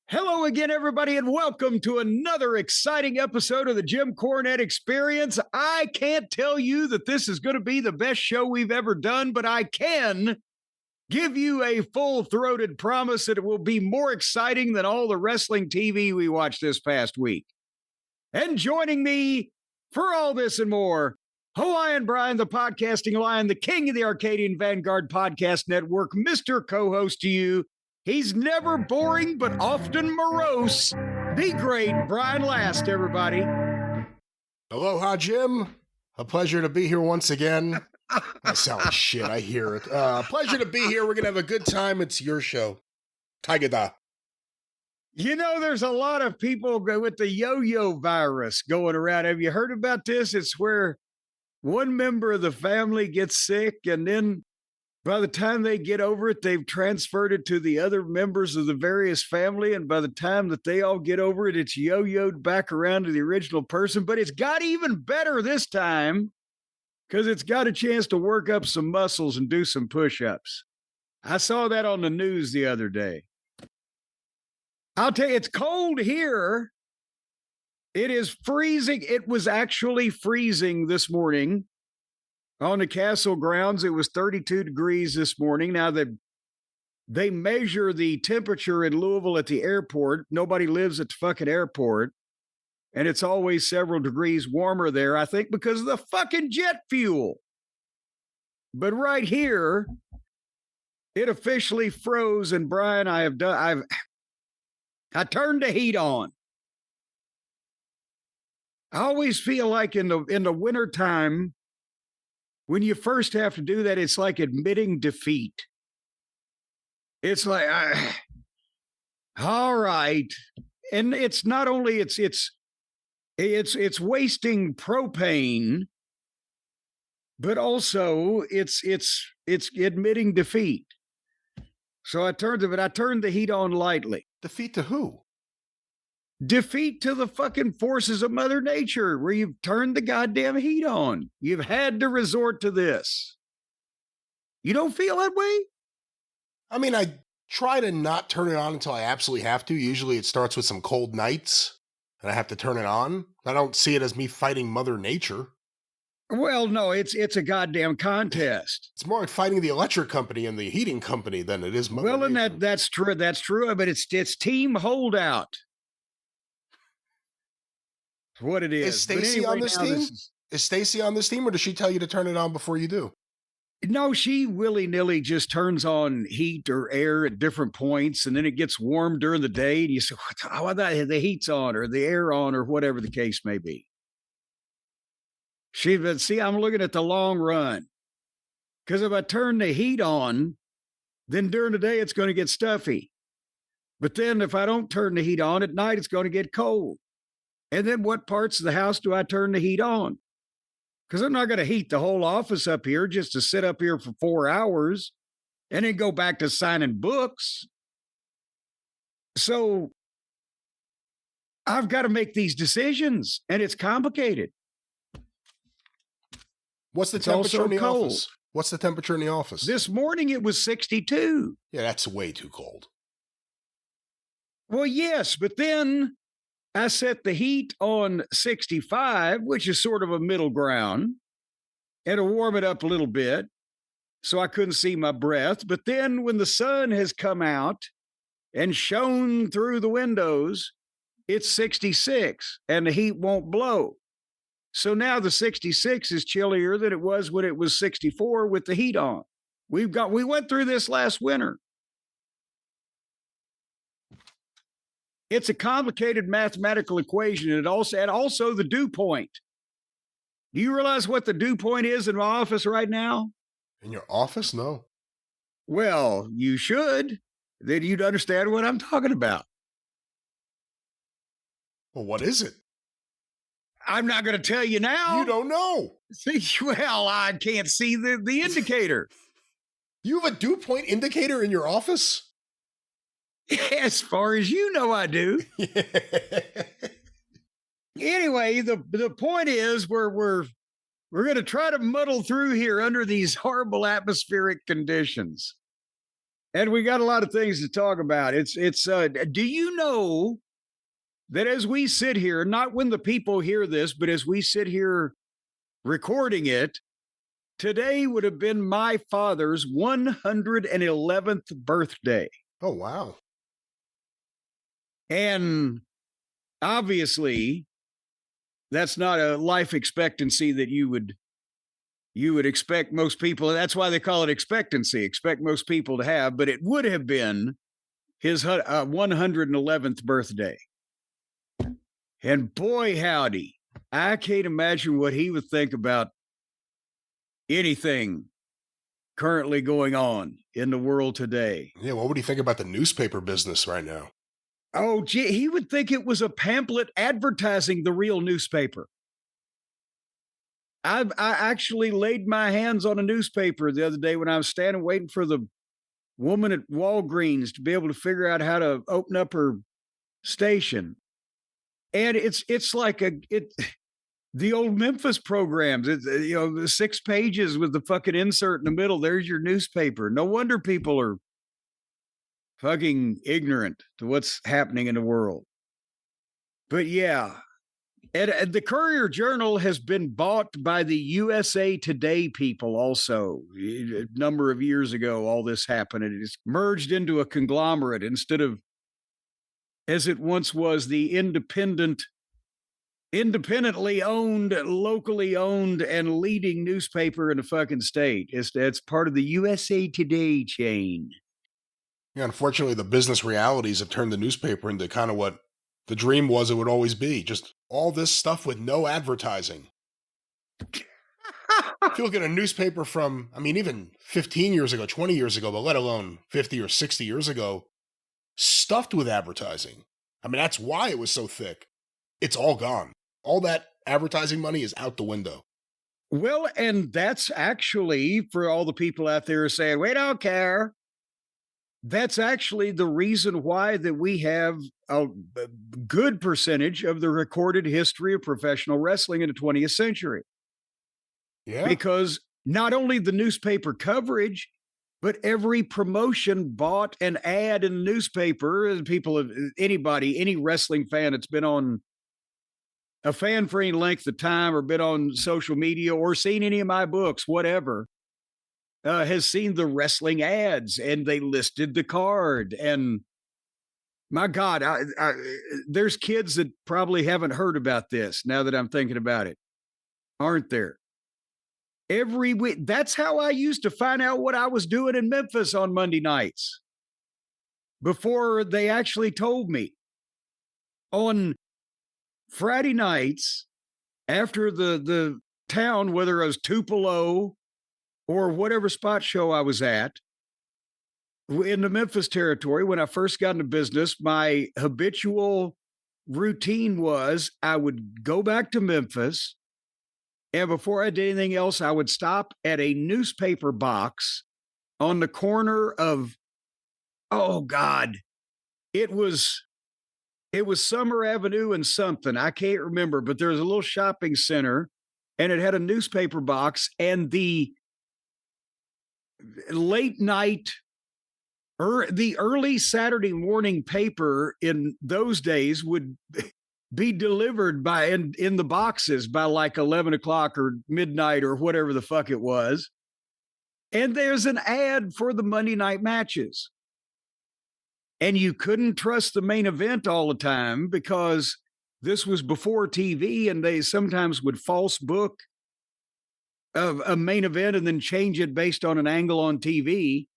Hello again, everybody, and welcome to another exciting episode of the Jim Cornette Experience. I can't tell you that this is going to be the best show we've ever done, but I can give you a full-throated promise that it will be more exciting than all the wrestling TV we watched this past week. And joining me for all this and more, Hawaiian Brian, the podcasting lion, the king of the Arcadian Vanguard Podcast Network, Mr. Co-host to you. He's never boring, but often morose. The great Brian Last, everybody. Aloha, Jim. A pleasure to be here once again. I sound like shit. I hear it. Pleasure to be here. We're going to have a good time. It's your show. Taigada. You know, there's a lot of people with the yo-yo virus going around. Have you heard about this? It's where one member of the family gets sick, and then by the time they get over it, they've transferred it to the other members of the various family. And by the time that they all get over it, it's yo-yoed back around to the original person. But it's got even better this time because it's got a chance to work up some muscles and do some push-ups. I saw that on the news the other day. I'll tell you, it's cold here. It is freezing. It was actually freezing this morning. On the castle grounds, it was 32 degrees this morning. Now, they measure the temperature in Louisville at the airport. Nobody lives at the fucking airport. And it's always several degrees warmer there, I think, because of the fucking jet fuel. But right here, it officially froze. And Brian, I turned the heat on. I always feel like in the wintertime, when you first have to do that, it's like admitting defeat. It's like, all right. And it's not only, it's wasting propane, but also it's admitting defeat. So I turned the heat on lightly. Defeat to who? Defeat to the fucking forces of Mother Nature, where you've turned the goddamn heat on. You've had to resort to this. You don't feel that way? I mean, I try to not turn it on until I absolutely have to. Usually it starts with some cold nights, and I have to turn it on. I don't see it as me fighting Mother Nature. Well, no, it's a goddamn contest. It's more like fighting the electric company and the heating company than it is Mother Nature. Well, and that's true. That's true, but it's team holdout. What it is. Is Stacy on this team? Is Stacy on this team, or does she tell you to turn it on before you do? No, she willy-nilly just turns on heat or air at different points, and then it gets warm during the day, and you say, "Oh, the heat's on, or the air on, or whatever the case may be." See, I'm looking at the long run, because if I turn the heat on, then during the day it's going to get stuffy. But then if I don't turn the heat on at night, it's going to get cold. And then what parts of the house do I turn the heat on? Because I'm not going to heat the whole office up here just to sit up here for 4 hours and then go back to signing books. So I've got to make these decisions, and it's complicated. What's the temperature in the office? What's the temperature in the office? This morning it was 62. Yeah, that's way too cold. Well, yes, but then I set the heat on 65, which is sort of a middle ground, and to warm it up a little bit so I couldn't see my breath. But then when the sun has come out and shone through the windows, it's 66 and the heat won't blow. So now the 66 is chillier than it was when it was 64 with the heat on. We went through this last winter. It's a complicated mathematical equation, and also the dew point. Do you realize what the dew point is in my office right now? In your office? No. Well, you should. Then you'd understand what I'm talking about. Well, what is it? I'm not going to tell you now. You don't know. See, well, I can't see the indicator. You have a dew point indicator in your office? As far as you know, I do. Anyway, the point is we're going to try to muddle through here under these horrible atmospheric conditions. And we got a lot of things to talk about. Do you know that as we sit here, not when the people hear this, but as we sit here recording it, today would have been my father's 111th birthday. Oh, wow. And obviously, that's not a life expectancy that you would expect most people. That's why they call it expectancy, expect most people to have, but it would have been his 111th birthday. And boy, howdy, I can't imagine what he would think about anything currently going on in the world today. Yeah, what would he think about the newspaper business right now? Oh, gee, he would think it was a pamphlet advertising the real newspaper. I actually laid my hands on a newspaper the other day when I was standing waiting for the woman at Walgreens to be able to figure out how to open up her station. And it's like the old Memphis programs. It's, the 6 pages with the fucking insert in the middle. There's your newspaper. No wonder people are fucking ignorant to what's happening in the world. But yeah. And the Courier Journal has been bought by the USA Today people also. A number of years ago, all this happened. And it's merged into a conglomerate instead of, as it once was, the independently owned, locally owned, and leading newspaper in the fucking state. It's part of the USA Today chain. Yeah, unfortunately, the business realities have turned the newspaper into kind of what the dream was it would always be. Just all this stuff with no advertising. If you look at a newspaper from, even 15 years ago, 20 years ago, but let alone 50 or 60 years ago, stuffed with advertising. That's why it was so thick. It's all gone. All that advertising money is out the window. Well, and that's actually, for all the people out there saying, we don't care, that's actually the reason why that we have a good percentage of the recorded history of professional wrestling in the 20th century. Yeah. Because not only the newspaper coverage, but every promotion bought an ad in the newspaper. And any wrestling fan that's been on a fan for any length of time or been on social media or seen any of my books, whatever, has seen the wrestling ads, and they listed the card. And my God, there's kids that probably haven't heard about this now that I'm thinking about it, aren't there? Every week. That's how I used to find out what I was doing in Memphis on Monday nights before they actually told me. On Friday nights, after the town, whether it was Tupelo or whatever spot show I was at, in the Memphis territory, when I first got into business, my habitual routine was I would go back to Memphis, and before I did anything else, I would stop at a newspaper box on the corner of, oh God, it was Summer Avenue and something. I can't remember, but there was a little shopping center, and it had a newspaper box, and the late night or the early Saturday morning paper in those days would be delivered in the boxes by like 11 o'clock or midnight or whatever the fuck it was. And there's an ad for the Monday night matches. And you couldn't trust the main event all the time because this was before TV, and they sometimes would false book a main event and then change it based on an angle on TV,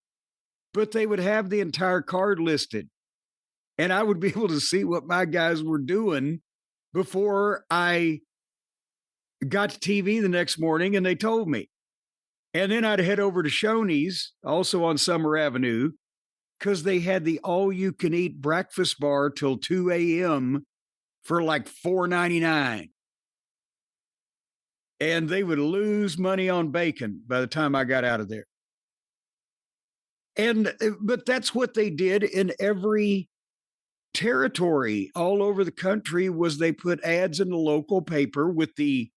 but they would have the entire card listed. And I would be able to see what my guys were doing before I got to TV the next morning, and they told me. And then I'd head over to Shoney's, also on Summer Avenue, because they had the all-you-can-eat breakfast bar till 2 a.m. for like $4.99. And they would lose money on bacon by the time I got out of there. But that's what they did in every territory all over the country, was they put ads in the local paper with the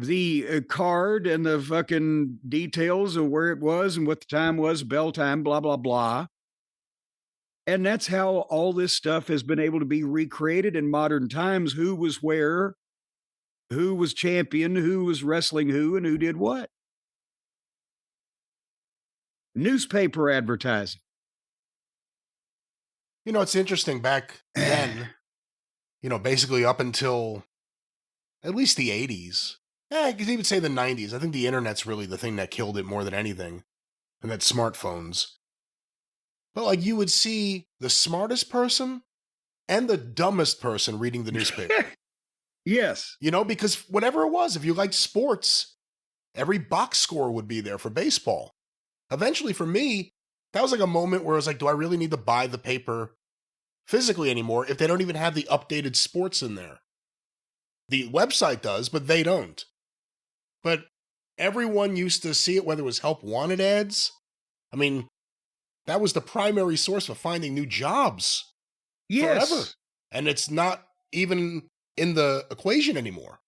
the card and the fucking details of where it was and what the time was, bell time, blah, blah, blah. And that's how all this stuff has been able to be recreated in modern times. Who was where, who was champion, who was wrestling who, and who did what. Newspaper advertising. You know, it's interesting back then, you know, basically up until at least the 80s. I could even say the 90s. I think the internet's really the thing that killed it more than anything. And that's smartphones. But like you would see the smartest person and the dumbest person reading the newspaper. Yes. You know, because whatever it was, if you liked sports, every box score would be there for baseball. Eventually, for me, that was like a moment where I was like, do I really need to buy the paper physically anymore if they don't even have the updated sports in there? The website does, but they don't. But everyone used to see it, whether it was help wanted ads. I mean, that was the primary source for finding new jobs. Yes. Forever. And it's not even in the equation anymore.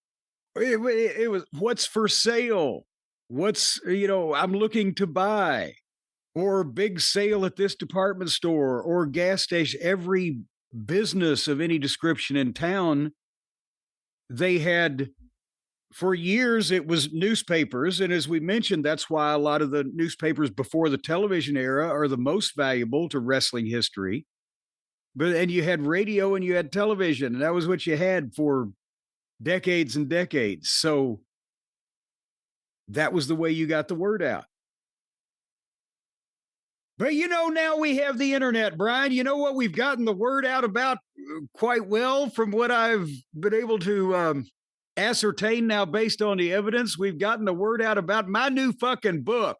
It was what's for sale? What's, I'm looking to buy, or big sale at this department store or gas station. Every business of any description in town, they had, for years, it was newspapers. And as we mentioned, that's why a lot of the newspapers before the television era are the most valuable to wrestling history. And you had radio and you had television, and that was what you had for decades and decades. So that was the way you got the word out. But now we have the internet, Brian. You know what we've gotten the word out about quite well from what I've been able to ascertain now based on the evidence. We've gotten the word out about my new fucking book.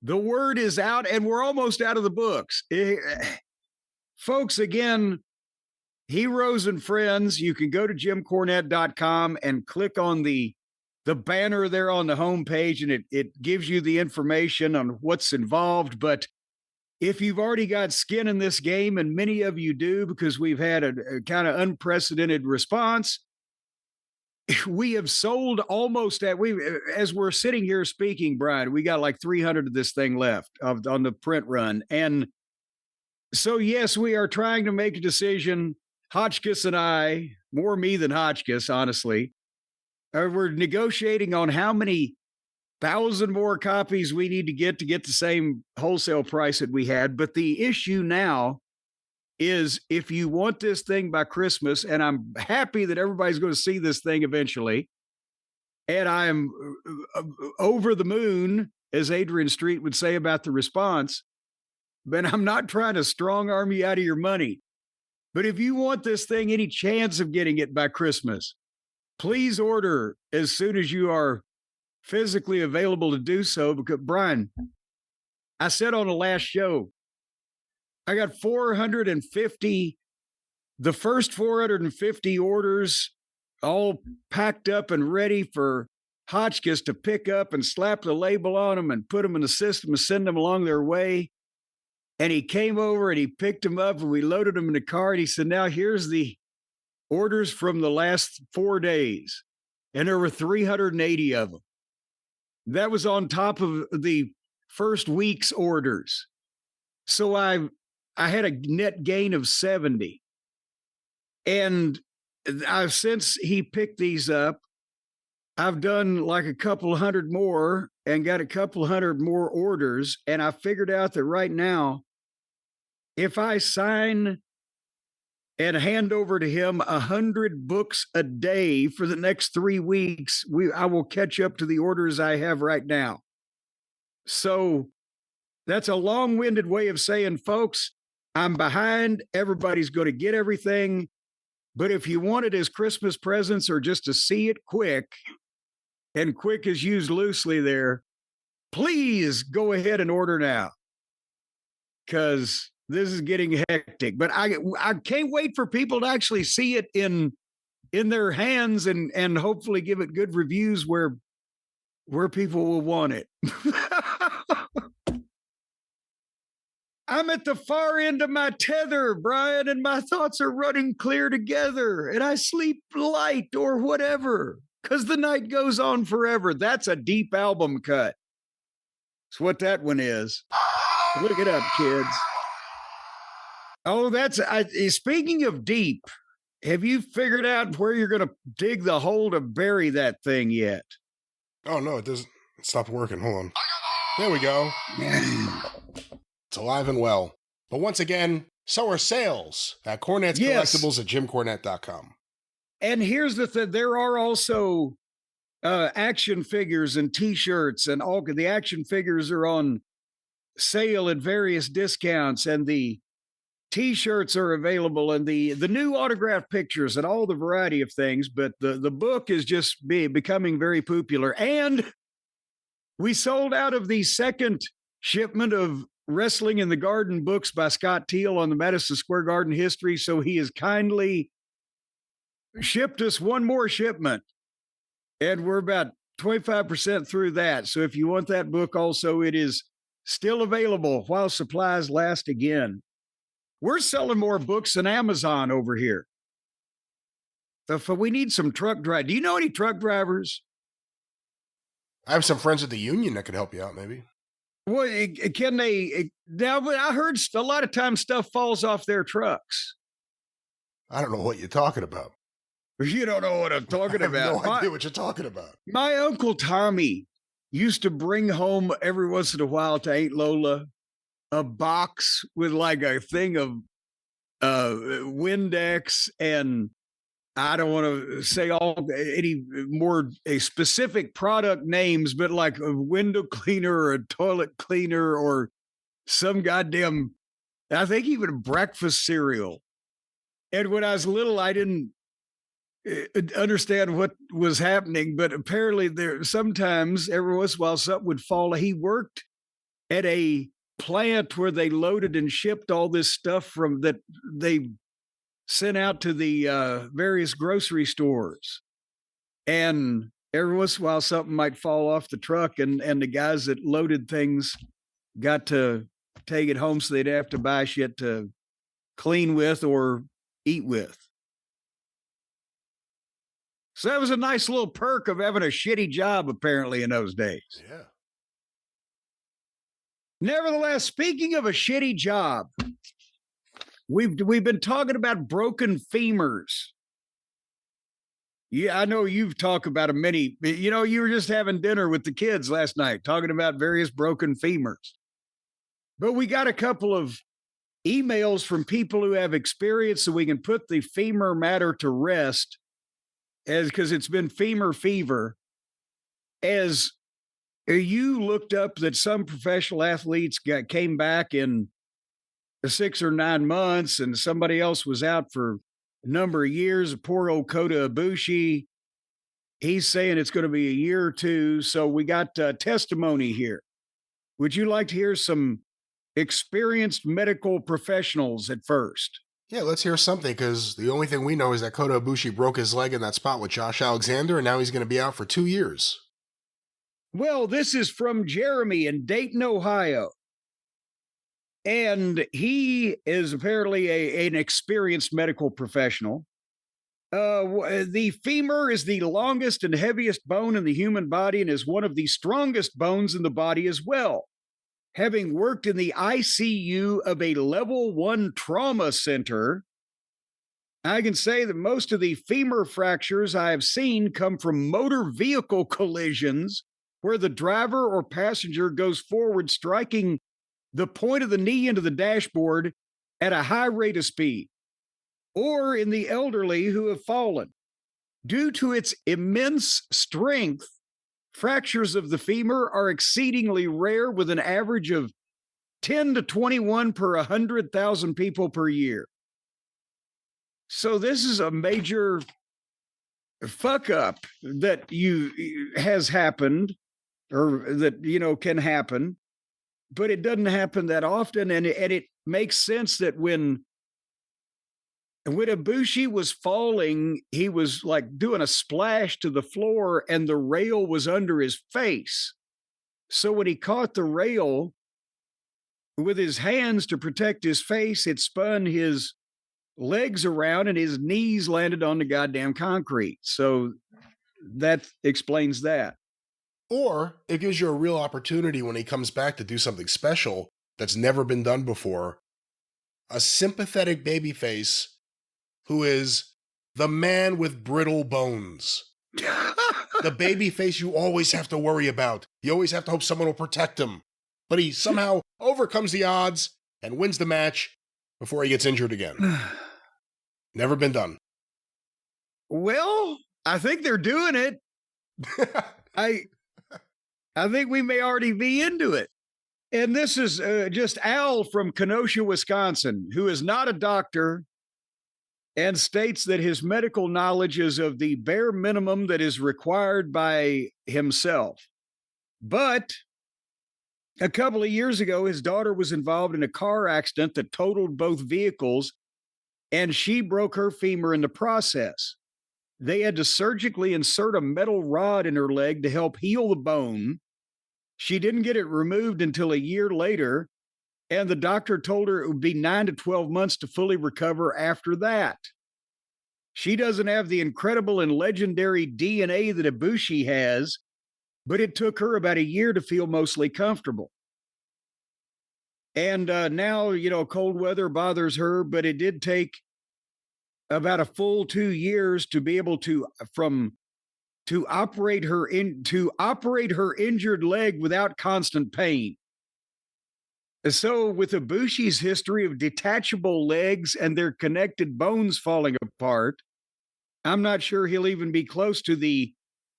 The word is out, and we're almost out of the books. Folks, again, Heroes and Friends, you can go to jimcornette.com and click on the banner there on the homepage, and it gives you the information on what's involved. But if you've already got skin in this game, and many of you do, because we've had a kind of unprecedented response, we have sold almost as we're sitting here speaking, Brian, we got like 300 of this thing left on the print run. And so, yes, we are trying to make a decision. Hotchkiss and I, more me than Hotchkiss, honestly, we're negotiating on how many 1,000 more copies we need to get the same wholesale price that we had. But the issue now is, if you want this thing by Christmas, and I'm happy that everybody's going to see this thing eventually, and I'm over the moon, as Adrian Street would say about the response, but I'm not trying to strong arm you out of your money. But if you want this thing, any chance of getting it by Christmas, please order as soon as you are physically available to do so. Because, Brian, I said on the last show, I got 450, the first 450 orders all packed up and ready for Hotchkiss to pick up and slap the label on them and put them in the system and send them along their way. And he came over and he picked them up and we loaded them in the car. And he said, now here's the orders from the last 4 days. And there were 380 of them. That was on top of the first week's orders. So I had a net gain of 70. And since he picked these up, I've done like a couple hundred more and got a couple hundred more orders. And I figured out that right now, if I sign and hand over to him 100 books a day for the next 3 weeks, I will catch up to the orders I have right now. So that's a long-winded way of saying, folks, I'm behind. Everybody's going to get everything. But if you want it as Christmas presents or just to see it quick, and quick is used loosely there, please go ahead and order now, because this is getting hectic. But I can't wait for people to actually see it in their hands and hopefully give it good reviews where people will want it. I'm at the far end of my tether, Brian, and my thoughts are running clear together, and I sleep light or whatever. Because the night goes on forever. That's a deep album cut. That's what that one is. Look it up, kids. Oh, speaking of deep, have you figured out where you're going to dig the hole to bury that thing yet? Oh, no, it doesn't. It stopped working. Hold on. There we go. It's alive and well. But once again, so are sales at Cornette's Collectibles at jimcornette.com. And here's the thing. There are also action figures and T-shirts, and all the action figures are on sale at various discounts, and the T-shirts are available, and the new autographed pictures and all the variety of things. But the book is just becoming very popular. And we sold out of the second shipment of Wrestling in the Garden books by Scott Teal on the Madison Square Garden history. So he has kindly shipped us one more shipment, and we're about 25% through that. So if you want that book also, it is still available while supplies last again. We're selling more books than Amazon over here. So we need some truck drivers. Do you know any truck drivers? I have some friends at the union that could help you out, maybe. Well, can they? Now, I heard a lot of times stuff falls off their trucks. I don't know what you're talking about. You don't know what I'm talking about. I have no idea what you're talking about. My Uncle Tommy used to bring home every once in a while to Aunt Lola a box with like a thing of Windex, and I don't want to say any more specific product names, but like a window cleaner or a toilet cleaner or some goddamn, I think even breakfast cereal. And when I was little, I didn't understand what was happening, but apparently there sometimes every once in a while something would fall. He worked at a plant where they loaded and shipped all this stuff from that they sent out to the various grocery stores, and every once in a while something might fall off the truck, and the guys that loaded things got to take it home so they'd have to buy shit to clean with or eat with. So that was a nice little perk of having a shitty job, apparently, in those days. Yeah. Nevertheless, speaking of a shitty job, we've been talking about broken femurs. Yeah, I know you've talked about them many. You know, you were just having dinner with the kids last night, talking about various broken femurs. But we got a couple of emails from people who have experience, so we can put the femur matter to rest, because it's been femur fever. As you looked up that some professional athletes came back in 6 or 9 months, and somebody else was out for a number of years. Poor old Kota Ibushi, he's saying it's going to be a year or two. So we got testimony here. Would you like to hear some experienced medical professionals at first? Yeah, let's hear something, because the only thing we know is that Kota Ibushi broke his leg in that spot with Josh Alexander, and now he's going to be out for 2 years. Well, this is from Jeremy in Dayton, Ohio. And he is apparently an experienced medical professional. The femur is the longest and heaviest bone in the human body and is one of the strongest bones in the body as well. Having worked in the ICU of a level 1 trauma center, I can say that most of the femur fractures I have seen come from motor vehicle collisions where the driver or passenger goes forward, striking the point of the knee into the dashboard at a high rate of speed, or in the elderly who have fallen. Due to its immense strength, fractures of the femur are exceedingly rare, with an average of 10 to 21 per 100,000 people per year. So this is a major fuck up that has happened, or that, can happen, but it doesn't happen that often. And it makes sense that when Ibushi was falling, he was like doing a splash to the floor and the rail was under his face. So when he caught the rail with his hands to protect his face, it spun his legs around and his knees landed on the goddamn concrete. So that explains that. Or it gives you a real opportunity when he comes back to do something special that's never been done before. A sympathetic babyface who is the man with brittle bones. The babyface you always have to worry about. You always have to hope someone will protect him. But he somehow overcomes the odds and wins the match before he gets injured again. Never been done. Well, I think they're doing it. I think we may already be into it. And this is just Al from Kenosha, Wisconsin, who is not a doctor and states that his medical knowledge is of the bare minimum that is required by himself. But a couple of years ago, his daughter was involved in a car accident that totaled both vehicles, and she broke her femur in the process. They had to surgically insert a metal rod in her leg to help heal the bone. She didn't get it removed until a year later, and the doctor told her it would be 9 to 12 months to fully recover after that. She doesn't have the incredible and legendary DNA that Ibushi has, but it took her about a year to feel mostly comfortable. And now, cold weather bothers her, but it did take about a full 2 years to be able to operate her injured leg without constant pain. So with Ibushi's history of detachable legs and their connected bones falling apart, I'm not sure he'll even be close to the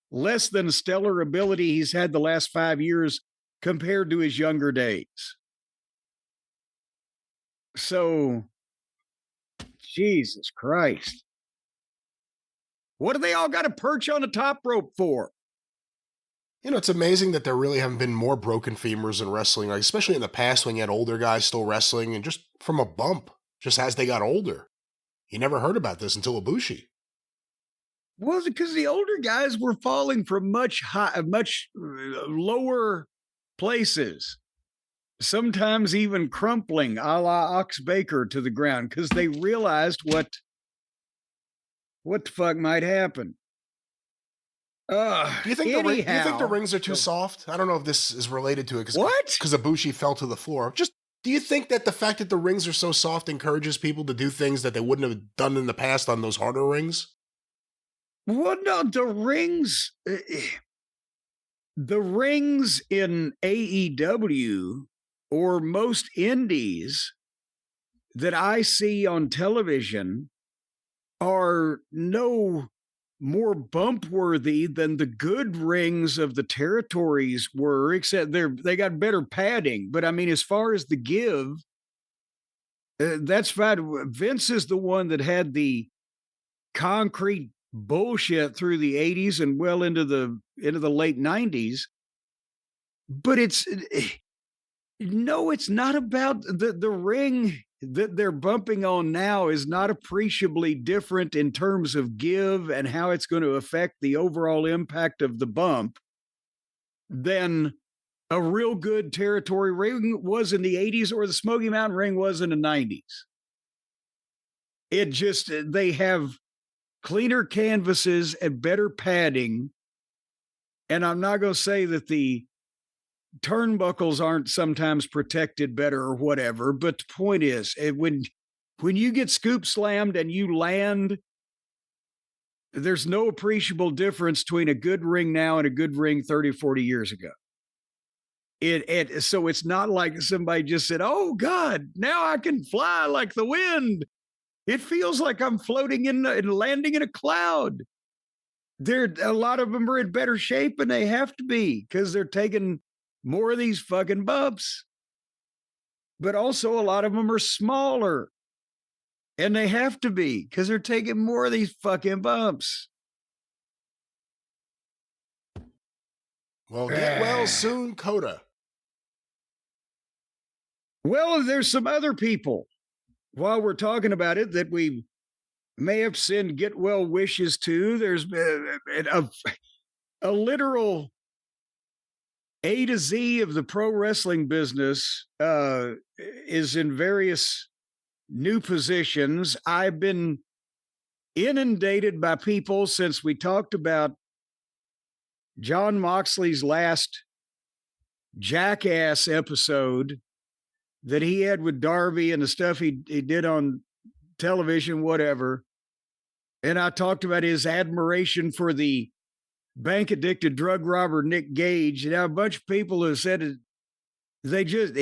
less than stellar ability he's had the last 5 years compared to his younger days. So, Jesus Christ. What do they all got to perch on the top rope for? It's amazing that there really haven't been more broken femurs in wrestling, like especially in the past when you had older guys still wrestling and just from a bump, just as they got older. You never heard about this until Ibushi. Well, because the older guys were falling from much lower places, sometimes even crumpling a la Ox Baker to the ground because they realized what the fuck might happen. Do you think the rings are too soft? I don't know if this is related to it. Because Ibushi fell to the floor. Just, do you think that the fact that the rings are so soft encourages people to do things that they wouldn't have done in the past on those harder rings? Well, no, the rings in AEW or most indies that I see on television are no more bump worthy than the good rings of the territories were, except they got better padding. But I mean, as far as the give, that's fine. Vince is the one that had the concrete bullshit through the 80s and well into the late 90s. But it's not about the ring that they're bumping on now is not appreciably different in terms of give and how it's going to affect the overall impact of the bump than a real good territory ring was in the 80s or the Smoky Mountain ring was in the 90s. It just, they have cleaner canvases and better padding. And I'm not going to say that the turnbuckles aren't sometimes protected better or whatever, but the point is, when you get scoop slammed and you land, there's no appreciable difference between a good ring now and a good ring 30, 40 years ago. So it's not like somebody just said, oh God, now I can fly like the wind. It feels like I'm floating and landing in a cloud. A lot of them are in better shape and they have to be because they're taking more of these fucking bumps. But also a lot of them are smaller. And they have to be because they're taking more of these fucking bumps. Well, get well soon, Coda. Well, there's some other people, while we're talking about it, that we may have sent get well wishes to. There's a literal A to Z of the pro wrestling business is in various new positions. I've been inundated by people since we talked about John Moxley's last Jackass episode that he had with Darby and the stuff he did on television, whatever. And I talked about his admiration for the bank addicted drug robber Nick Gage. Now, a bunch of people have said they just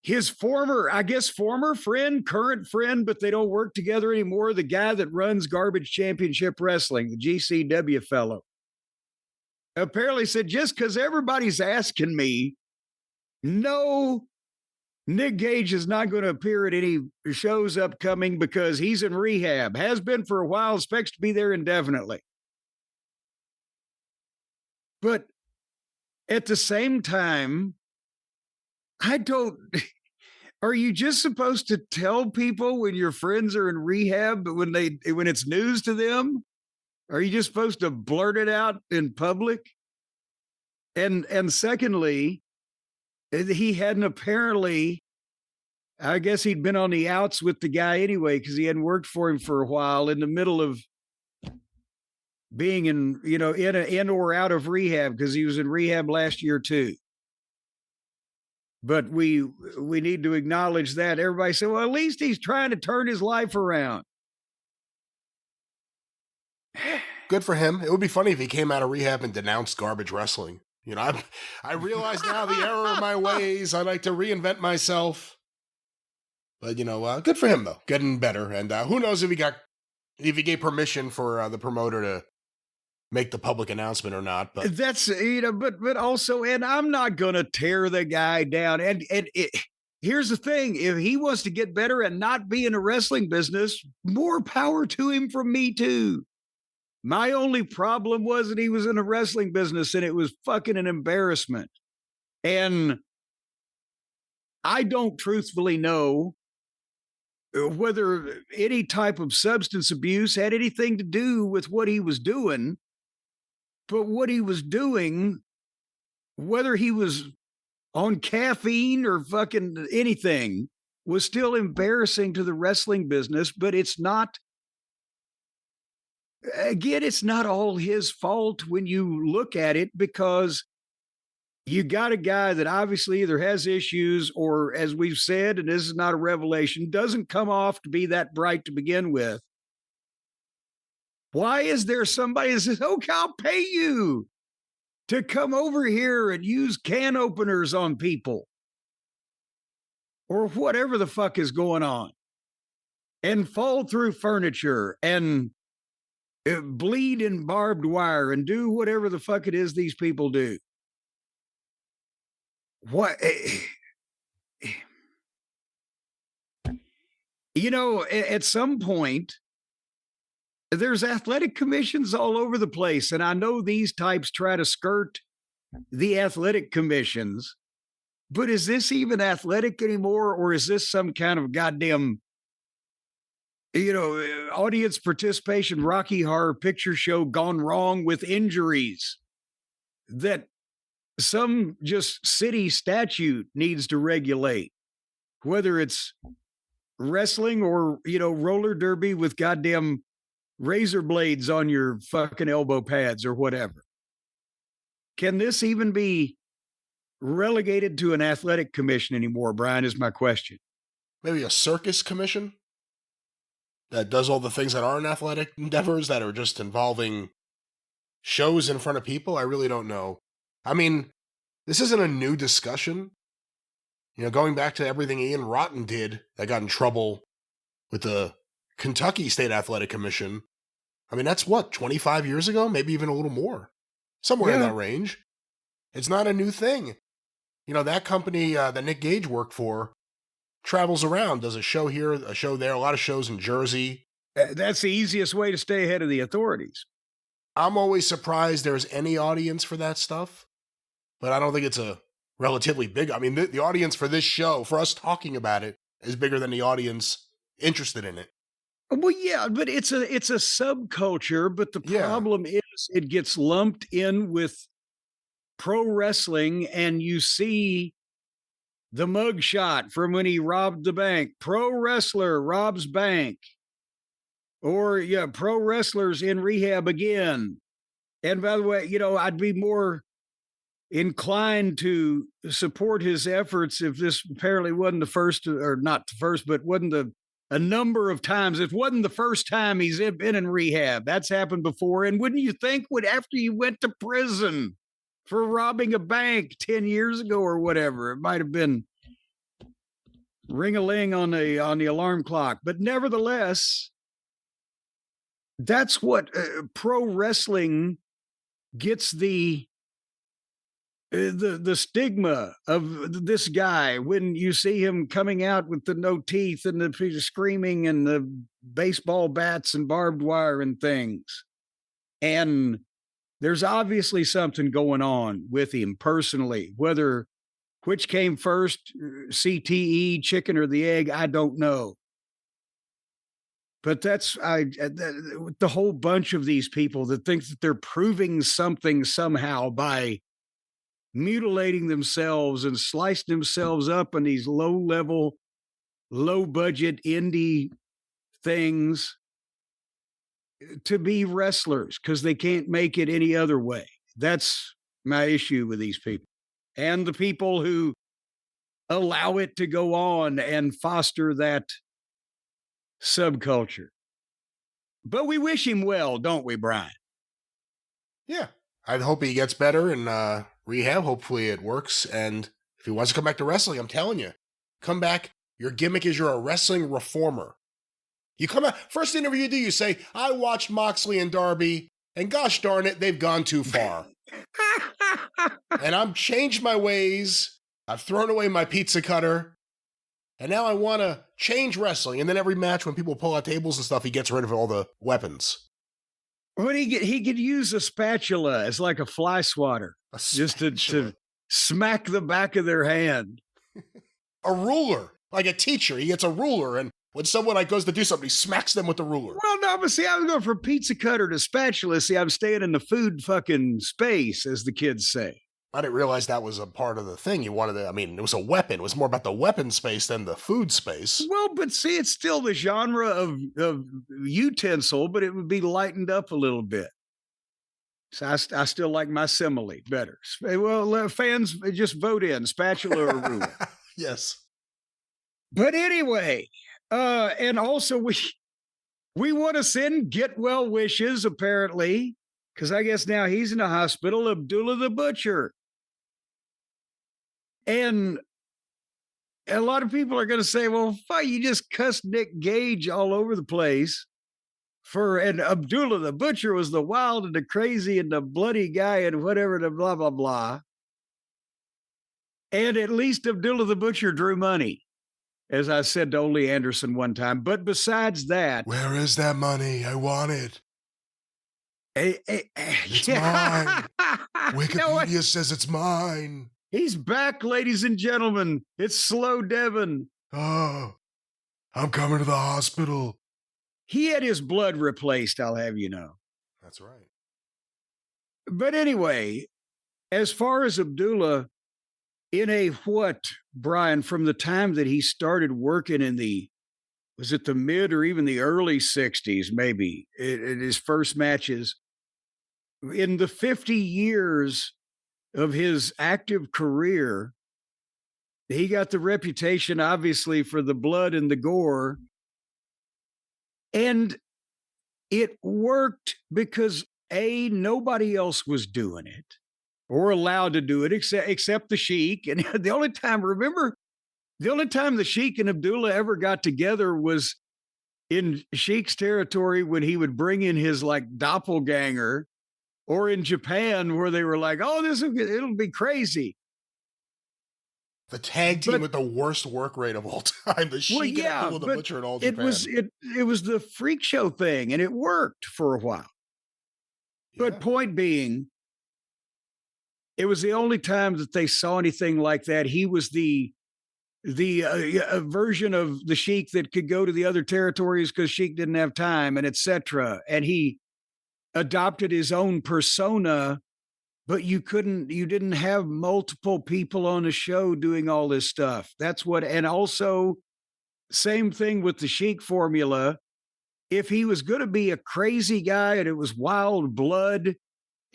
his former, I guess, former friend, current friend, but they don't work together anymore. The guy that runs Garbage Championship Wrestling, the GCW fellow, apparently said, just because everybody's asking me, no, Nick Gage is not going to appear at any shows upcoming because he's in rehab, has been for a while, expects to be there indefinitely. But at the same time, are you just supposed to tell people when your friends are in rehab, but when it's news to them? Are you just supposed to blurt it out in public? And secondly, he hadn't apparently, I guess he'd been on the outs with the guy anyway, because he hadn't worked for him for a while in the middle of being in or out of rehab, because he was in rehab last year too. But we need to acknowledge that. Everybody said, well, at least he's trying to turn his life around. Good for him. It would be funny if he came out of rehab and denounced garbage wrestling. You know, I realize now the error of my ways. I like to reinvent myself. But, good for him, though. Getting better. And who knows if he gave permission for the promoter to make the public announcement or not. But that's, but also, and I'm not going to tear the guy down. And here's the thing. If he wants to get better and not be in a wrestling business, more power to him from me too. My only problem was that he was in a wrestling business and it was fucking an embarrassment. And I don't truthfully know whether any type of substance abuse had anything to do with what he was doing. But what he was doing, whether he was on caffeine or fucking anything, was still embarrassing to the wrestling business. But it's not all his fault when you look at it, because you got a guy that obviously either has issues or, as we've said, and this is not a revelation, doesn't come off to be that bright to begin with. Why is there somebody that says, okay, I'll pay you to come over here and use can openers on people or whatever the fuck is going on, and fall through furniture and bleed in barbed wire and do whatever the fuck it is these people do? What? At some point, there's athletic commissions all over the place. And I know these types try to skirt the athletic commissions, but is this even athletic anymore? Or is this some kind of goddamn, audience participation Rocky Horror Picture Show gone wrong with injuries that some just city statute needs to regulate, whether it's wrestling or, roller derby with goddamn razor blades on your fucking elbow pads or whatever? Can this even be relegated to an athletic commission anymore, Brian, is my question. Maybe a circus commission that does all the things that aren't athletic endeavors, that are just involving shows in front of people. I really don't know. I mean, this isn't a new discussion. Going back to everything Ian Rotten did that got in trouble with the Kentucky State Athletic Commission. I mean, that's 25 years ago? Maybe even a little more. Somewhere in that range. It's not a new thing. That company that Nick Gage worked for travels around, does a show here, a show there, a lot of shows in Jersey. That's the easiest way to stay ahead of the authorities. I'm always surprised there's any audience for that stuff, but I don't think it's a relatively big. I mean, the audience for this show, for us talking about it, is bigger than the audience interested in it. Well, yeah, but it's a subculture, but the problem is it gets lumped in with pro wrestling, and you see the mugshot from when he robbed the bank. Pro wrestler robs bank. Or, pro wrestlers in rehab again. And by the way, I'd be more inclined to support his efforts if this apparently wasn't the first, or not the first, but wasn't a number of times. It wasn't the first time he's been in rehab. That's happened before. And wouldn't you think, after you went to prison for robbing a bank 10 years ago or whatever, it might have been ring-a-ling on the alarm clock. But nevertheless, that's what pro wrestling gets the stigma of this guy when you see him coming out with the no teeth and the screaming and the baseball bats and barbed wire and things. And there's obviously something going on with him personally, which came first, CTE, chicken or the egg, I don't know. But that's the whole bunch of these people that think that they're proving something somehow by mutilating themselves and slicing themselves up in these low-level, low-budget indie things to be wrestlers because they can't make it any other way. That's my issue with these people. And the people who allow it to go on and foster that subculture. But we wish him well, don't we, Brian? Yeah. I hope he gets better in rehab. Hopefully it works. And if he wants to come back to wrestling, I'm telling you, come back. Your gimmick is you're a wrestling reformer. You come out, first interview you do, you say, I watched Moxley and Darby, and gosh darn it, they've gone too far. And I've changed my ways. I've thrown away my pizza cutter. And now I want to change wrestling. And then every match when people pull out tables and stuff, he gets rid of all the weapons. Well, he could use a spatula as like a fly swatter, just to smack the back of their hand. A ruler, like a teacher. He gets a ruler, and when someone goes to do something, he smacks them with the ruler. Well, no, but see, I was going from pizza cutter to spatula. See, I'm staying in the food fucking space, as the kids say. I didn't realize that was a part of the thing. You wanted to, it was a weapon. It was more about the weapon space than the food space. Well, but see, it's still the genre of utensil, but it would be lightened up a little bit. So I still like my simile better. Well, fans, just vote in, spatula or ruler. Yes. But anyway, and also we want to send get well wishes, apparently, because I guess now he's in a hospital, Abdullah the Butcher. And a lot of people are going to say, well, fuck, you just cussed Nick Gage all over the place. And Abdullah the Butcher was the wild and the crazy and the bloody guy and whatever, the blah, blah, blah. And at least Abdullah the Butcher drew money, as I said to Ole Anderson one time. But besides that... Where is that money? I want it. It's mine. Wikipedia says it's mine. He's back, ladies and gentlemen. It's Slow Devin. Oh, I'm coming to the hospital. He had his blood replaced, I'll have you know. That's right. But anyway, as far as Abdullah, in Brian, from the time that he started working in was it the mid or even the early 60s, maybe, in his first matches, in the 50 years of his active career, he got the reputation, obviously, for the blood and the gore. And it worked because, A, nobody else was doing it or allowed to do it except the Sheik. And the only time the Sheik and Abdullah ever got together was in Sheik's territory when he would bring in his doppelganger, or in Japan where they were like, oh, it'll be crazy. The tag team with the worst work rate of all time. The Sheik and Abdullah the Butcher in all Japan. It was the freak show thing, and it worked for a while. Yeah. But point being, it was the only time that they saw anything like that. He was the version of the Sheik that could go to the other territories because Sheik didn't have time, and etc. And he adopted his own persona, but you didn't have multiple people on a show doing all this stuff. And also same thing with the Sheik formula. If he was going to be a crazy guy and it was wild blood,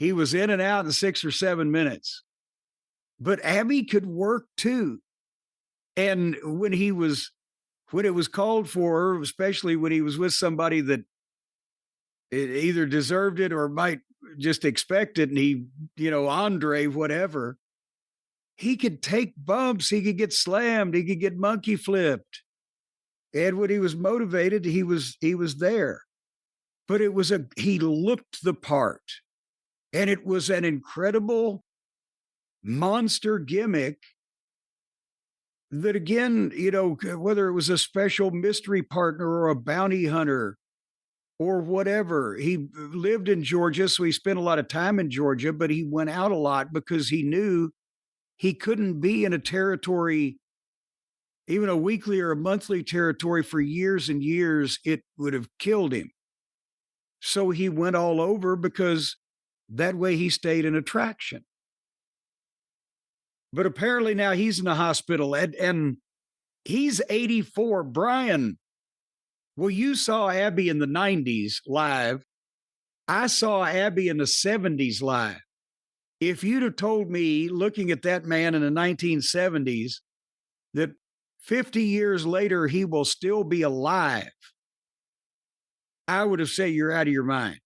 He was in and out in 6 or 7 minutes. But Abby could work too. And when it was called for, especially when he was with somebody that it either deserved it or might just expect it, and he, Andre, whatever, he could take bumps, he could get slammed, he could get monkey flipped. And when he was motivated, he was there. But he looked the part. And it was an incredible monster gimmick that, again, whether it was a special mystery partner or a bounty hunter or whatever, he lived in Georgia, so he spent a lot of time in Georgia, but he went out a lot because he knew he couldn't be in a territory, even a weekly or a monthly territory, for years and years. It would have killed him. So he went all over because that way he stayed an attraction. But apparently now he's in the hospital and he's 84. Brian, well, you saw Abby in the 90s live. I saw Abby in the 70s live. If you'd have told me, looking at that man in the 1970s, that 50 years later he will still be alive, I would have said you're out of your mind.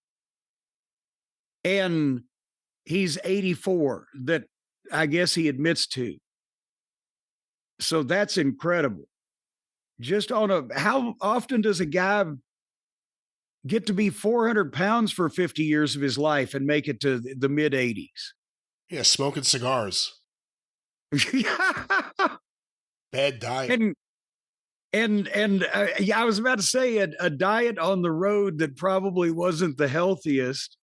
And he's 84, that I guess he admits to. So that's incredible. Just how often does a guy get to be 400 pounds for 50 years of his life and make it to the mid 80s? Yeah, smoking cigars. Bad diet. And I was about to say a diet on the road that probably wasn't the healthiest,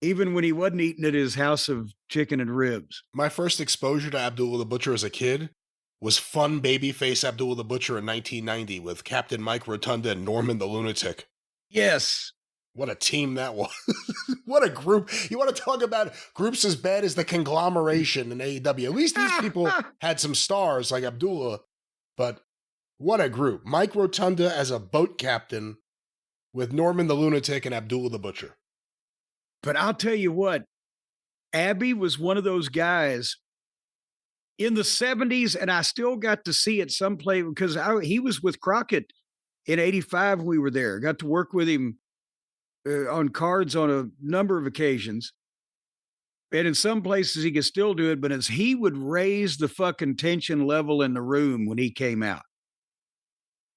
even when he wasn't eating at his house of chicken and ribs. My first exposure to Abdullah the Butcher as a kid was fun babyface Abdullah the Butcher in 1990 with Captain Mike Rotunda and Norman the Lunatic. Yes. What a team that was. What a group. You want to talk about groups as bad as the conglomeration in AEW. At least these people had some stars like Abdullah, but what a group. Mike Rotunda as a boat captain with Norman the Lunatic and Abdullah the Butcher. But I'll tell you what, Abby was one of those guys in the 70s, and I still got to see it someplace because he was with Crockett in 85. We were there. Got to work with him on cards on a number of occasions. And in some places he could still do it, but as he would raise the fucking tension level in the room when he came out,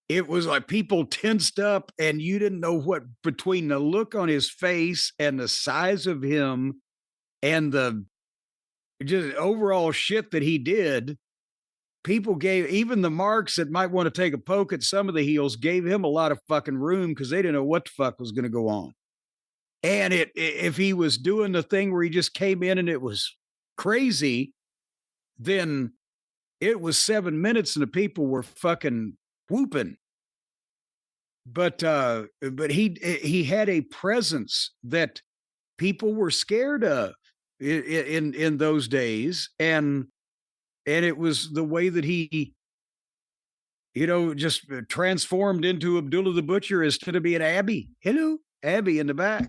it was like people tensed up and you didn't know what, between the look on his face and the size of him and the just overall shit that he did, people gave, even the marks that might want to take a poke at some of the heels, gave him a lot of fucking room because they didn't know what the fuck was going to go on. And if he was doing the thing where he just came in and it was crazy, then it was 7 minutes and the people were fucking whooping. But he had a presence that people were scared of in those days, and it was the way that he, just transformed into Abdullah the Butcher instead of being Abby. Hello, Abby in the back.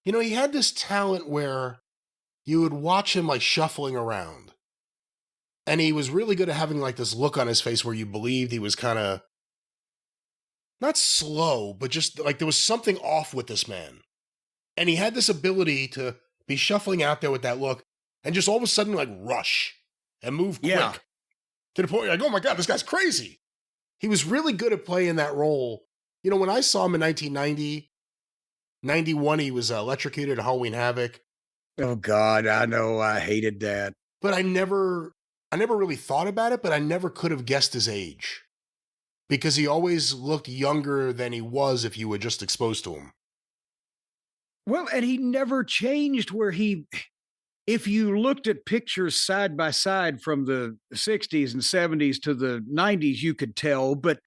He had this talent where you would watch him like shuffling around, and he was really good at having like this look on his face where you believed he was kind of not slow, but just like there was something off with this man. And he had this ability to be shuffling out there with that look and just all of a sudden like rush and move quick to the point you're like, oh my God, this guy's crazy. He was really good at playing that role. When I saw him in 1990, 91, he was electrocuted at Halloween Havoc. Oh God, I know. I hated that. But I never really thought about it, but I never could have guessed his age. Because he always looked younger than he was if you were just exposed to him. Well, and he never changed where if you looked at pictures side by side from the 60s and 70s to the 90s, you could tell, but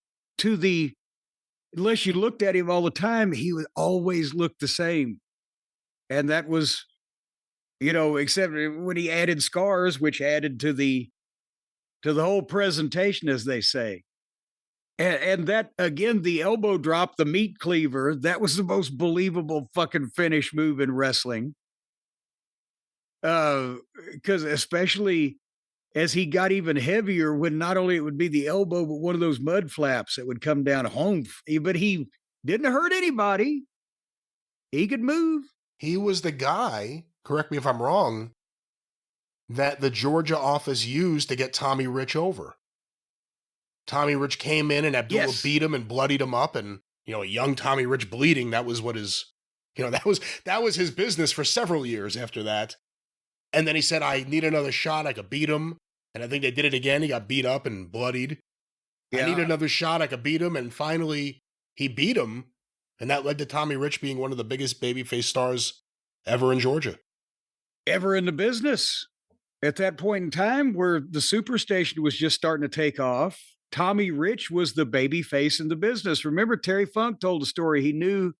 unless you looked at him all the time, he would always look the same. And that was, except when he added scars, which added to the whole presentation, as they say. And that, again, the elbow drop, the meat cleaver, that was the most believable fucking finish move in wrestling. Because especially as he got even heavier, when not only it would be the elbow, but one of those mud flaps that would come down home. But he didn't hurt anybody. He could move. He was the guy, correct me if I'm wrong, that the Georgia office used to get Tommy Rich over. Tommy Rich came in and Abdullah beat him and bloodied him up, and a young Tommy Rich bleeding, that was what his that was his business for several years after that. And then he said, I need another shot, I could beat him. And I think they did it again. He got beat up and bloodied. Yeah. I need another shot, I could beat him. And finally he beat him. And that led to Tommy Rich being one of the biggest babyface stars ever in Georgia. Ever in the business. At that point in time where the Superstation was just starting to take off, Tommy Rich was the babyface in the business. Remember, Terry Funk told the story. He knew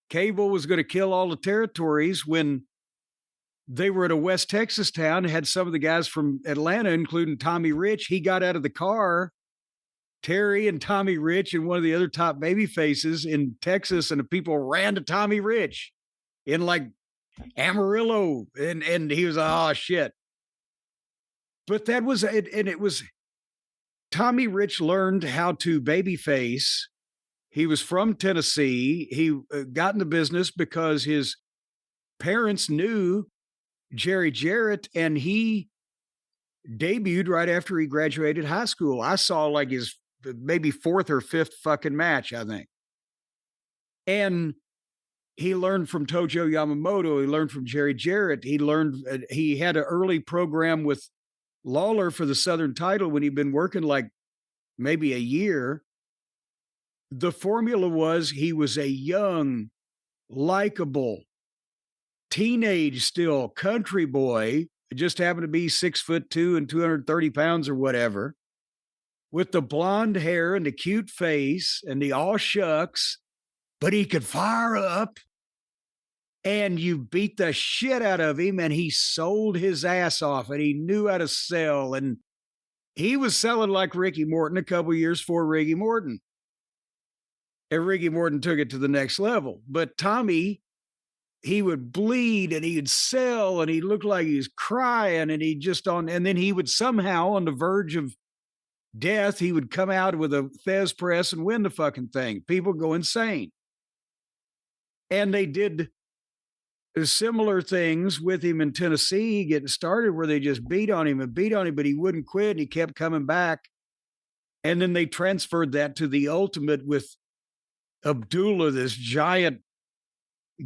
Cable was going to kill all the territories when they were at a West Texas town, had some of the guys from Atlanta, including Tommy Rich. He got out of the car, Terry and Tommy Rich and one of the other top baby faces in Texas, and the people ran to Tommy Rich in like Amarillo. And he was, oh, shit. But that was it. And it was Tommy Rich learned how to babyface. He was from Tennessee. He got in the business because his parents knew Jerry Jarrett, and he debuted right after he graduated high school. I saw like his maybe fourth or fifth fucking match, I think. And he learned from Tojo Yamamoto. He learned from Jerry Jarrett. He had an early program with Lawler for the Southern title when he'd been working like maybe a year. The formula was he was a young, likable, teenage still country boy, just happened to be 6'2" and 230 pounds or whatever, with the blonde hair and the cute face and the all shucks, but he could fire up, and you beat the shit out of him, and he sold his ass off, and he knew how to sell, and he was selling like Ricky Morton a couple years before Ricky Morton. And Ricky Morton took it to the next level. But Tommy, he would bleed and he'd sell and he looked like he was crying, and and then he would somehow on the verge of death, he would come out with a Fez press and win the fucking thing. People go insane. And they did similar things with him in Tennessee getting started where they just beat on him, but he wouldn't quit and he kept coming back. And then they transferred that to the Ultimate with Abdullah, this giant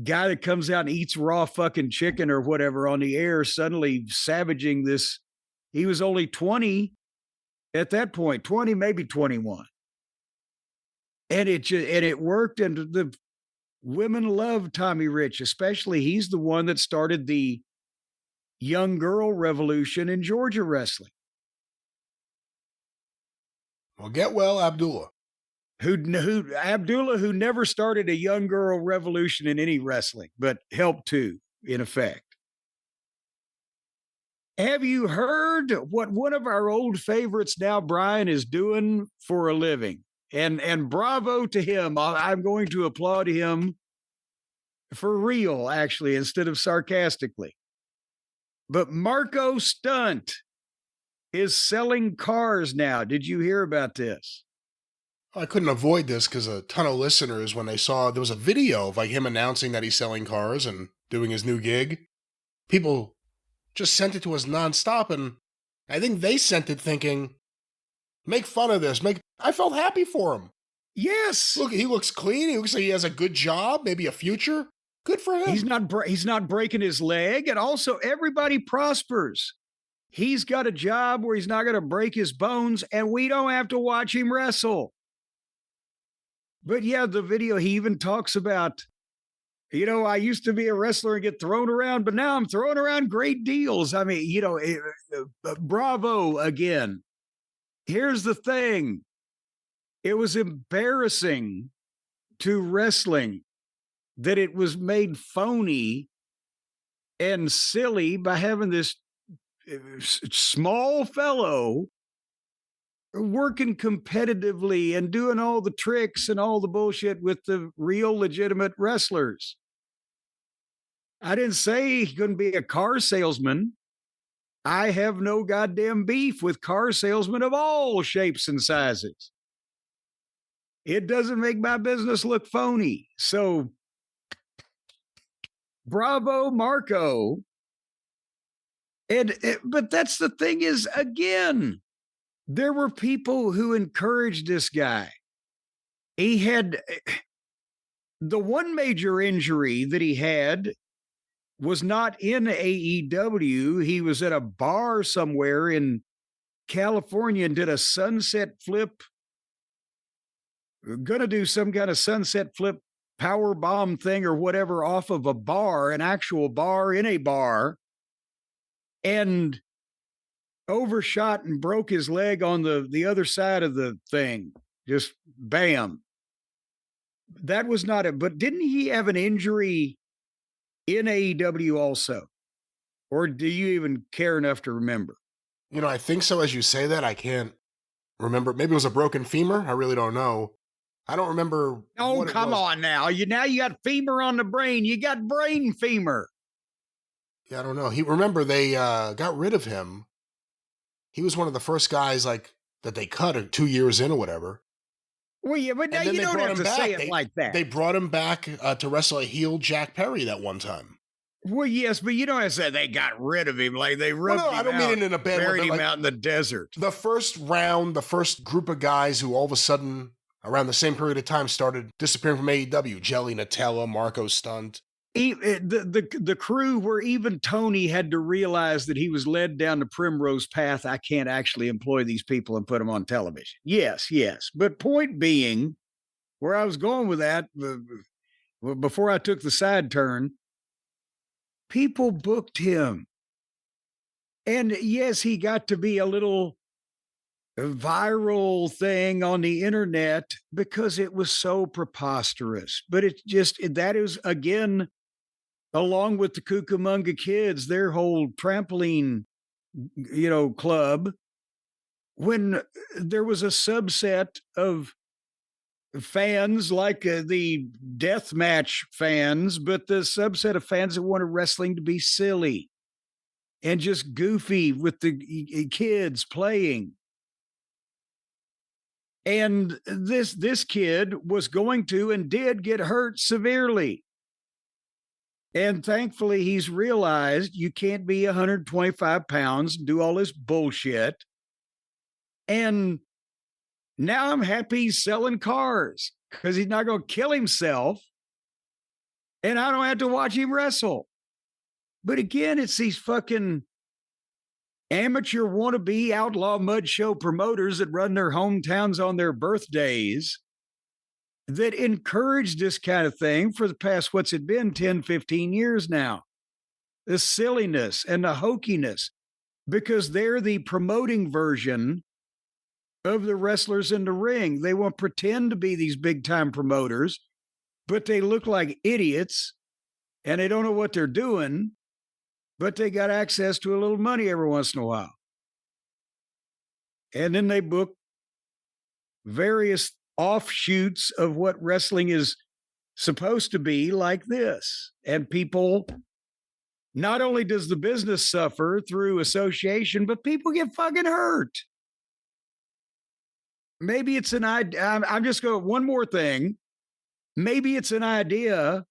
guy that comes out and eats raw fucking chicken or whatever on the air, suddenly savaging this. He was only 20 at that point, 20, maybe 21. And it worked. And the women loved Tommy Rich, especially. He's the one that started the young girl revolution in Georgia wrestling. Well, get well, Abdullah. Abdullah, who never started a young girl revolution in any wrestling, but helped to, in effect. Have you heard what one of our old favorites now, Brian, is doing for a living? And bravo to him. I'm going to applaud him for real, actually, instead of sarcastically. But Marko Stunt is selling cars now. Did you hear about this? I couldn't avoid this because a ton of listeners, when they saw there was a video of like him announcing that he's selling cars and doing his new gig, people just sent it to us nonstop, and I think they sent it thinking, make fun of this. I felt happy for him. Yes. Look, he looks clean. He looks like he has a good job, maybe a future. Good for him. He's not breaking his leg, and also everybody prospers. He's got a job where he's not going to break his bones, and we don't have to watch him wrestle. But yeah, the video, he even talks about, I used to be a wrestler and get thrown around, but now I'm throwing around great deals. I mean, bravo again. Here's the thing. It was embarrassing to wrestling that it was made phony and silly by having this small fellow working competitively and doing all the tricks and all the bullshit with the real legitimate wrestlers. I didn't say he couldn't be a car salesman. I have no goddamn beef with car salesmen of all shapes and sizes. It doesn't make my business look phony. So, bravo, Marko. But that's the thing is, again, there were people who encouraged this guy. He had the one major injury that he had was not in AEW. He was at a bar somewhere in California and did a sunset flip. Gonna do some kind of sunset flip power bomb thing or whatever off of a bar, an actual bar in a bar, and overshot and broke his leg on the other side of the thing. Just bam. That was not it. But didn't he have an injury in AEW also? Or do you even care enough to remember? You know, I think so. As you say that, I can't remember. Maybe it was a broken femur. I really don't know. I don't remember. Oh, come on now. You got femur on the brain. You got brain femur. Yeah, I don't know. Remember they got rid of him. He was one of the first guys like that they cut 2 years in or whatever. Well, yeah, but now you don't have to say it like that. They brought him back to wrestle a heel Jack Perry that one time. Well, yes, but you don't have to say they got rid of him. Like they rubbed him out. I don't mean it in a bad way. Buried him out in the desert. The first round, the first group of guys who all of a sudden, around the same period of time, started disappearing from AEW. Jelly, Nutella, Marko Stunt. The crew where even Tony had to realize that he was led down the primrose path. I can't actually employ these people and put them on television. Yes. But point being, where I was going with that, before I took the side turn, people booked him. And yes, he got to be a little viral thing on the internet because it was so preposterous. But that is, again, along with the Cucamonga Kids, their whole trampoline, club, when there was a subset of fans like the deathmatch fans, but the subset of fans that wanted wrestling to be silly and just goofy with the kids playing. And this kid was going to and did get hurt severely. And thankfully, he's realized you can't be 125 pounds and do all this bullshit. And now I'm happy he's selling cars because he's not going to kill himself. And I don't have to watch him wrestle. But again, it's these fucking amateur wannabe outlaw mud show promoters that run their hometowns on their birthdays that encourage this kind of thing for the past, what's it been, 10, 15 years now. The silliness and the hokiness, because they're the promoting version of the wrestlers in the ring. They want to pretend to be these big time promoters, but they look like idiots and they don't know what they're doing, but they got access to a little money every once in a while. And then they book various offshoots of what wrestling is supposed to be like this. And people, not only does the business suffer through association, but people get fucking hurt. Maybe it's an idea. I'm just going, one more thing. Maybe it's an idea.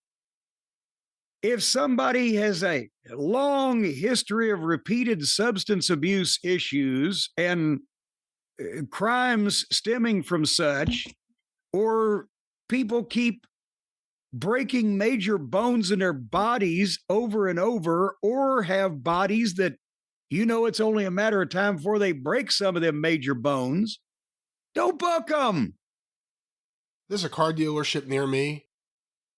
If somebody has a long history of repeated substance abuse issues and crimes stemming from such, or people keep breaking major bones in their bodies over and over, or have bodies that, it's only a matter of time before they break some of them major bones, don't book them. There's a car dealership near me.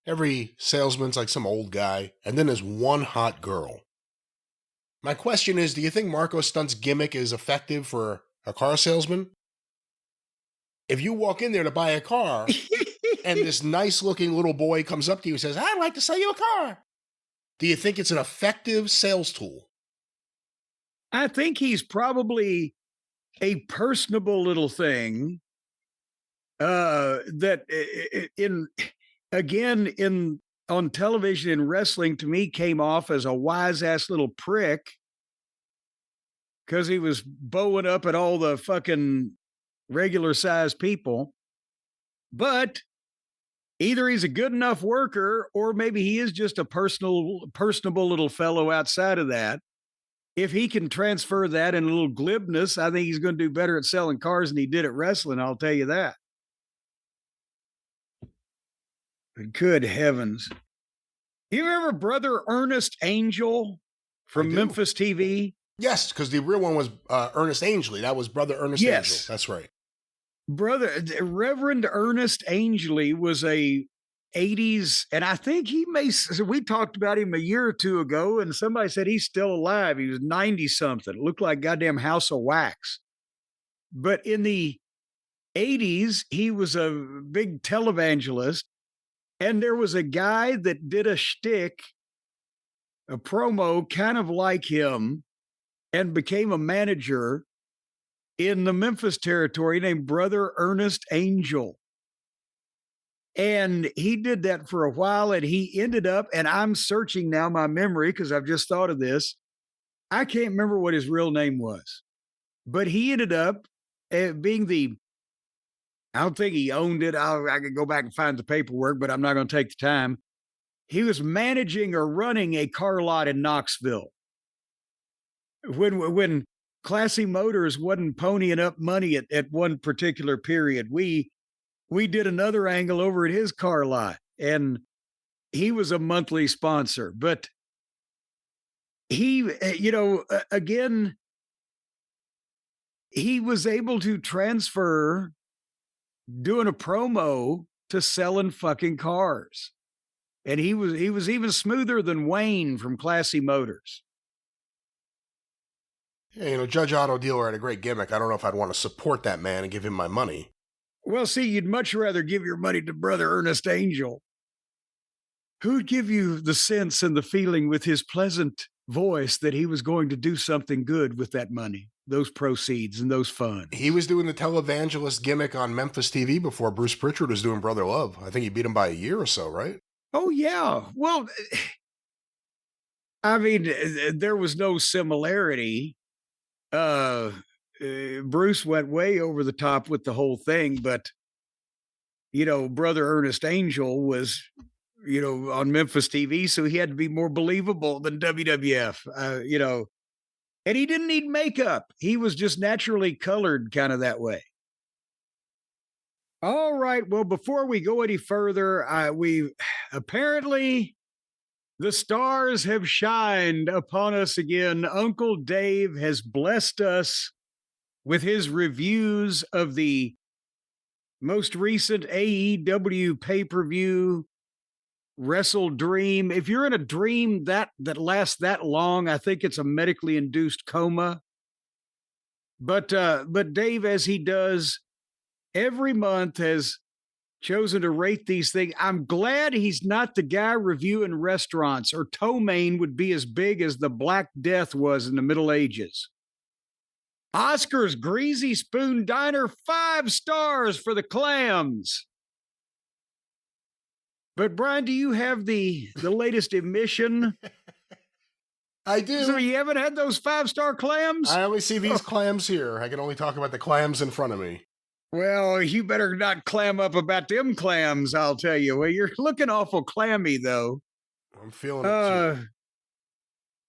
Every salesman's like some old guy, and then there's one hot girl. My question is, do you think Marko Stunt's gimmick is effective for a car salesman? If you walk in there to buy a car and this nice looking little boy comes up to you and says, I'd like to sell you a car, do you think it's an effective sales tool? I think he's probably a personable little thing that in on television in wrestling, to me, came off as a wise ass little prick because he was bowing up at all the fucking regular sized people. But either he's a good enough worker or maybe he is just a personable little fellow outside of that. If he can transfer that in a little glibness, I think he's going to do better at selling cars than he did at wrestling. I'll tell you that. But good heavens. You remember Brother Ernest Angel from Memphis TV? Yes, because the real one was Ernest Angley. That was Brother Ernest Angel. That's right. Reverend Ernest Angley was a 80s, and I think we talked about him a year or two ago, and somebody said he's still alive. He was 90 something. It looked like goddamn House of Wax. But in the 80s, he was a big televangelist, and there was a guy that did a shtick, a promo kind of like him, and became a manager in the Memphis territory named Brother Ernest Angel. And he did that for a while, and he ended up, and I'm searching now my memory because I've just thought of this. I can't remember what his real name was, but he ended up being I don't think he owned it. I could go back and find the paperwork, but I'm not going to take the time. He was managing or running a car lot in Knoxville. When Classy Motors wasn't ponying up money at one particular period, we did another angle over at his car lot, and he was a monthly sponsor. But he, again, he was able to transfer doing a promo to selling fucking cars. And he was even smoother than Wayne from Classy Motors. Yeah, Judge Auto Dealer had a great gimmick. I don't know if I'd want to support that man and give him my money. Well, see, you'd much rather give your money to Brother Ernest Angel, who'd give you the sense and the feeling with his pleasant voice that he was going to do something good with that money, those proceeds and those funds. He was doing the televangelist gimmick on Memphis TV before Bruce Pritchard was doing Brother Love. I think he beat him by a year or so, right? Oh, yeah. Well, I mean, there was no similarity. Bruce went way over the top with the whole thing, but Brother Ernest Angel was on Memphis TV, so he had to be more believable than WWF. And he didn't need makeup. He was just naturally colored kind of that way. All right, well, before we go any further, we apparently the stars have shined upon us again. Uncle Dave has blessed us with his reviews of the most recent AEW pay-per-view, WrestleDream. If you're in a dream that lasts that long, I think it's a medically induced coma. But Dave, as he does every month, has chosen to rate these things. I'm glad he's not the guy reviewing restaurants, or Ptomaine would be as big as the Black Death was in the Middle Ages. Oscar's Greasy Spoon Diner, 5 stars for the clams. But Brian, do you have the latest emission? I do. So you haven't had those 5-star clams? I only see these clams here. I can only talk about the clams in front of me. Well, you better not clam up about them clams, I'll tell you. Well, you're looking awful clammy, though. I'm feeling it too.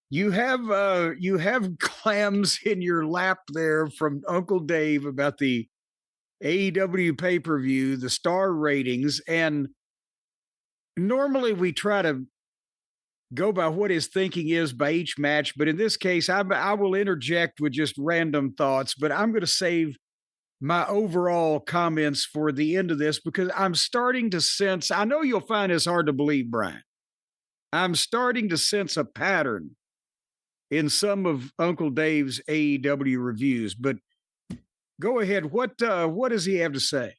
You have clams in your lap there from Uncle Dave about the AEW pay-per-view, the star ratings, and normally we try to go by what his thinking is by each match, but in this case, I will interject with just random thoughts, but I'm going to save my overall comments for the end of this because I'm starting to sense, I know you'll find this hard to believe, Brian. I'm starting to sense a pattern in some of Uncle Dave's AEW reviews, but go ahead. What does he have to say?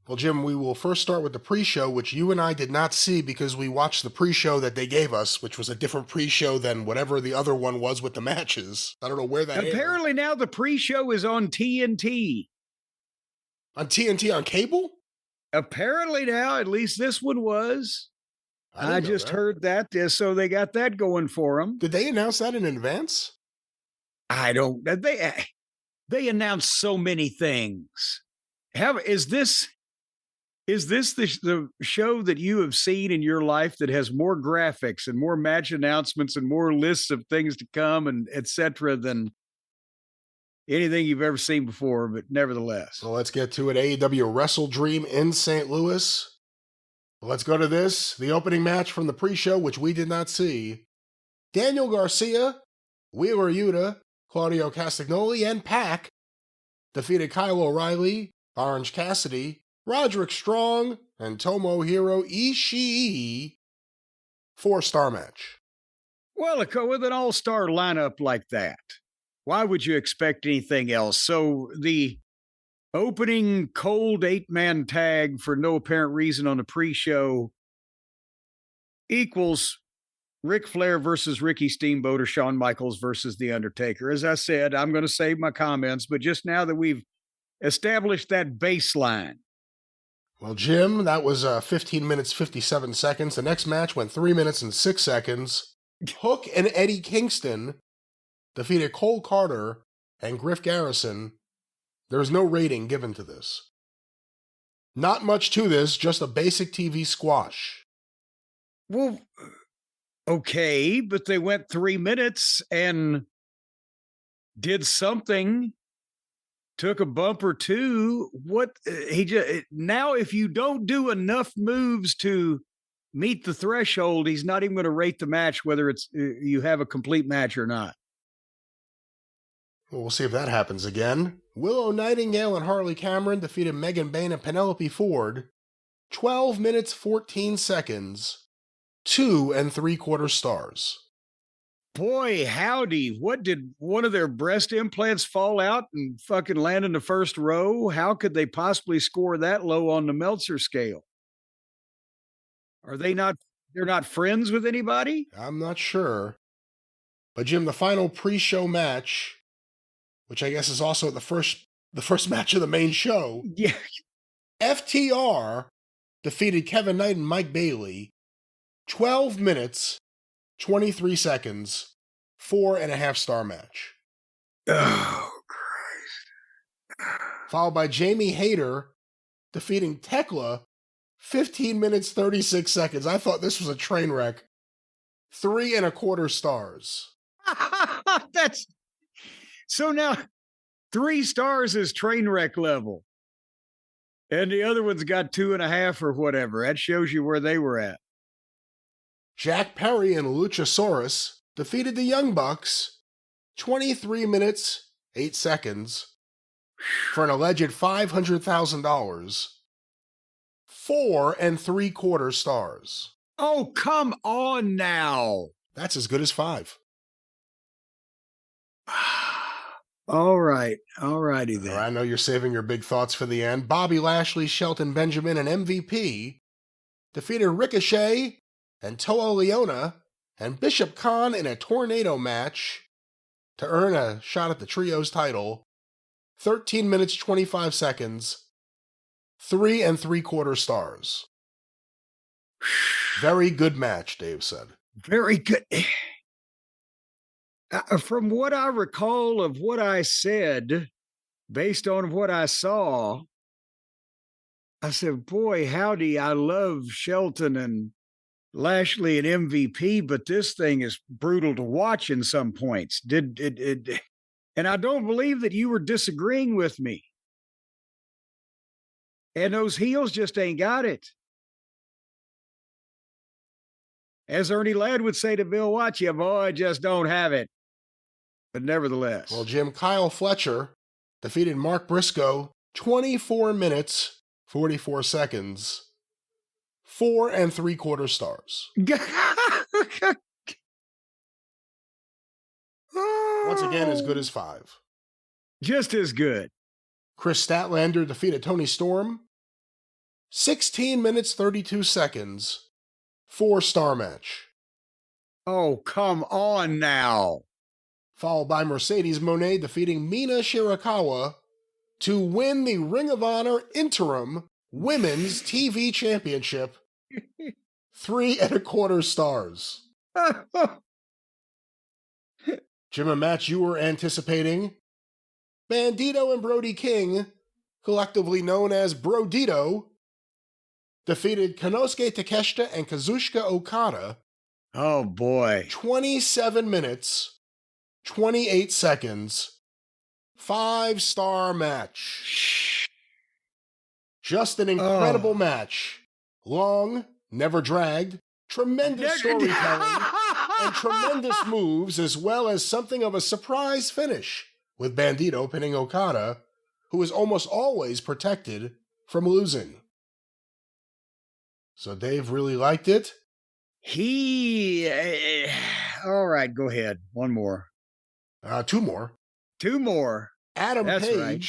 Well, Jim, we will first start with the pre-show, which you and I did not see because we watched the pre-show that they gave us, which was a different pre-show than whatever the other one was with the matches. I don't know where that Apparently now the pre-show is on TNT. On TNT on cable? Apparently now, at least this one was. I just heard that. So they got that going for them. Did they announce that in advance? I don't. They announced so many things. Is this the show that you have seen in your life that has more graphics and more match announcements and more lists of things to come and etc. than anything you've ever seen before? But nevertheless, so let's get to it. AEW WrestleDream in St. Louis. Let's go to this, the opening match from the pre-show, which we did not see. Daniel Garcia, Wheeler Yuta, Claudio Castagnoli, and Pac defeated Kyle O'Reilly, Orange Cassidy, Roderick Strong, and Tomohiro Ishii. 4-star match. Well, with an all-star lineup like that, why would you expect anything else? So the opening cold 8-man tag for no apparent reason on the pre-show equals Ric Flair versus Ricky Steamboat or Shawn Michaels versus The Undertaker. As I said, I'm going to save my comments, but just now that we've established that baseline. Well, Jim, that was 15 minutes, 57 seconds. The next match went 3 minutes and 6 seconds. Hook and Eddie Kingston defeated Cole Carter and Griff Garrison. There's no rating given to this. Not much to this, just a basic TV squash. Well, okay, but they went 3 minutes and did something, took a bump or two. Now, if you don't do enough moves to meet the threshold, he's not even going to rate the match, whether it's you have a complete match or not. Well, we'll see if that happens again. Willow Nightingale and Harley Cameron defeated Megan Bayne and Penelope Ford. 12 minutes, 14 seconds. 2 3/4 stars. Boy, howdy. What, did one of their breast implants fall out and fucking land in the first row? How could they possibly score that low on the Meltzer scale? They're not friends with anybody? I'm not sure. But Jim, the final pre-show match, which I guess is also the first match of the main show. Yeah. FTR defeated Kevin Knight and Mike Bailey. 12 minutes, 23 seconds, 4.5-star match. Oh, Christ. Followed by Jamie Hayter defeating Tekla, 15 minutes, 36 seconds. I thought this was a train wreck. 3.25 stars. So now 3 stars is train wreck level. And the other one's got 2.5 or whatever. That shows you where they were at. Jack Perry and Luchasaurus defeated the Young Bucks, 23 minutes, 8 seconds, for an alleged $500,000. 4.75 stars. Oh, come on now. That's as good as 5. All right. All righty then. I know you're saving your big thoughts for the end. Bobby Lashley, Shelton Benjamin, and MVP defeated Ricochet and Toa Leona and Bishop Khan in a tornado match to earn a shot at the Trios title. 13 minutes, 25 seconds. 3.75 stars. Very good match, Dave said. Very good. From what I recall of what I said, based on what I saw, I said, boy, howdy, I love Shelton and Lashley and MVP, but this thing is brutal to watch in some points. And I don't believe that you were disagreeing with me. And those heels just ain't got it. As Ernie Ladd would say to Bill Watts, you boy just don't have it. But nevertheless. Well, Jim, Kyle Fletcher defeated Mark Briscoe, 24 minutes, 44 seconds. 4.75 stars. Once again, as good as 5. Just as good. Chris Statlander defeated Tony Storm. 16 minutes, 32 seconds. 4-star match. Oh, come on now. Followed by Mercedes Moné defeating Mina Shirakawa to win the Ring of Honor Interim Women's TV Championship. 3.25 stars. Jim, a match you were anticipating. Bandito and Brody King, collectively known as Brodito, defeated Konosuke Takeshita and Kazuchika Okada. Oh, boy. 27 minutes, 28 seconds, 5-star match. Just an incredible match. Long, never dragged, tremendous storytelling, and tremendous moves, as well as something of a surprise finish, with Bandito pinning Okada, who is almost always protected from losing. So Dave really liked it. All right, go ahead. One more. Two more. Two more. Adam That's Page right.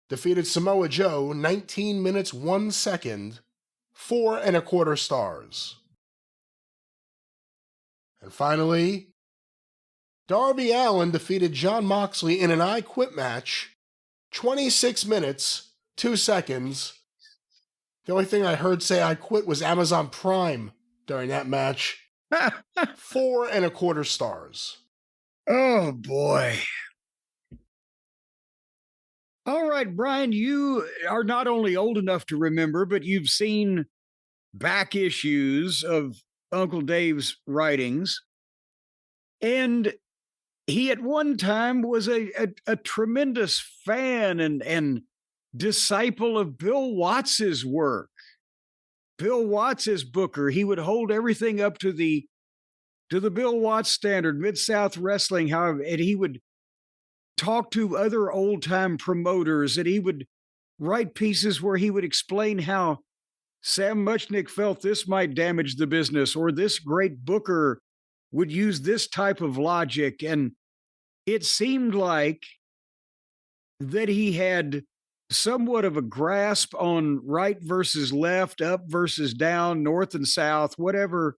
defeated Samoa Joe 19 minutes 1 second, 4.25 stars. And finally, Darby Allin defeated Jon Moxley in an I Quit match, 26 minutes 2 seconds. The only thing I heard say I quit was Amazon Prime during that match. 4.25 stars. Oh, boy. All right, Brian, you are not only old enough to remember, but you've seen back issues of Uncle Dave's writings. And he at one time was a tremendous fan and disciple of Bill Watts's work. Bill Watts is booker. He would hold everything up to the Bill Watts standard, Mid-South Wrestling, however, and he would talk to other old-time promoters, and he would write pieces where he would explain how Sam Muchnick felt this might damage the business, or this great booker would use this type of logic. And it seemed like that he had somewhat of a grasp on right versus left, up versus down, north and south, whatever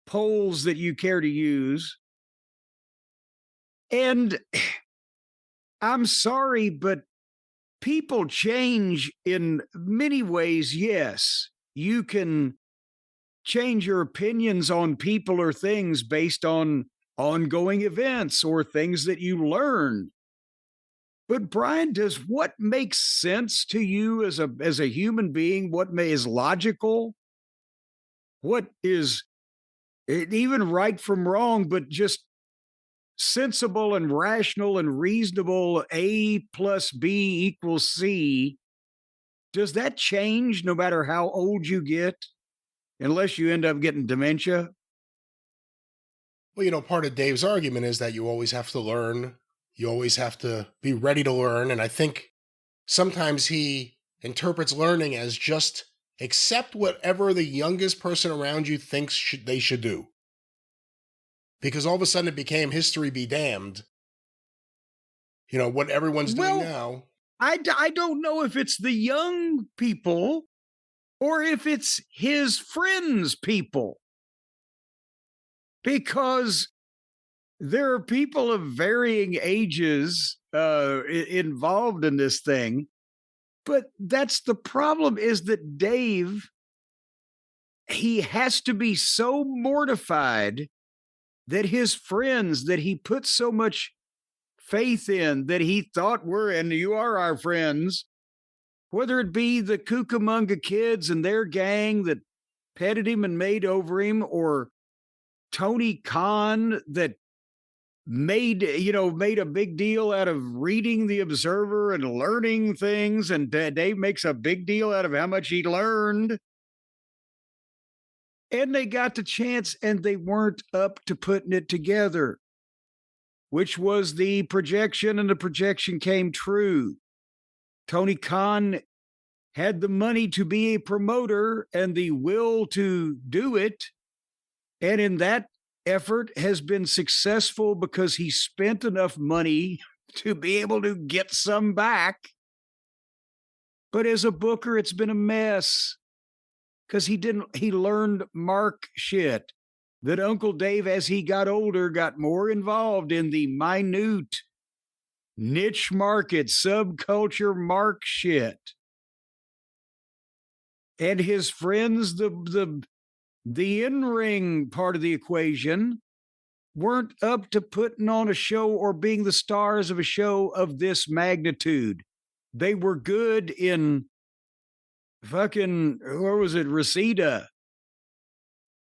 poles that you care to use. And I'm sorry, but people change in many ways. Yes, you can change your opinions on people or things based on ongoing events or things that you learn. But Brian, does what makes sense to you as a human being, what is logical, what is even right from wrong, but just sensible and rational and reasonable, A plus B equals C, does that change no matter how old you get, unless you end up getting dementia? Well, part of Dave's argument is that you always have to learn. You always have to be ready to learn. And I think sometimes he interprets learning as just accept whatever the youngest person around you thinks they should do. Because all of a sudden it became history be damned. What everyone's doing now. I don't know if it's the young people or if it's his friends' people. Because there are people of varying ages involved in this thing. But that's the problem, is that Dave, he has to be so mortified that his friends that he put so much faith in, that he thought were, and you are our friends, whether it be the Cucamonga kids and their gang that petted him and made over him, or Tony Khan that made a big deal out of reading the Observer and learning things, and Dave makes a big deal out of how much he learned. And they got the chance and they weren't up to putting it together, which was the projection, and the projection came true. Tony Khan had the money to be a promoter and the will to do it. And in that effort has been successful because he spent enough money to be able to get some back. But as a booker, it's been a mess because he learned mark shit. That Uncle Dave, as he got older, got more involved in the minute niche market subculture mark shit. And his friends, the in-ring part of the equation, weren't up to putting on a show or being the stars of a show of this magnitude. They were good in fucking, where was it, Reseda,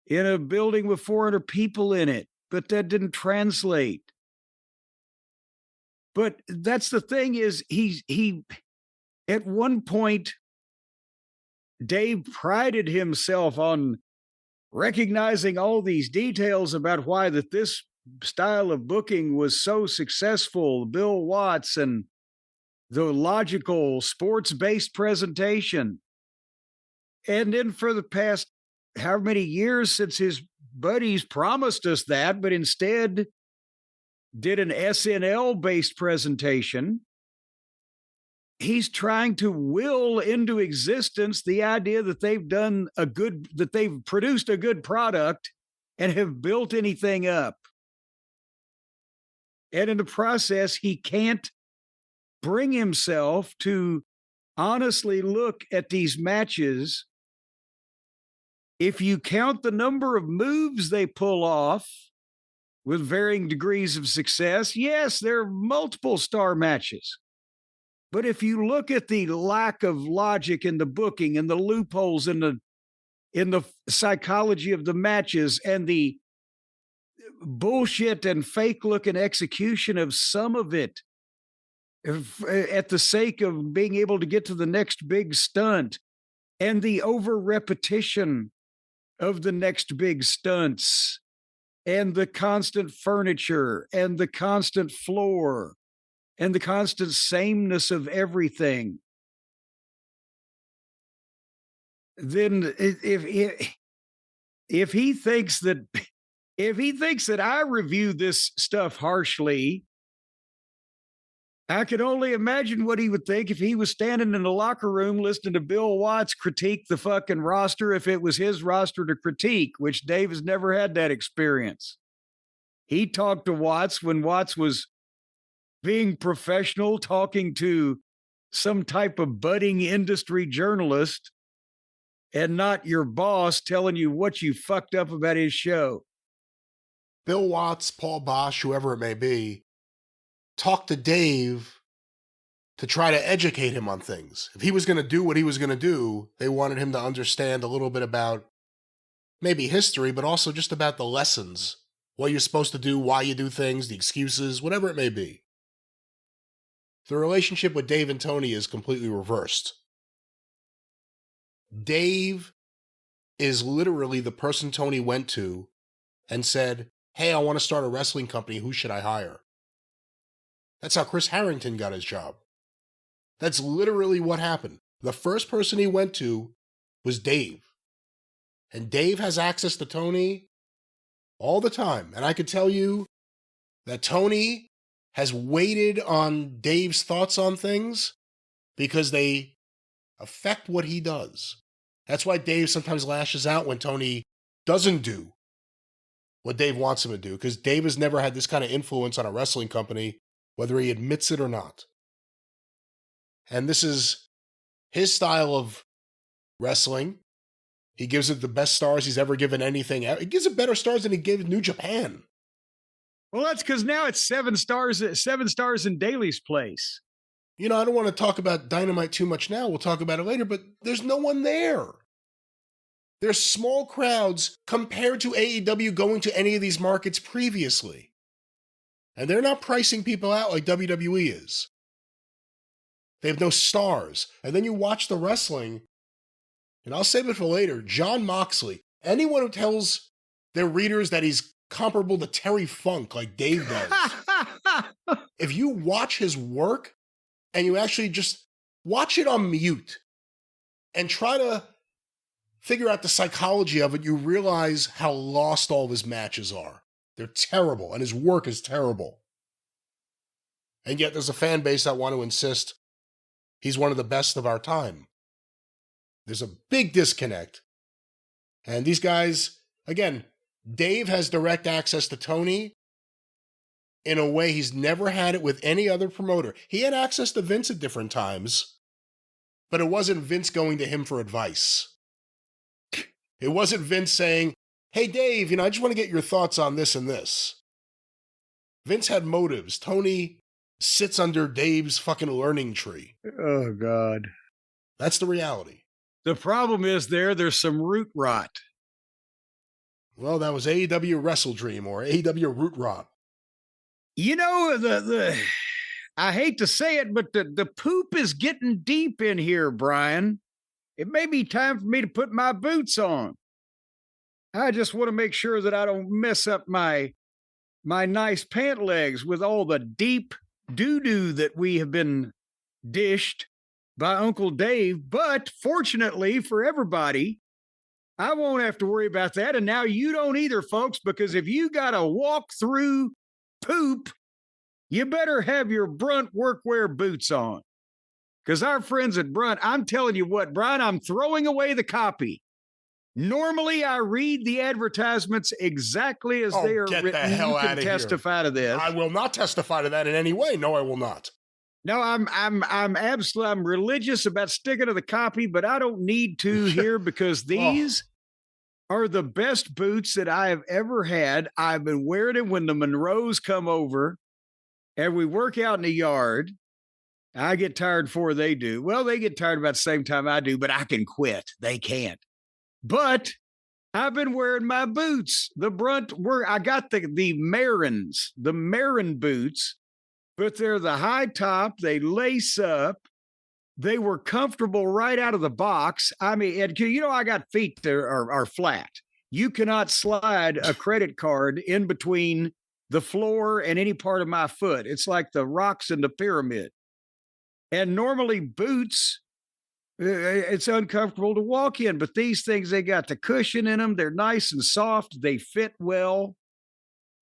in a building with 400 people in it, but that didn't translate. But that's the thing is he at one point, Dave prided himself on recognizing all these details about why that this style of booking was so successful. Bill Watts and the logical sports-based presentation. And then for the past however many years since his buddies promised us that, but instead did an SNL-based presentation, he's trying to will into existence the idea that they've produced a good product and have built anything up. And in the process, he can't bring himself to honestly look at these matches. If you count the number of moves they pull off with varying degrees of success, yes, there are multiple star matches. But if you look at the lack of logic in the booking and the loopholes in the psychology of the matches and the bullshit and fake looking execution of some of it at the sake of being able to get to the next big stunt and the over repetition of the next big stunts and the constant furniture and the constant floor and the constant sameness of everything, then if he thinks that I review this stuff harshly, I could only imagine what he would think if he was standing in the locker room listening to Bill Watts critique the fucking roster if it was his roster to critique, which Dave has never had that experience. He talked to Watts when Watts was being professional, talking to some type of budding industry journalist and not your boss telling you what you fucked up about his show. Bill Watts, Paul Bosch, whoever it may be, talked to Dave to try to educate him on things. If he was going to do what he was going to do, they wanted him to understand a little bit about maybe history, but also just about the lessons, what you're supposed to do, why you do things, the excuses, whatever it may be. The relationship with Dave and Tony is completely reversed. Dave is literally the person Tony went to and said, "Hey, I want to start a wrestling company. Who should I hire?" That's how Chris Harrington got his job. That's literally what happened. The first person he went to was Dave. And Dave has access to Tony all the time. And I could tell you that Tony has waited on Dave's thoughts on things because they affect what he does. That's why Dave sometimes lashes out when Tony doesn't do what Dave wants him to do, because Dave has never had this kind of influence on a wrestling company, whether he admits it or not. And this is his style of wrestling. He gives it the best stars he's ever given anything. He gives it better stars than he gave New Japan. Well, that's because now it's 7 stars in Daly's place. You know, I don't want to talk about Dynamite too much now. We'll talk about it later, but there's no one there. There's small crowds compared to AEW going to any of these markets previously. And they're not pricing people out like WWE is. They have no stars. And then you watch the wrestling, and I'll save it for later, Jon Moxley. Anyone who tells their readers that he's comparable to Terry Funk like Dave does, if you watch his work and you actually just watch it on mute and try to figure out the psychology of it, you realize how lost all of his matches are. They're terrible, and his work is terrible. And yet there's a fan base that want to insist he's one of the best of our time. There's a big disconnect. And these guys, again, Dave has direct access to Tony in a way he's never had it with any other promoter. He had access to Vince at different times, but it wasn't Vince going to him for advice. It wasn't Vince saying, hey, Dave, I just want to get your thoughts on this and this. Vince had motives. Tony sits under Dave's fucking learning tree. Oh, God. That's the reality. The problem is there's some root rot. Well, that was AEW WrestleDream or AEW Root Rot. I hate to say it, but the poop is getting deep in here, Brian. It may be time for me to put my boots on. I just want to make sure that I don't mess up my nice pant legs with all the deep doo-doo that we have been dished by Uncle Dave. But fortunately for everybody, I won't have to worry about that. And now you don't either, folks, because if you got to walk through poop, you better have your Brunt workwear boots on. Because our friends at Brunt, I'm telling you what, Brian, I'm throwing away the copy. Normally, I read the advertisements exactly as they are written. The hell you out can of testify here. to this. I will not testify to that in any way. No, I will not. No, I'm religious about sticking to the copy, but I don't need to here because these are the best boots that I have ever had. I've been wearing them when the Monroes come over and we work out in the yard. I get tired before they do. Well, they get tired about the same time I do, but I can quit. They can't. But I've been wearing my boots. I got the Marin boots, but they're the high top. They lace up. They were comfortable right out of the box. I mean, I got feet that are flat. You cannot slide a credit card in between the floor and any part of my foot. It's like the rocks in the pyramid. And normally boots, it's uncomfortable to walk in, but these things, they got the cushion in them. They're nice and soft. They fit well.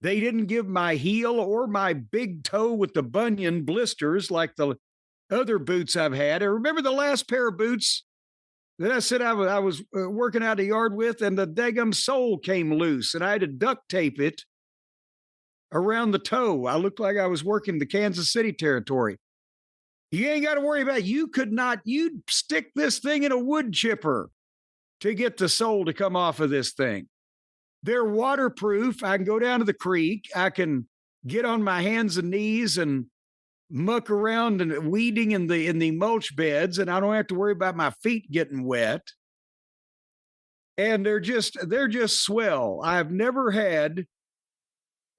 They didn't give my heel or my big toe with the bunion blisters like the other boots I've had. I remember the last pair of boots that I said I was working out the yard with, and the daggum sole came loose, and I had to duct tape it around the toe. I looked like I was working the Kansas City territory. You ain't got to worry about it. You'd stick this thing in a wood chipper to get the sole to come off of this thing. They're waterproof. I can go down to the creek. I can get on my hands and knees and muck around and weeding in the mulch beds, and I don't have to worry about my feet getting wet. And they're just swell. I've never had,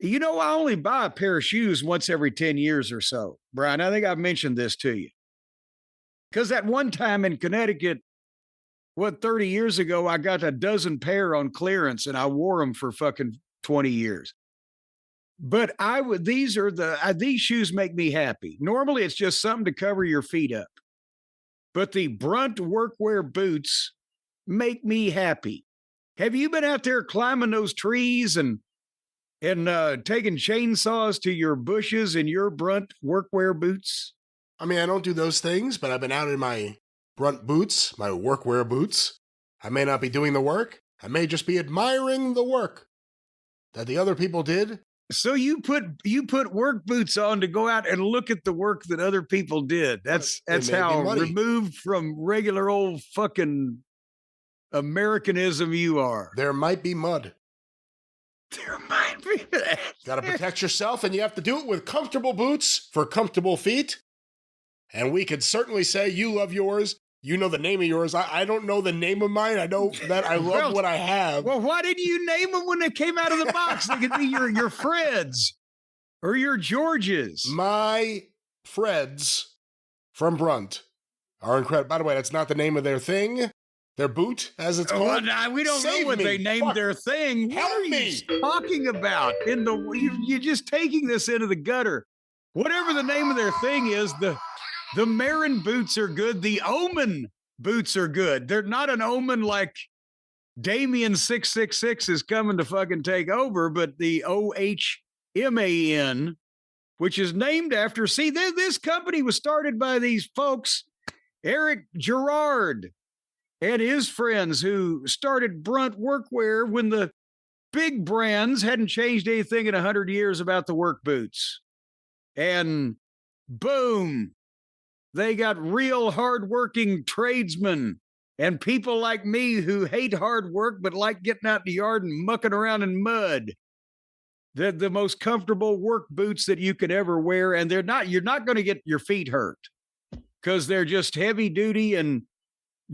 I only buy a pair of shoes once every 10 years or so. Brian, I think I've mentioned this to you. Because that one time in Connecticut, 30 years ago, I got a dozen pair on clearance and I wore them for fucking 20 years. But these shoes make me happy. Normally it's just something to cover your feet up. But the Brunt workwear boots make me happy. Have you been out there climbing those trees and taking chainsaws to your bushes in your Brunt workwear boots? I mean, I don't do those things, but I've been out in my Brunt boots, my workwear boots. I may not be doing the work. I may just be admiring the work that the other people did. So you put work boots on to go out and look at the work that other people did. That's how removed from regular old fucking Americanism you are. There might be mud. There might be. Got to protect yourself, and you have to do it with comfortable boots for comfortable feet. And we could certainly say you love yours. You know the name of yours. I don't know the name of mine. I know that I love what I have. Well, why didn't you name them when they came out of the box? They could be your Freds or your Georges. My Freds from Brunt are incredible. By the way, that's not the name of their thing. Their boot, as it's called. Well, we don't know what they named their thing. Help what are me. You talking about? You're just taking this into the gutter. Whatever the name of their thing is, the Marin boots are good. The Omen boots are good. They're not an omen like Damien 666 is coming to fucking take over, but the OHMAN, which is named after, this company was started by these folks, Eric Gerard and his friends who started Brunt Workwear when the big brands hadn't changed anything in 100 years about the work boots. And boom, they got real hardworking tradesmen and people like me who hate hard work but like getting out in the yard and mucking around in mud. They're the most comfortable work boots that you could ever wear, and you're not going to get your feet hurt because they're just heavy duty and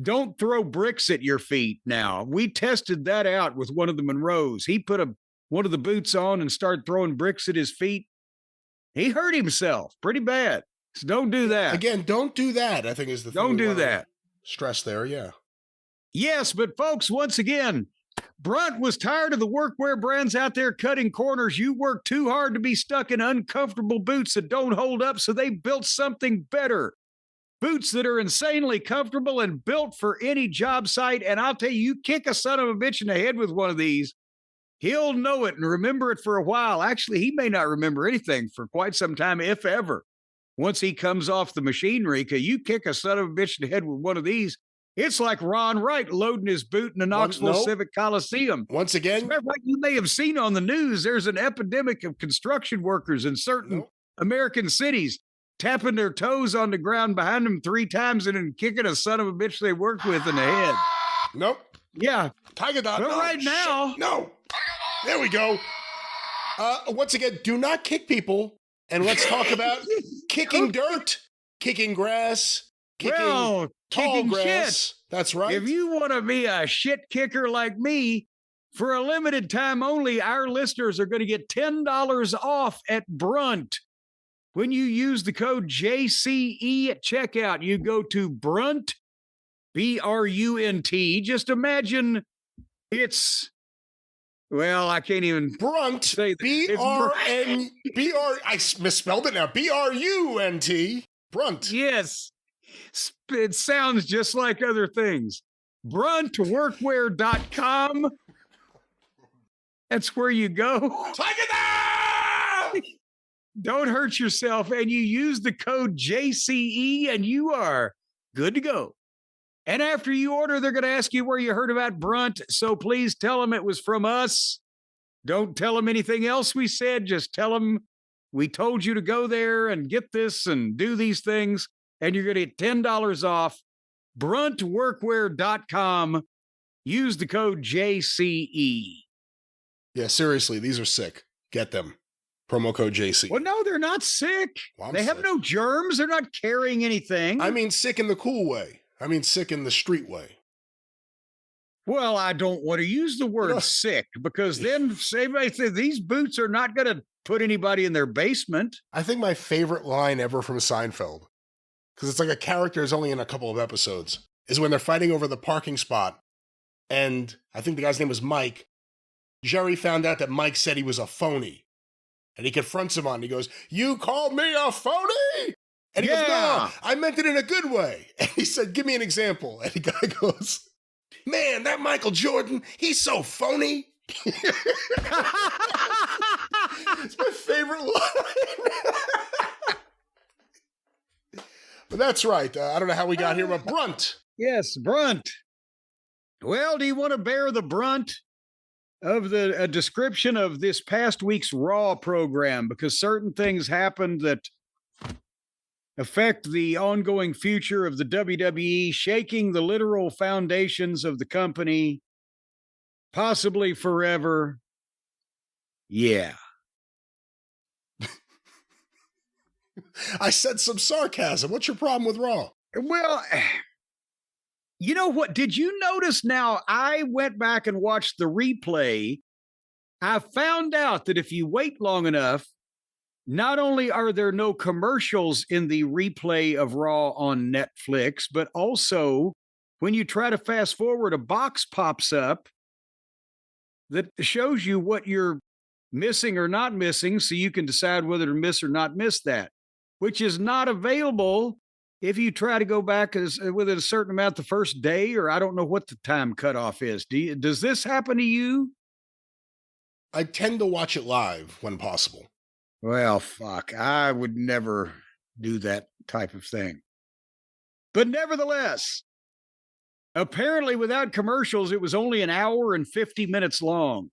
don't throw bricks at your feet now. We tested that out with one of the Monroes. He put one of the boots on and started throwing bricks at his feet. He hurt himself pretty bad. So don't do that. Again, don't do that, I think is the thing. Don't do that. Stress there, yeah. Yes, but folks, once again, Brunt was tired of the workwear brands out there cutting corners. You work too hard to be stuck in uncomfortable boots that don't hold up, so they built something better. Boots that are insanely comfortable and built for any job site. And I'll tell you, you kick a son of a bitch in the head with one of these, he'll know it and remember it for a while. Actually, he may not remember anything for quite some time, if ever, once he comes off the machinery, because you kick a son of a bitch in the head with one of these, it's like Ron Wright loading his boot in the Knoxville Civic Coliseum. Once again, like you may have seen on the news, there's an epidemic of construction workers in certain American cities tapping their toes on the ground behind them 3 times and then kicking a son of a bitch they worked with in the head. Nope. Yeah. Tiger Dog. But right now. No. There we go. Once again, do not kick people. And let's talk about kicking dirt, kicking grass, kicking tall grass. Shit. That's right. If you want to be a shit kicker like me, for a limited time only, our listeners are going to get $10 off at Brunt. When you use the code JCE at checkout, you go to Brunt, B-R-U-N-T. Just imagine it's, well, I can't even Brunt, say that. B-R-N-B-R, I misspelled it now, B-R-U-N-T, Brunt. Yes, it sounds just like other things. Bruntworkwear.com. That's where you go. Take it down! Don't hurt yourself, and you use the code JCE, and you are good to go. And after you order, they're going to ask you where you heard about Brunt, so please tell them it was from us. Don't tell them anything else we said. Just tell them we told you to go there and get this and do these things, and you're going to get $10 off. Bruntworkwear.com. Use the code JCE. Yeah, seriously, these are sick. Get them. Promo code JC. Well, no, they're not sick. Well, they have no germs. They're not carrying anything. I mean sick in the cool way. I mean sick in the street way. Well, I don't want to use the word sick because then everybody says these boots are not going to put anybody in their basement. I think my favorite line ever from Seinfeld, because it's like a character is only in a couple of episodes, is when they're fighting over the parking spot. And I think the guy's name was Mike. Jerry found out that Mike said he was a phony. And he confronts him on it. He goes, "You called me a phony?" And he goes, "No, I meant it in a good way." And he said, "Give me an example." And the guy goes, "Man, that Michael Jordan, he's so phony." It's my favorite line. But that's right. I don't know how we got here, but Brunt. Yes, Brunt. Well, do you want to bear the brunt of the description of this past week's Raw program? Because certain things happened that affect the ongoing future of the WWE, shaking the literal foundations of the company, possibly forever. Yeah. I said some sarcasm. What's your problem with Raw? Well, you know what? Did you notice now? I went back and watched the replay. I found out that if you wait long enough, not only are there no commercials in the replay of Raw on Netflix, but also when you try to fast forward, a box pops up that shows you what you're missing or not missing, so you can decide whether to miss or not miss that, which is not available if you try to go back within a certain amount the first day, or I don't know what the time cutoff is. Does this happen to you? I tend to watch it live when possible. Well, fuck. I would never do that type of thing. But nevertheless, apparently without commercials, it was only an hour and 50 minutes long.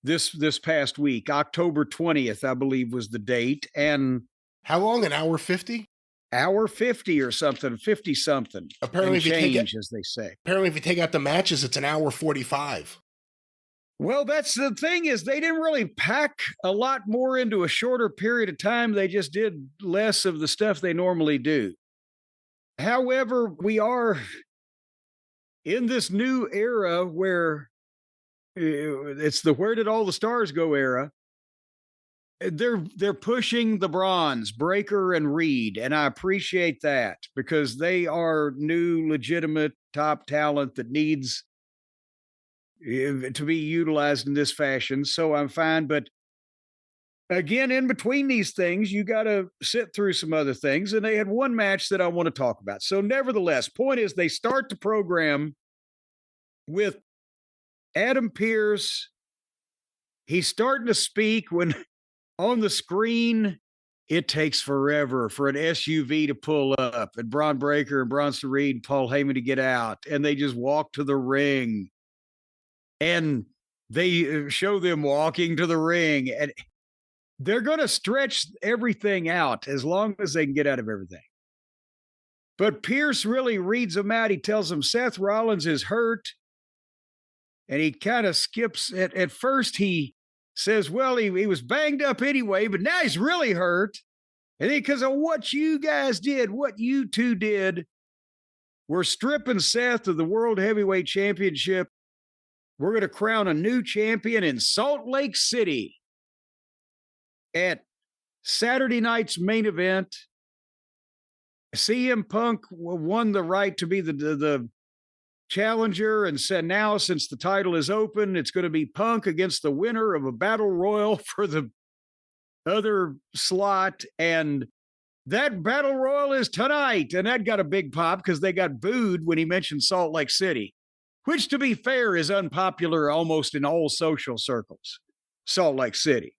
This past week, October 20th, I believe was the date. And how long? An hour 50? hour 50 or something, 50 something. Apparently, if you take it, as they say. apparently, if you take out the matches, it's an hour 45. Well, that's the thing is they didn't really pack a lot more into a shorter period of time. They just did less of the stuff they normally do. However, we are in this new era where it's the where did all the stars go era. They're pushing the bronze, Breaker and Reed, and I appreciate that because they are new, legitimate top talent that needs to be utilized in this fashion. So I'm fine, but again, in between these things, you got to sit through some other things, and they had one match that I want to talk about. So, nevertheless, point is they start the program with Adam Pearce. He's starting to speak when on the screen, it takes forever for an SUV to pull up and Braun Breaker and Bronson Reed and Paul Heyman to get out. And they just walk to the ring. And they show them walking to the ring. And they're going to stretch everything out as long as they can get out of everything. But Pearce really reads them out. He tells them Seth Rollins is hurt. And he kind of skips. At first, he says, well, he was banged up anyway, but now he's really hurt. And then because of what you guys did, what you two did, we're stripping Seth of the World Heavyweight Championship. We're going to crown a new champion in Salt Lake City at Saturday night's main event. CM Punk won the right to be the challenger and said now since the title is open, it's going to be Punk against the winner of a battle royal for the other slot. And that battle royal is tonight. And that got a big pop because they got booed when he mentioned Salt Lake City, which to be fair is unpopular almost in all social circles. Salt Lake City.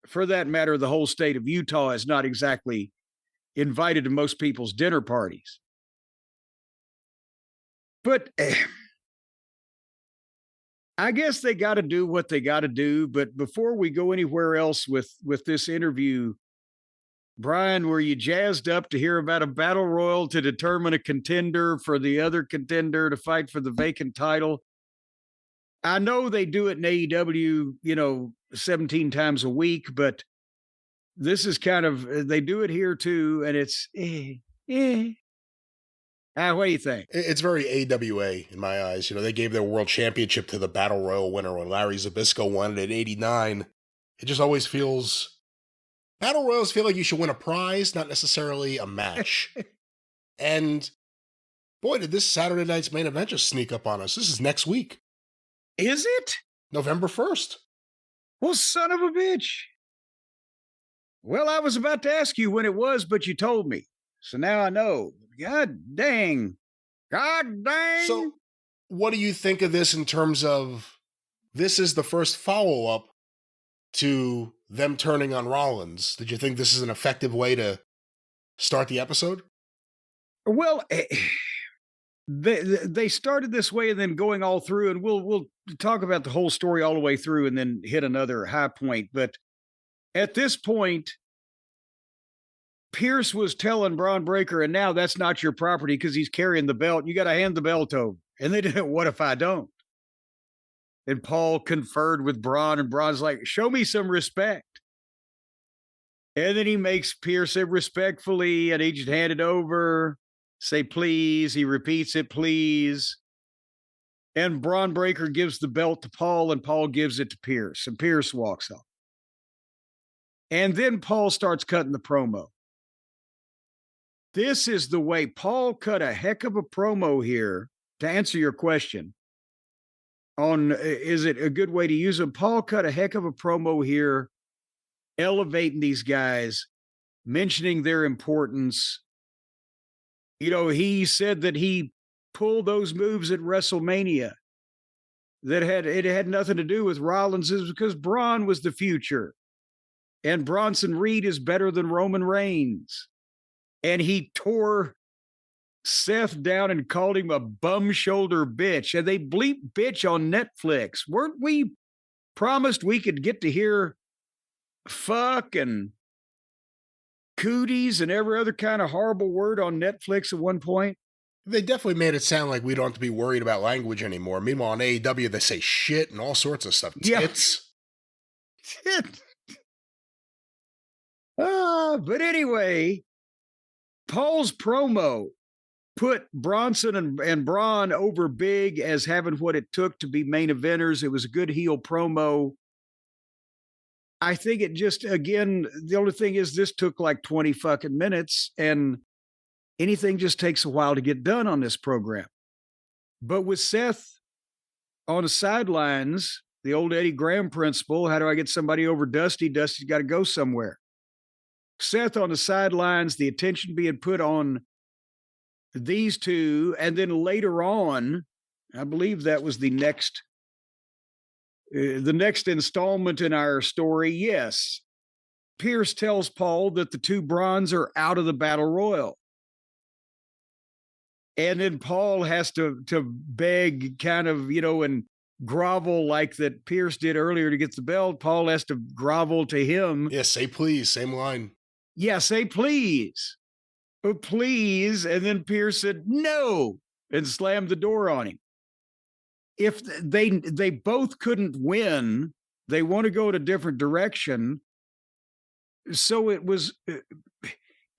For that matter, the whole state of Utah is not exactly invited to most people's dinner parties. But I guess they got to do what they got to do. But before we go anywhere else with this interview, Brian, were you jazzed up to hear about a battle royal to determine a contender for the other contender to fight for the vacant title? I know they do it in AEW, 17 times a week, but this is kind of, they do it here too. And it's, what do you think? It's very AWA in my eyes. They gave their world championship to the Battle Royal winner when Larry Zbyszko won it in '89. It just always feels... Battle Royals feel like you should win a prize, not necessarily a match. And boy, did this Saturday night's main event just sneak up on us. This is next week. Is it? November 1st. Well, son of a bitch. Well, I was about to ask you when it was, but you told me. So now I know. God dang. God dang. So what do you think of this in terms of this is the first follow-up to them turning on Rollins? Did you think this is an effective way to start the episode? Well, they started this way and then going all through, and we'll talk about the whole story all the way through and then hit another high point. But at this point, Pearce was telling Braun Breaker, and now that's not your property because he's carrying the belt. You got to hand the belt over. And they didn't, what if I don't? And Paul conferred with Braun, and Braun's like, show me some respect. And then he makes Pearce it respectfully, and he just hand it over, say, please. He repeats it, please. And Braun Breaker gives the belt to Paul, and Paul gives it to Pearce, and Pearce walks off. And then Paul starts cutting the promo. This is the way Paul cut a heck of a promo here to answer your question on, is it a good way to use them? Paul cut a heck of a promo here, elevating these guys, mentioning their importance. He said that he pulled those moves at WrestleMania that had nothing to do with Rollins, is because Braun was the future. And Bronson Reed is better than Roman Reigns. And he tore Seth down and called him a bum shoulder bitch. And they bleep bitch on Netflix. Weren't we promised we could get to hear fuck and cooties and every other kind of horrible word on Netflix at one point. They definitely made it sound like we don't have to be worried about language anymore. Meanwhile, on AEW, they say shit and all sorts of stuff. Yeah. Tits. But anyway, Paul's promo put Bronson and Braun over big as having what it took to be main eventers. It was a good heel promo. I think it just, again, the only thing is this took like 20 fucking minutes, and anything just takes a while to get done on this program. But with Seth on the sidelines, the old Eddie Graham principle, how do I get somebody over Dusty? Dusty's got to go somewhere. Seth on the sidelines, the attention being put on these two, and then later on, I believe that was the next installment in our story. Yes, Pierce tells Paul that the two Brawns are out of the battle royal. And then Paul has to beg kind of, and grovel like that Pierce did earlier to get the belt. Paul has to grovel to him. Yeah, say please, same line. Yeah, say please. But please. And then Pierce said no and slammed the door on him. If they both couldn't win, they want to go in a different direction. So it was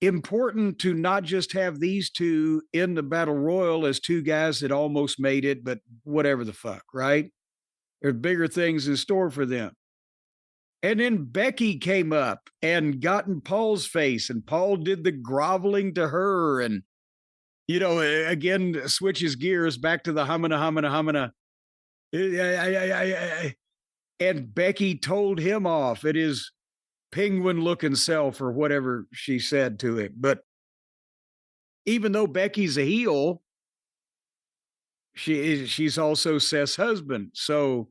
important to not just have these two in the battle royal as two guys that almost made it, but whatever the fuck, right? There's bigger things in store for them. And then Becky came up and got in Paul's face, and Paul did the groveling to her, and again switches gears back to the humana. And Becky told him off at his penguin-looking self or whatever she said to him. But even though Becky's a heel, she's also Seth's husband. So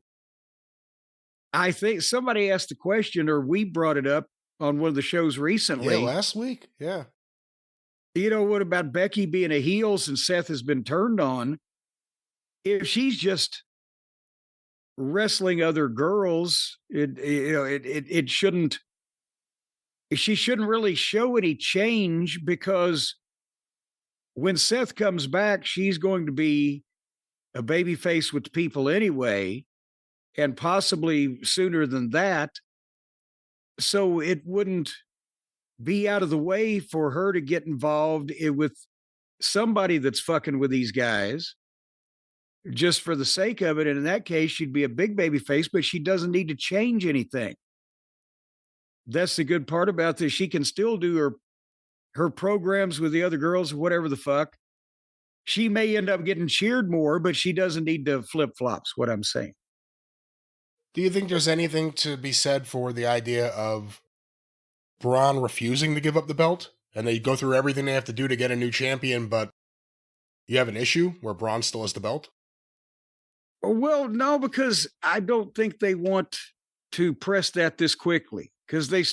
I think somebody asked the question, or we brought it up on one of the shows recently. Yeah, last week. Yeah. What about Becky being a heel since Seth has been turned on? If she's just wrestling other girls, it shouldn't. She shouldn't really show any change, because when Seth comes back, she's going to be a babyface with people anyway, and possibly sooner than that. So it wouldn't be out of the way for her to get involved with somebody that's fucking with these guys just for the sake of it. And in that case, she'd be a big babyface, but she doesn't need to change anything. That's the good part about this. She can still do her programs with the other girls, whatever the fuck. She may end up getting cheered more, but she doesn't need to flip-flops, what I'm saying. Do you think there's anything to be said for the idea of Braun refusing to give up the belt? And they go through everything they have to do to get a new champion, but you have an issue where Braun still has the belt? Well, no, because I don't think they want to press that this quickly. Because they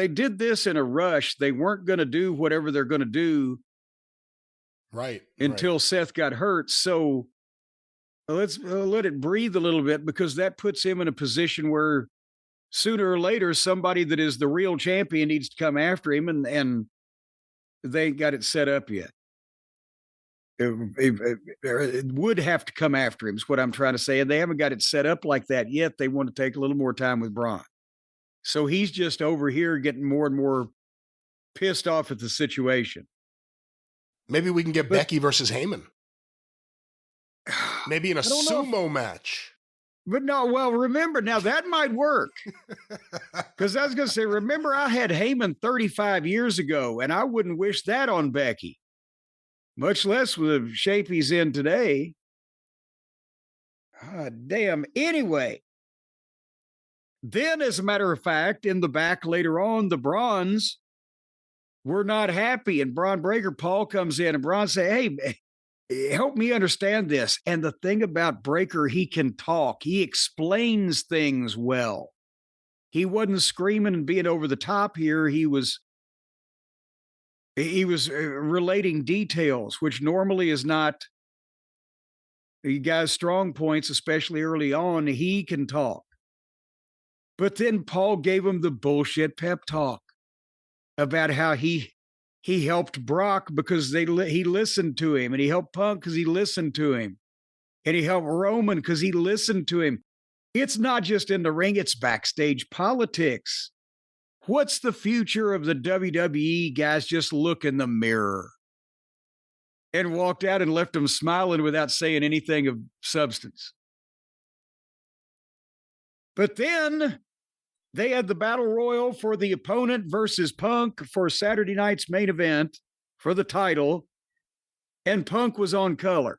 did this in a rush. They weren't going to do whatever they're going to do until Seth got hurt. So let's let it breathe a little bit, because that puts him in a position where sooner or later somebody that is the real champion needs to come after him, and they ain't got it set up yet. It would have to come after him is what I'm trying to say, and they haven't got it set up like that yet. They want to take a little more time with Braun. So he's just over here getting more and more pissed off at the situation. Maybe we can get Becky versus Heyman. Maybe in a sumo match. But no, well, remember, now that might work. Because I was going to say, remember, I had Heyman 35 years ago, and I wouldn't wish that on Becky, much less with the shape he's in today. Damn. Anyway. Then, as a matter of fact, in the back later on, the Brawns were not happy. And Braun Breaker, Paul comes in, and Braun say, hey, help me understand this. And the thing about Breaker, he can talk. He explains things well. He wasn't screaming and being over the top here. He was relating details, which normally is not you guys' strong points, especially early on. He can talk. But then Paul gave him the bullshit pep talk. about how he helped Brock because he listened to him, and he helped Punk because he listened to him, and he helped Roman because he listened to him. It's not just in the ring, it's backstage politics. What's the future of the WWE? Guys, just look in the mirror. And walked out and left them smiling without saying anything of substance. But then they had the battle royal for the opponent versus Punk for Saturday night's main event for the title. And Punk was on color.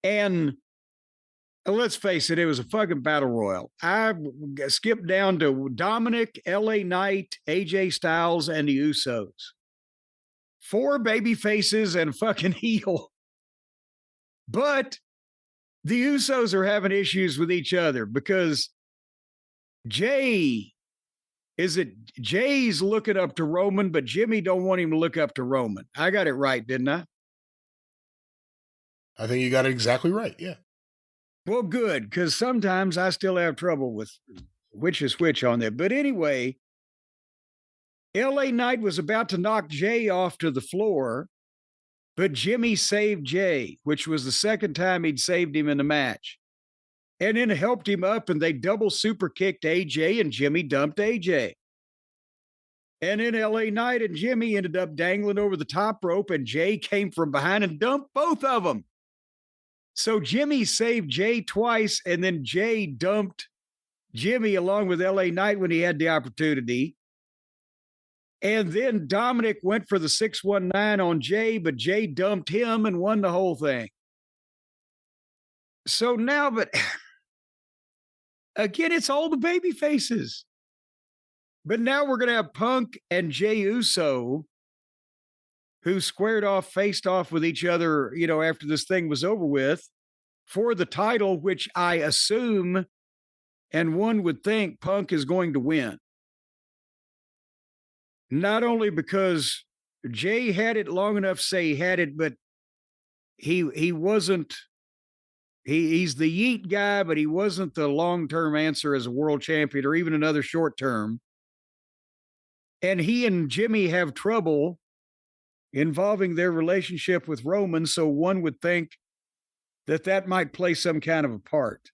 And let's face it, it was a fucking battle royal. I skipped down to Dominic, LA Knight, AJ Styles, and the Usos. 4 baby faces and fucking heel. But the Usos are having issues with each other because Jay's looking up to Roman, but Jimmy don't want him to look up to Roman. I got it right, didn't I? I think you got it exactly right, yeah. Well, good, because sometimes I still have trouble with which is which on there. But anyway, LA Knight was about to knock Jay off to the floor, but Jimmy saved Jay, which was the second time he'd saved him in the match. And then helped him up, and they double super kicked AJ, and Jimmy dumped AJ. And then LA Knight and Jimmy ended up dangling over the top rope, and Jay came from behind and dumped both of them. So Jimmy saved Jay twice, and then Jay dumped Jimmy along with LA Knight when he had the opportunity. And then Dominic went for the 619 on Jay, but Jay dumped him and won the whole thing. So now, but again, it's all the baby faces. But now we're going to have Punk and Jey Uso, who faced off with each other, after this thing was over with, for the title, which I assume, and one would think, Punk is going to win. Not only because Jay had it long enough to say he had it, but he wasn't, he's the yeet guy, but he wasn't the long-term answer as a world champion or even another short-term. And he and Jimmy have trouble involving their relationship with Roman, so one would think that might play some kind of a part.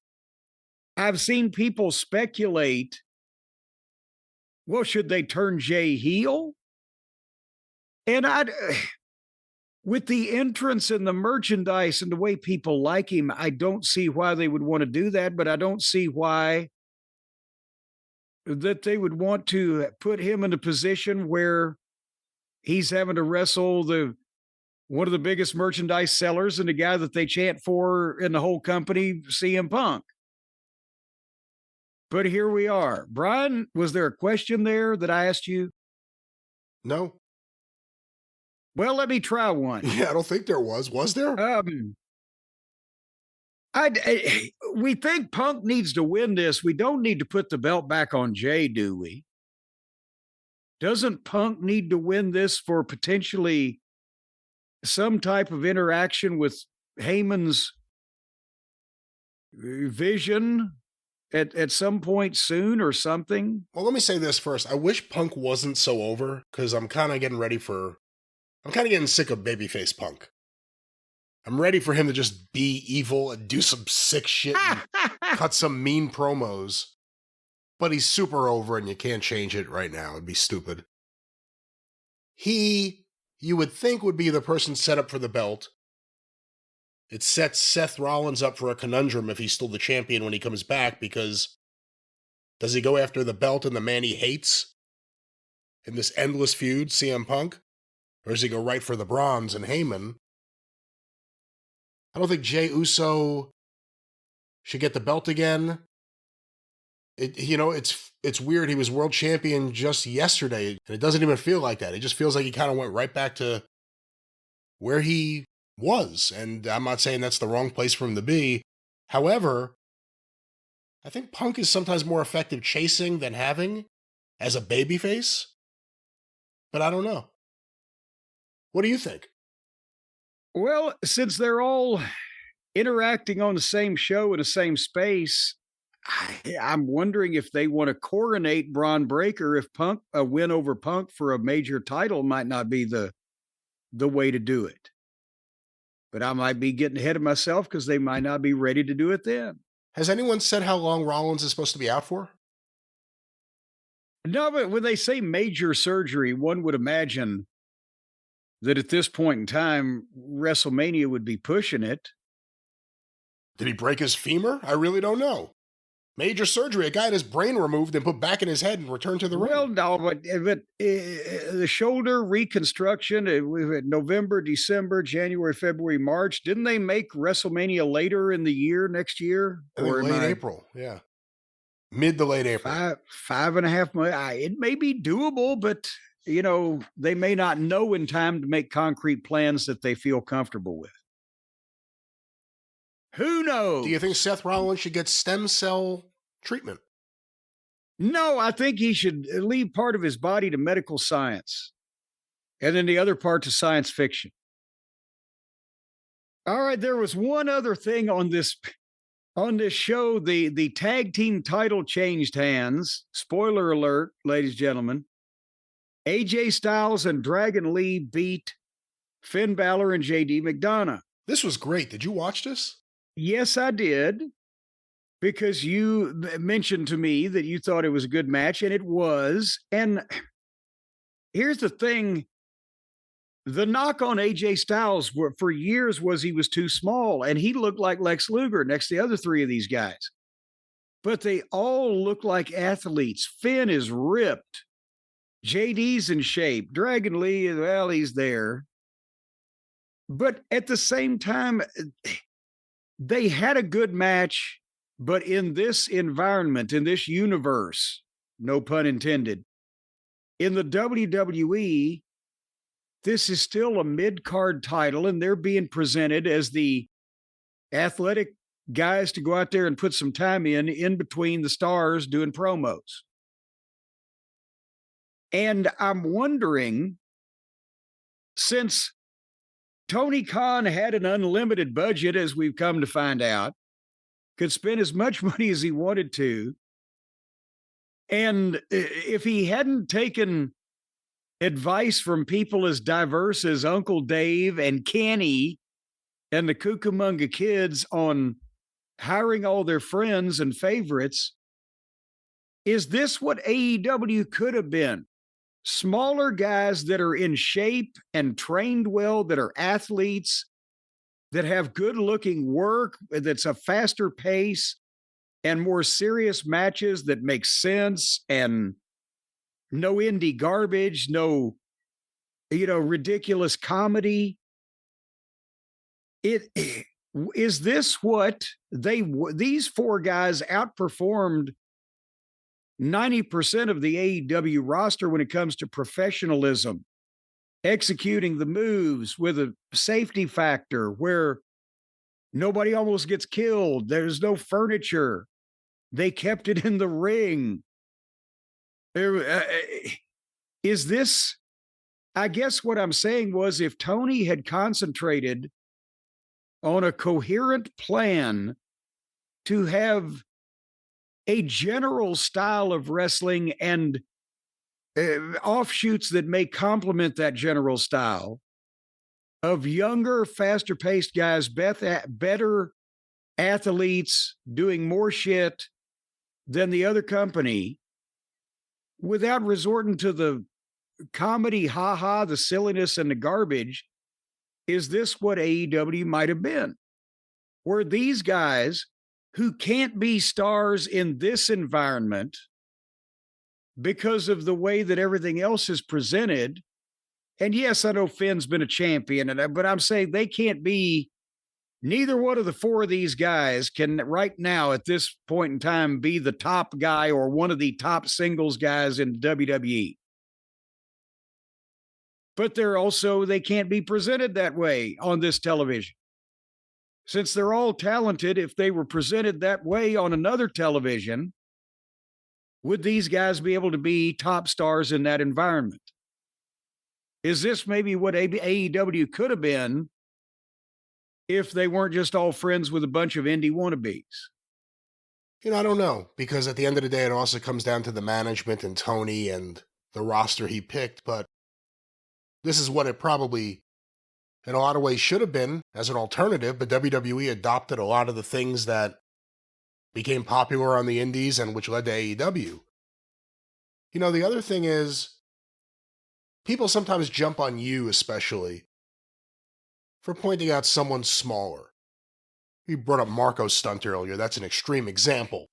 I've seen people speculate, well, should they turn Jay heel? And with the entrance and the merchandise and the way people like him, I don't see why they would want to do that, but I don't see why that they would want to put him in a position where he's having to wrestle one of the biggest merchandise sellers and the guy that they chant for in the whole company, CM Punk. But here we are. Brian, was there a question there that I asked you? No. Well, let me try one. Yeah, I don't think there was. Was there? We think Punk needs to win this. We don't need to put the belt back on Jay, do we? Doesn't Punk need to win this for potentially some type of interaction with Heyman's vision at some point soon or something? Well, let me say this first. I wish Punk wasn't so over, because I'm kind of getting sick of babyface Punk. I'm ready for him to just be evil and do some sick shit and cut some mean promos. But he's super over and you can't change it right now. It'd be stupid. You would think, would be the person set up for the belt. It sets Seth Rollins up for a conundrum if he's still the champion when he comes back, because does he go after the belt and the man he hates in this endless feud, CM Punk? Or does he go right for the bronze and Heyman? I don't think Jey Uso should get the belt again. It's weird. He was world champion just yesterday, and it doesn't even feel like that. It just feels like he kind of went right back to where he was. And I'm not saying that's the wrong place for him to be. However, I think Punk is sometimes more effective chasing than having as a babyface. But I don't know. What do you think? Well, since they're all interacting on the same show in the same space, I'm wondering if they want to coronate Braun Breaker, if a win over Punk for a major title might not be the way to do it. But I might be getting ahead of myself because they might not be ready to do it then. Has anyone said how long Rollins is supposed to be out for? No, but when they say major surgery, one would imagine that at this point in time, WrestleMania would be pushing it. Did he break his femur? I really don't know. Major surgery, a guy had his brain removed and put back in his head and returned to the ring. Well, no, but the shoulder reconstruction, November, December, January, February, March, didn't they make WrestleMania later in the year, next year? Or late April, yeah. Mid to late April. 5.5 months. It may be doable, but, they may not know in time to make concrete plans that they feel comfortable with. Who knows? Do you think Seth Rollins should get stem cell treatment? No, I think he should leave part of his body to medical science and then the other part to science fiction. All right, there was one other thing on this show. The tag team title changed hands. Spoiler alert, ladies and gentlemen. AJ Styles and Dragon Lee beat Finn Balor and JD McDonough. This was great. Did you watch this? Yes, I did, because you mentioned to me that you thought it was a good match, and it was. And here's the thing. The knock on AJ Styles for years was he was too small, and he looked like Lex Luger next to the other three of these guys. But they all look like athletes. Finn is ripped. JD's in shape. Dragon Lee, well, he's there. But at the same time, they had a good match, but in this environment, in this universe, no pun intended, in the WWE, this is still a mid-card title, and they're being presented as the athletic guys to go out there and put some time in between the stars doing promos. And I'm wondering, since Tony Khan had an unlimited budget, as we've come to find out, could spend as much money as he wanted to. And if he hadn't taken advice from people as diverse as Uncle Dave and Kenny and the Cucamonga Kids on hiring all their friends and favorites, is this what AEW could have been? Smaller guys that are in shape and trained well, that are athletes, that have good-looking work, that's a faster pace, and more serious matches that make sense, and no indie garbage, no, ridiculous comedy. Is this what these four guys outperformed 90% of the AEW roster when it comes to professionalism, executing the moves with a safety factor where nobody almost gets killed. There's no furniture. They kept it in the ring. Is this, I guess what I'm saying was, if Tony had concentrated on a coherent plan to have a general style of wrestling and offshoots that may complement that general style of younger, faster-paced guys, better athletes doing more shit than the other company, without resorting to the comedy, the silliness, and the garbage, is this what AEW might have been? Were these guys who can't be stars in this environment because of the way that everything else is presented. And yes, I know Finn's been a champion, but I'm saying they can't be, neither one of the four of these guys can right now at this point in time be the top guy or one of the top singles guys in WWE. But they can't be presented that way on this television. Since they're all talented, if they were presented that way on another television, would these guys be able to be top stars in that environment? Is this maybe what AEW could have been if they weren't just all friends with a bunch of indie wannabes? I don't know, because at the end of the day, it also comes down to the management and Tony and the roster he picked, but this is what it probably, in a lot of ways, should have been as an alternative, but WWE adopted a lot of the things that became popular on the indies and which led to AEW. The other thing is, people sometimes jump on you, especially, for pointing out someone smaller. You brought up Marko Stunt earlier. That's an extreme example.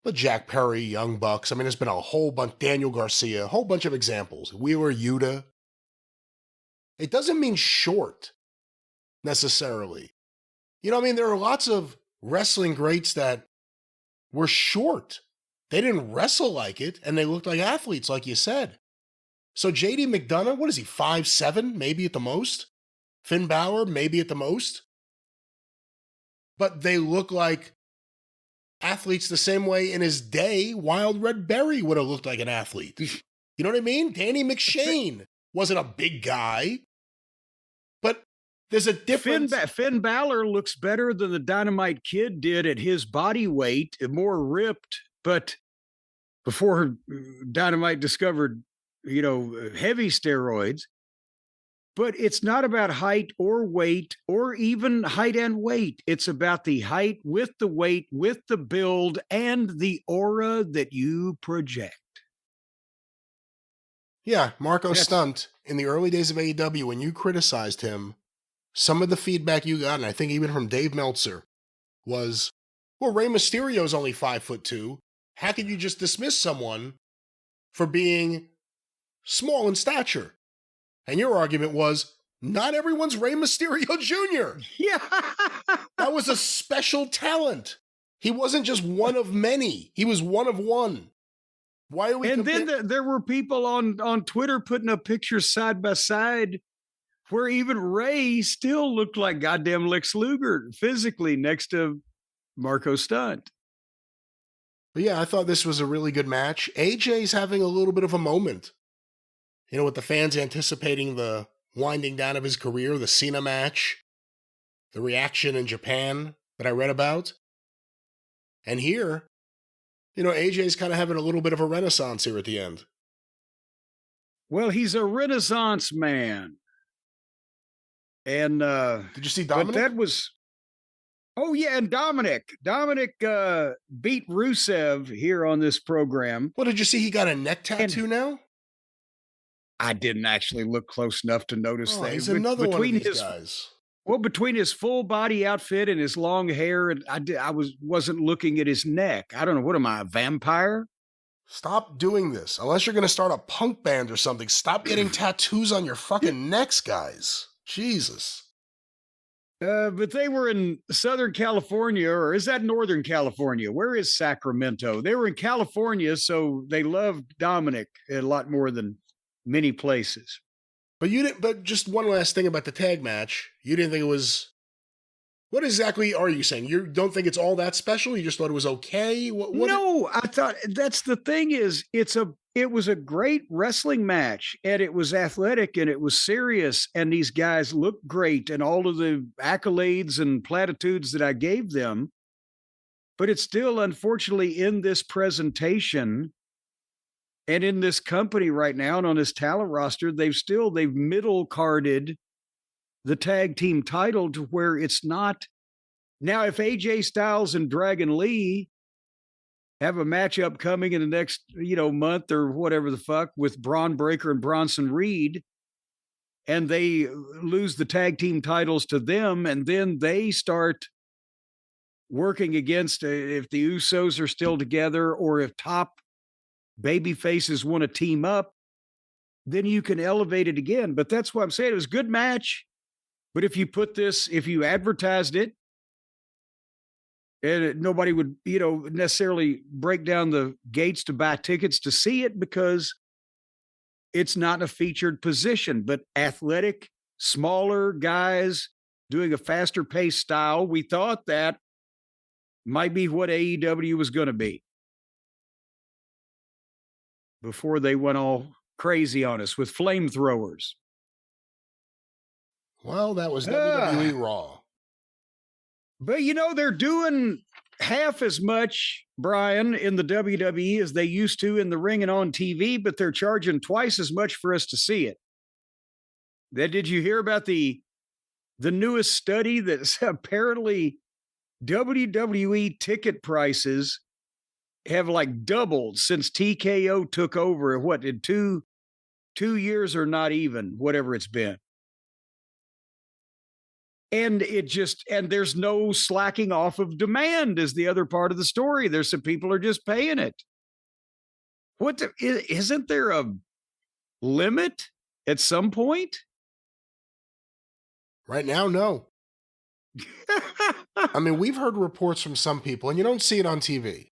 But Jack Perry, Young Bucks, there's been a whole bunch, Daniel Garcia, a whole bunch of examples. Wheeler Yuta. It doesn't mean short, necessarily. There are lots of wrestling greats that were short. They didn't wrestle like it, and they looked like athletes, like you said. So JD McDonough, what is he, 5'7", maybe at the most? Finn Balor, maybe at the most? But they look like athletes the same way in his day Wild Red Berry would have looked like an athlete. You know what I mean? Danny McShane wasn't a big guy. But there's a difference. Finn Balor looks better than the Dynamite Kid did at his body weight, more ripped. But before Dynamite discovered, heavy steroids. But it's not about height or weight or even height and weight. It's about the height with the weight, with the build, and the aura that you project. Yeah, Marko Stunt, in the early days of AEW, when you criticized him, some of the feedback you got, and I think even from Dave Meltzer, was, well, Rey Mysterio's only 5'2". How could you just dismiss someone for being small in stature? And your argument was, not everyone's Rey Mysterio Jr. Yeah. That was a special talent. He wasn't just one of many. He was one of one. Why are we? And then there were people on Twitter putting up pictures side by side where even Ray still looked like goddamn Lex Luger physically next to Marko Stunt. But yeah, I thought this was a really good match. AJ's having a little bit of a moment. With the fans anticipating the winding down of his career, the Cena match, the reaction in Japan that I read about. And here, AJ's kind of having a little bit of a renaissance here at the end. Well, he's a renaissance man. And did you see Dominic? But that was, oh yeah, and Dominic beat Rusev here on this program. Well, did you see he got a neck tattoo now? I didn't actually look close enough to notice that. He's another one of these guys. Well, between his full body outfit and his long hair, and I wasn't looking at his neck. I don't know. What am I, a vampire? Stop doing this. Unless you're going to start a punk band or something. Stop getting tattoos on your fucking necks, guys. Jesus. But they were in Southern California, or is that Northern California? Where is Sacramento? They were in California, so they loved Dominic a lot more than many places. But you didn't. But just one last thing about the tag match. You didn't think it was. What exactly are you saying? You don't think it's all that special? You just thought it was okay? No, I thought that's the thing is it was a great wrestling match, and it was athletic and it was serious, and these guys looked great, and all of the accolades and platitudes that I gave them. But it's still, unfortunately, in this presentation and in this company right now and on this talent roster, they've middle carded the tag team title to where it's not. Now, if AJ Styles and Dragon Lee have a matchup coming in the next, month or whatever the fuck with Braun Breaker and Bronson Reed, and they lose the tag team titles to them, and then they start working against if the Usos are still together or if top baby faces want to team up, then you can elevate it again. But that's what I'm saying. It was a good match. But if you advertised it, and nobody would, necessarily break down the gates to buy tickets to see it because it's not a featured position. But athletic, smaller guys doing a faster paced style, we thought that might be what AEW was going to be before they went all crazy on us with flamethrowers. Well, that was WWE Raw. But they're doing half as much, Brian, in the WWE as they used to in the ring and on TV, but they're charging twice as much for us to see it. Did you hear about the newest study that's apparently WWE ticket prices have like doubled since TKO took over? What, in two years or not even, whatever it's been. And there's no slacking off of demand is the other part of the story. There's some people are just paying it. Isn't there a limit at some point? Right now, no. I mean, we've heard reports from some people, and you don't see it on TV.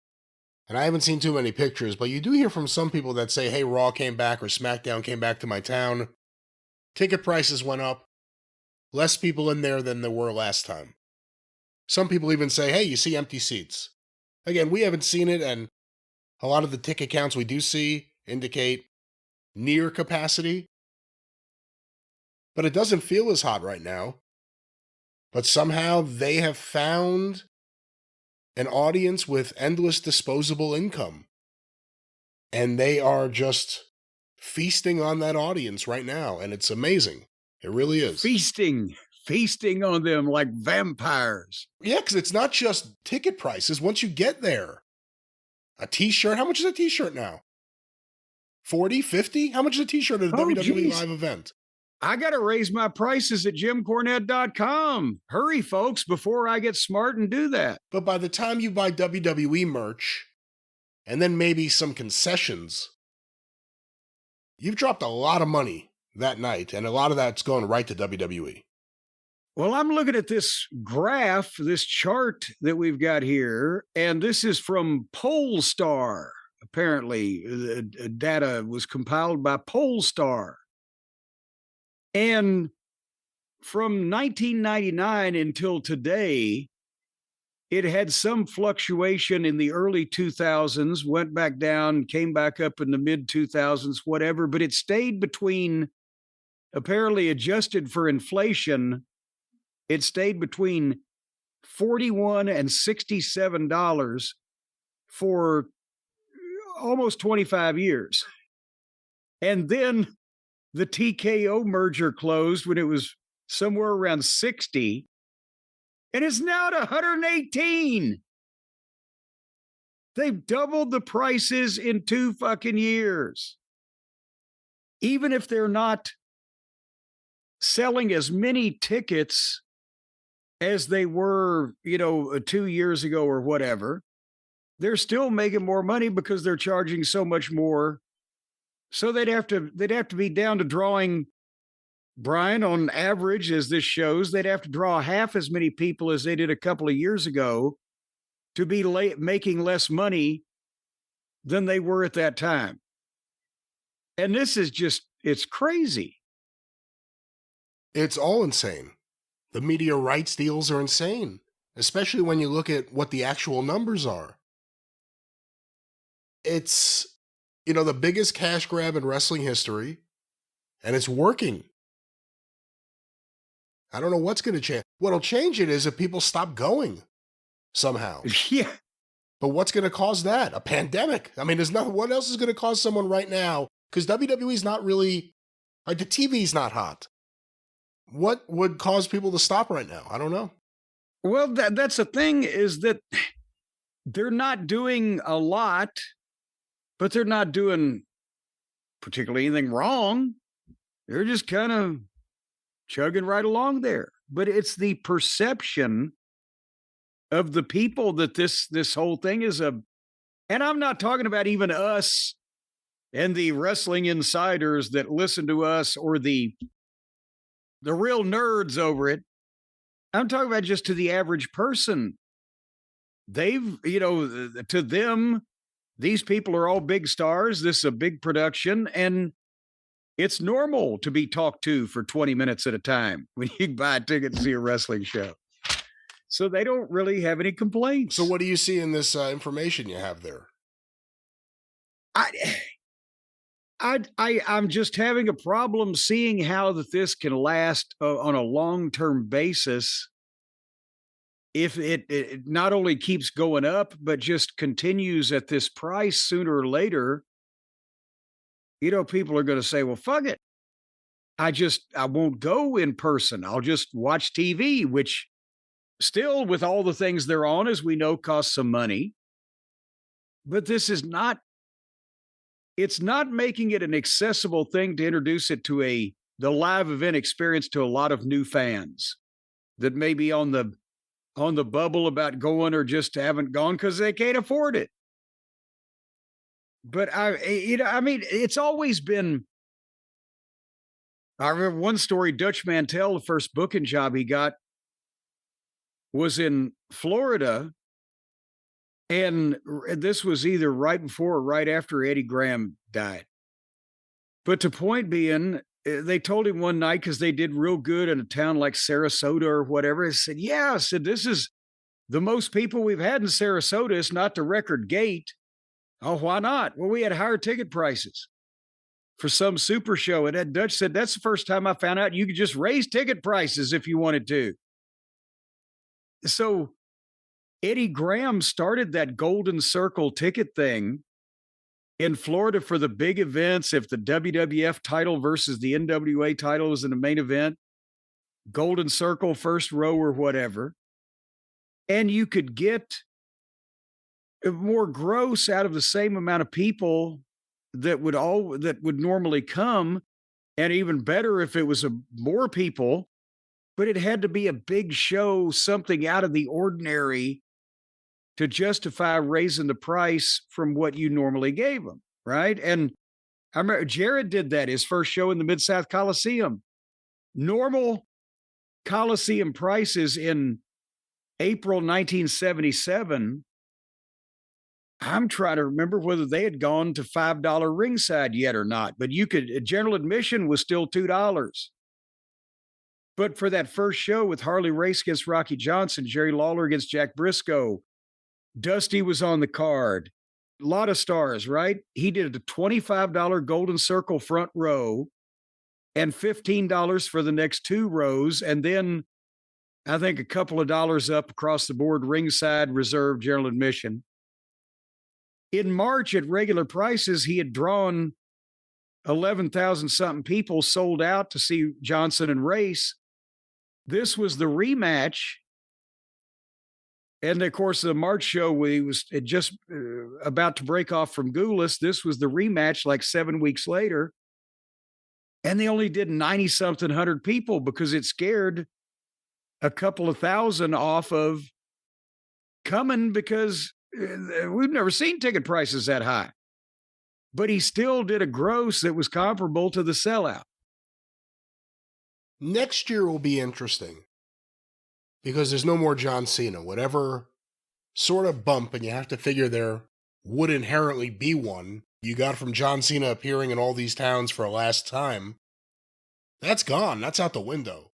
And I haven't seen too many pictures, but you do hear from some people that say, hey, Raw came back or SmackDown came back to my town. Ticket prices went up. Less people in there than there were last time. Some people even say, hey, you see empty seats. Again, we haven't seen it, and a lot of the ticket counts we do see indicate near capacity. But it doesn't feel as hot right now. But somehow they have found an audience with endless disposable income. And they are just feasting on that audience right now. And it's amazing. It really is. Feasting on them like vampires. Yeah, because it's not just ticket prices. Once you get there, a t-shirt, how much is a t-shirt now? 40, 50? How much is a t-shirt at a WWE live event? I got to raise my prices at JimCornette.com. Hurry, folks, before I get smart and do that. But by the time you buy WWE merch, and then maybe some concessions, you've dropped a lot of money that night, and a lot of that's going right to WWE. Well, I'm looking at this graph, this chart that we've got here, and this is from Polestar. Apparently, the data was compiled by Polestar. And from 1999 until today, it had some fluctuation in the early 2000s, went back down, came back up in the mid 2000s, whatever, but it stayed between, apparently adjusted for inflation, it stayed between $41 and $67 for almost 25 years. And then the TKO merger closed when it was somewhere around 60, and it's now at 118. They've doubled the prices in 2 fucking years. Even if they're not selling as many tickets as they were, 2 years ago or whatever, they're still making more money because they're charging so much more. So they'd have to be down to drawing, Brian, on average, as this shows, they'd have to draw half as many people as they did a couple of years ago to be making less money than they were at that time. And this is just, it's crazy. It's all insane. The media rights deals are insane, especially when you look at what the actual numbers are. It's, the biggest cash grab in wrestling history, and it's working. I don't know what's going to change. What'll change it is if people stop going somehow. Yeah. But what's going to cause that? A pandemic. I mean, there's nothing. What else is going to cause someone right now? Because WWE's not really, the TV's not hot. What would cause people to stop right now? I don't know. Well, that's the thing, is that they're not doing a lot, but they're not doing particularly anything wrong. They're just kind of chugging right along there. But it's the perception of the people that this whole thing is and I'm not talking about even us and the wrestling insiders that listen to us or the real nerds over it. I'm talking about just to the average person. They've, to them, these people are all big stars. This is a big production, and it's normal to be talked to for 20 minutes at a time when you buy a ticket to see a wrestling show. So they don't really have any complaints. So what do you see in this information you have there? I'm just having a problem seeing how that this can last on a long-term basis if it not only keeps going up, but just continues at this price sooner or later, people are going to say, well, fuck it. I won't go in person. I'll just watch TV, which still, with all the things they're on, as we know, costs some money. But it's not making it an accessible thing to introduce it to the live event experience to a lot of new fans that may be on the bubble about going or just haven't gone because they can't afford it. But it's always been. I remember one story, Dutch Mantel, the first booking job he got was in Florida. And this was either right before or right after Eddie Graham died. But the point being, they told him one night, because they did real good in a town like Sarasota or whatever. He said, yeah, this is the most people we've had in Sarasota. It's not the record gate. Oh, why not? Well, we had higher ticket prices for some super show. And that Dutch said, that's the first time I found out you could just raise ticket prices if you wanted to. So Eddie Graham started that Golden Circle ticket thing in Florida for the big events. If the WWF title versus the NWA title was in the main event, Golden Circle, first row or whatever. And you could get more gross out of the same amount of people that would normally come, and even better if it was more people, but it had to be a big show, something out of the ordinary to justify raising the price from what you normally gave them, right? And I remember Jared did that, his first show in the Mid-South Coliseum. Normal Coliseum prices in April 1977, I'm trying to remember whether they had gone to $5 ringside yet or not, but general admission was still $2. But for that first show with Harley Race against Rocky Johnson, Jerry Lawler against Jack Briscoe, Dusty was on the card, a lot of stars, right? He did a $25 Golden Circle front row and $15 for the next two rows. And then I think a couple of dollars up across the board, ringside, reserved, general admission. In March at regular prices, he had drawn 11,000 something people sold out to see Johnson and Race. This was the rematch. And of course, the March show, he was just about to break off from Goulas. This was the rematch like 7 weeks later. And they only did 90 something hundred people because it scared a couple of thousand off of coming, because we've never seen ticket prices that high. But he still did a gross that was comparable to the sellout. Next year will be interesting because there's no more John Cena. Whatever sort of bump, and you have to figure there would inherently be one, you got from John Cena appearing in all these towns for a last time, that's gone. That's out the window.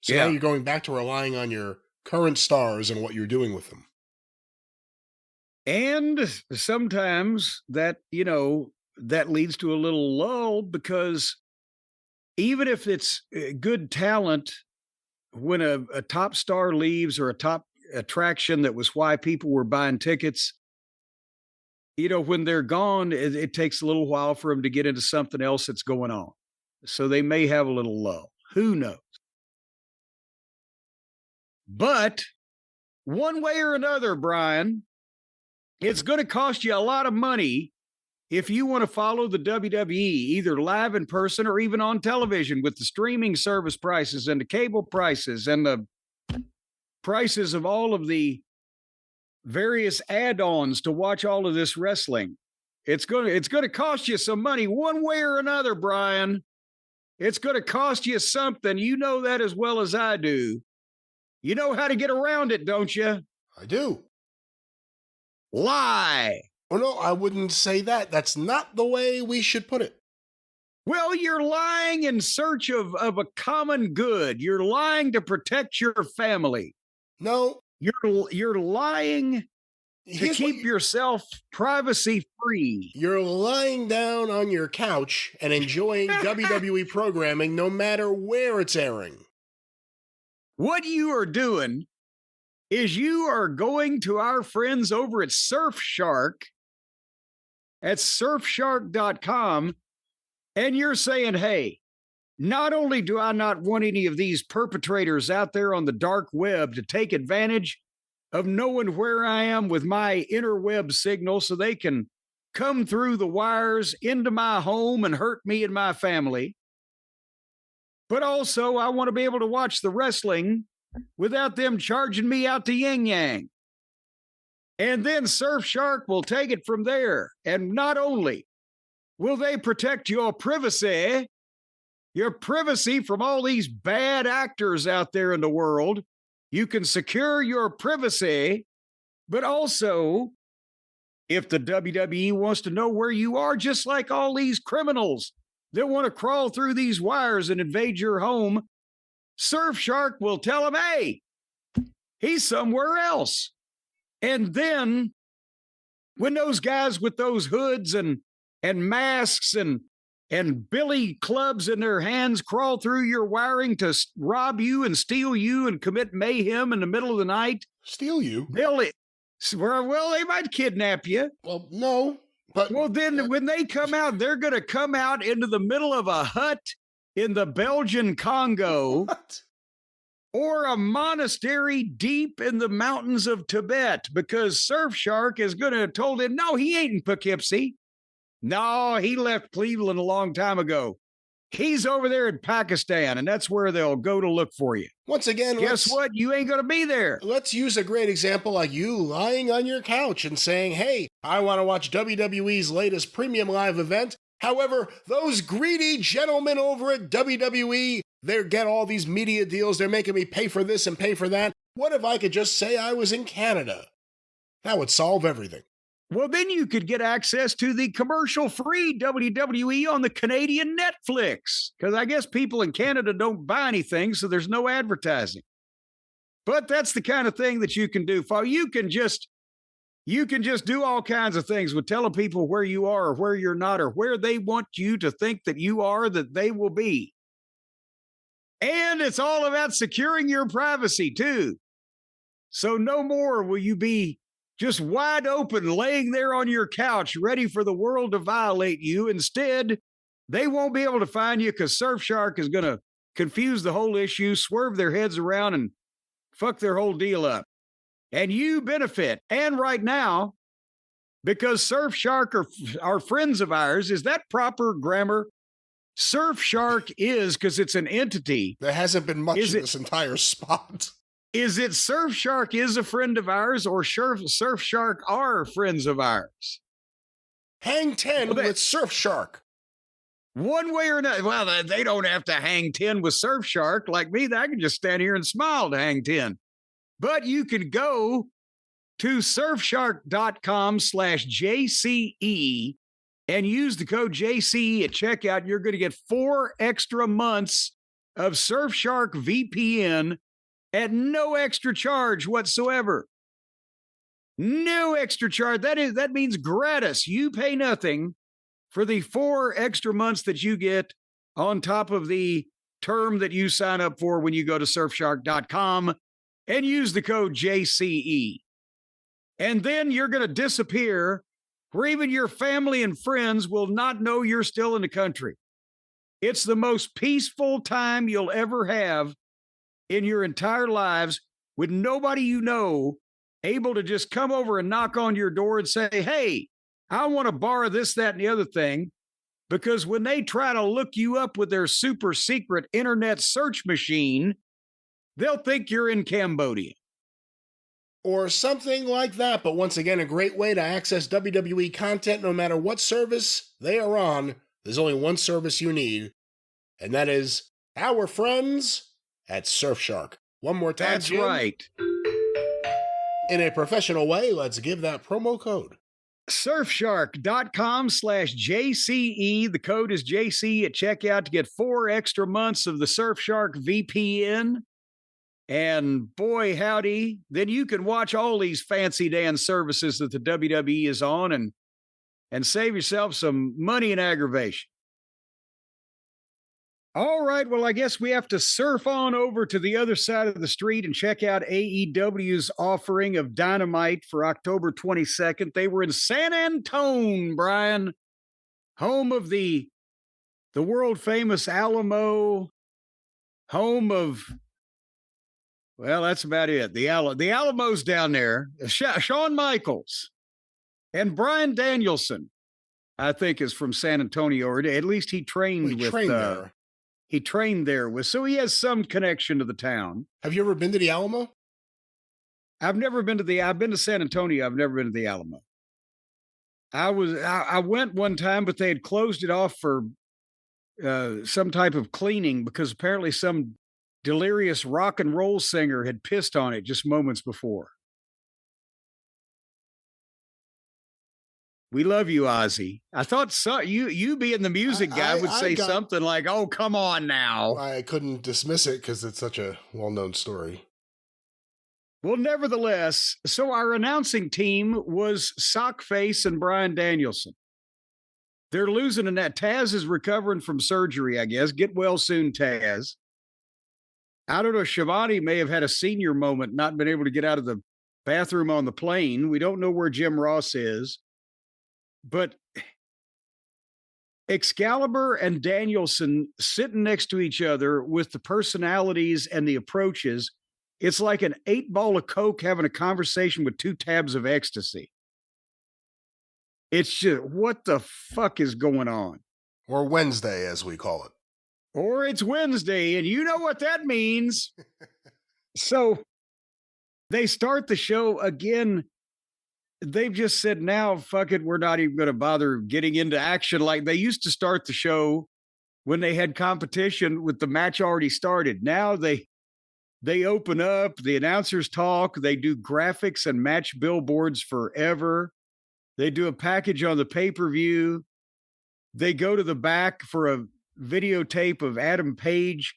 So now you're going back to relying on your current stars and what you're doing with them. And sometimes that leads to a little lull, because even if it's good talent, when a top star leaves or a top attraction that was why people were buying tickets, when they're gone, it takes a little while for them to get into something else that's going on. So they may have a little lull. Who knows? But one way or another, Brian, it's going to cost you a lot of money if you want to follow the WWE, either live in person or even on television, with the streaming service prices and the cable prices and the prices of all of the various add-ons to watch all of this wrestling. It's going to cost you some money one way or another, Brian. It's going to cost you something. You know that as well as I do. You know how to get around it, don't you? I do. Lie. Oh, no, I wouldn't say that. That's not the way we should put it. Well, you're lying in search of a common good. You're lying to protect your family. No. You're lying to keep yourself privacy free. You're lying down on your couch and enjoying WWE programming no matter where it's airing. What you are doing is you are going to our friends over at Surfshark, at surfshark.com, and you're saying, hey, not only do I not want any of these perpetrators out there on the dark web to take advantage of knowing where I am with my interweb signal so they can come through the wires into my home and hurt me and my family, but also I want to be able to watch the wrestling without them charging me out to yin yang. And then Surfshark will take it from there. And not only will they protect your privacy from all these bad actors out there in the world, you can secure your privacy, but also if the WWE wants to know where you are, just like all these criminals that want to crawl through these wires and invade your home, Surfshark will tell them, hey, he's somewhere else. And then when those guys with those hoods and masks and billy clubs in their hands crawl through your wiring to rob you and steal you and commit mayhem in the middle of the night. Steal you? Well, they might kidnap you. Well, no. But well, then when they come out, they're going to come out into the middle of a hut in the Belgian Congo. What? Or a monastery deep in the mountains of Tibet, because Surfshark is going to have told him, no, he ain't in Poughkeepsie. No, he left Cleveland a long time ago. He's over there in Pakistan, and that's where they'll go to look for you. Once again, guess what? You ain't going to be there. Let's use a great example like you lying on your couch and saying, hey, I want to watch WWE's latest premium live event. However, those greedy gentlemen over at WWE, they get all these media deals. They're making me pay for this and pay for that. What if I could just say I was in Canada? That would solve everything. Well, then you could get access to the commercial-free WWE on the Canadian Netflix, because I guess people in Canada don't buy anything, so there's no advertising. But that's the kind of thing that you can do. You can just do all kinds of things with telling people where you are or where you're not or where they want you to think that you are, that they will be. And it's all about securing your privacy, too. So no more will you be just wide open, laying there on your couch, ready for the world to violate you. Instead, they won't be able to find you because Surfshark is going to confuse the whole issue, swerve their heads around, and fuck their whole deal up. And you benefit. And right now, because Surfshark are friends of ours, is that proper grammar? Surfshark is, because it's an entity. There hasn't been much in this entire spot. Is it Surfshark is a friend of ours or Surfshark are friends of ours? Hang 10 with Surfshark. One way or another. Well, they don't have to hang 10 with Surfshark like me. I can just stand here and smile to hang 10. But you can go to surfshark.com/JCE and use the code JCE at checkout. You're going to get 4 extra months of Surfshark VPN at no extra charge whatsoever. No extra charge. That means gratis. You pay nothing for the 4 extra months that you get on top of the term that you sign up for when you go to surfshark.com and use the code JCE. And then you're going to disappear where even your family and friends will not know you're still in the country. It's the most peaceful time you'll ever have in your entire lives, with nobody you know able to just come over and knock on your door and say, hey, I want to borrow this, that, and the other thing. Because when they try to look you up with their super secret internet search machine, they'll think you're in Cambodia. Or something like that. But once again, a great way to access WWE content no matter what service they are on. There's only one service you need, and that is our friends at Surfshark. One more time, That's Jim. right. In a professional way, let's give that promo code. Surfshark.com/JCE. The code is JC at checkout to get 4 extra months of the Surfshark VPN. And boy, howdy, then you can watch all these fancy dance services that the WWE is on and save yourself some money and aggravation. All right. Well, I guess we have to surf on over to the other side of the street and check out AEW's offering of Dynamite for October 22nd. They were in San Antone, Brian, home of the world famous Alamo, home of, well, that's about it. The Alamo's down there. Shawn Michaels and Bryan Danielson, I think, is from San Antonio, or at least he trained there. He trained there with, so he has some connection to the town. Have you ever been to the Alamo? I've been to San Antonio. I've never been to the Alamo. I went one time, but they had closed it off for some type of cleaning because apparently some delirious rock and roll singer had pissed on it just moments before. We love you, Ozzy. I thought you being the music guy would say something like, "Oh, come on now." I couldn't dismiss it because it's such a well-known story. Well, nevertheless, so our announcing team was Sockface and Bryan Danielson. They're losing in that. Taz is recovering from surgery, I guess. Get well soon, Taz. I don't know. Shivani may have had a senior moment, not been able to get out of the bathroom on the plane. We don't know where Jim Ross is. But Excalibur and Danielson sitting next to each other with the personalities and the approaches, it's like an 8-ball of Coke having a conversation with 2 tabs of ecstasy. It's just, what the fuck is going on? Or Wednesday, as we call it. Or it's Wednesday, and you know what that means. So they start the show again. They've just said, now, fuck it, we're not even going to bother getting into action like they used to start the show when they had competition with the match already started. Now they open up, the announcers talk, they do graphics and match billboards forever. They do a package on the pay-per-view. They go to the back for a videotape of Adam Page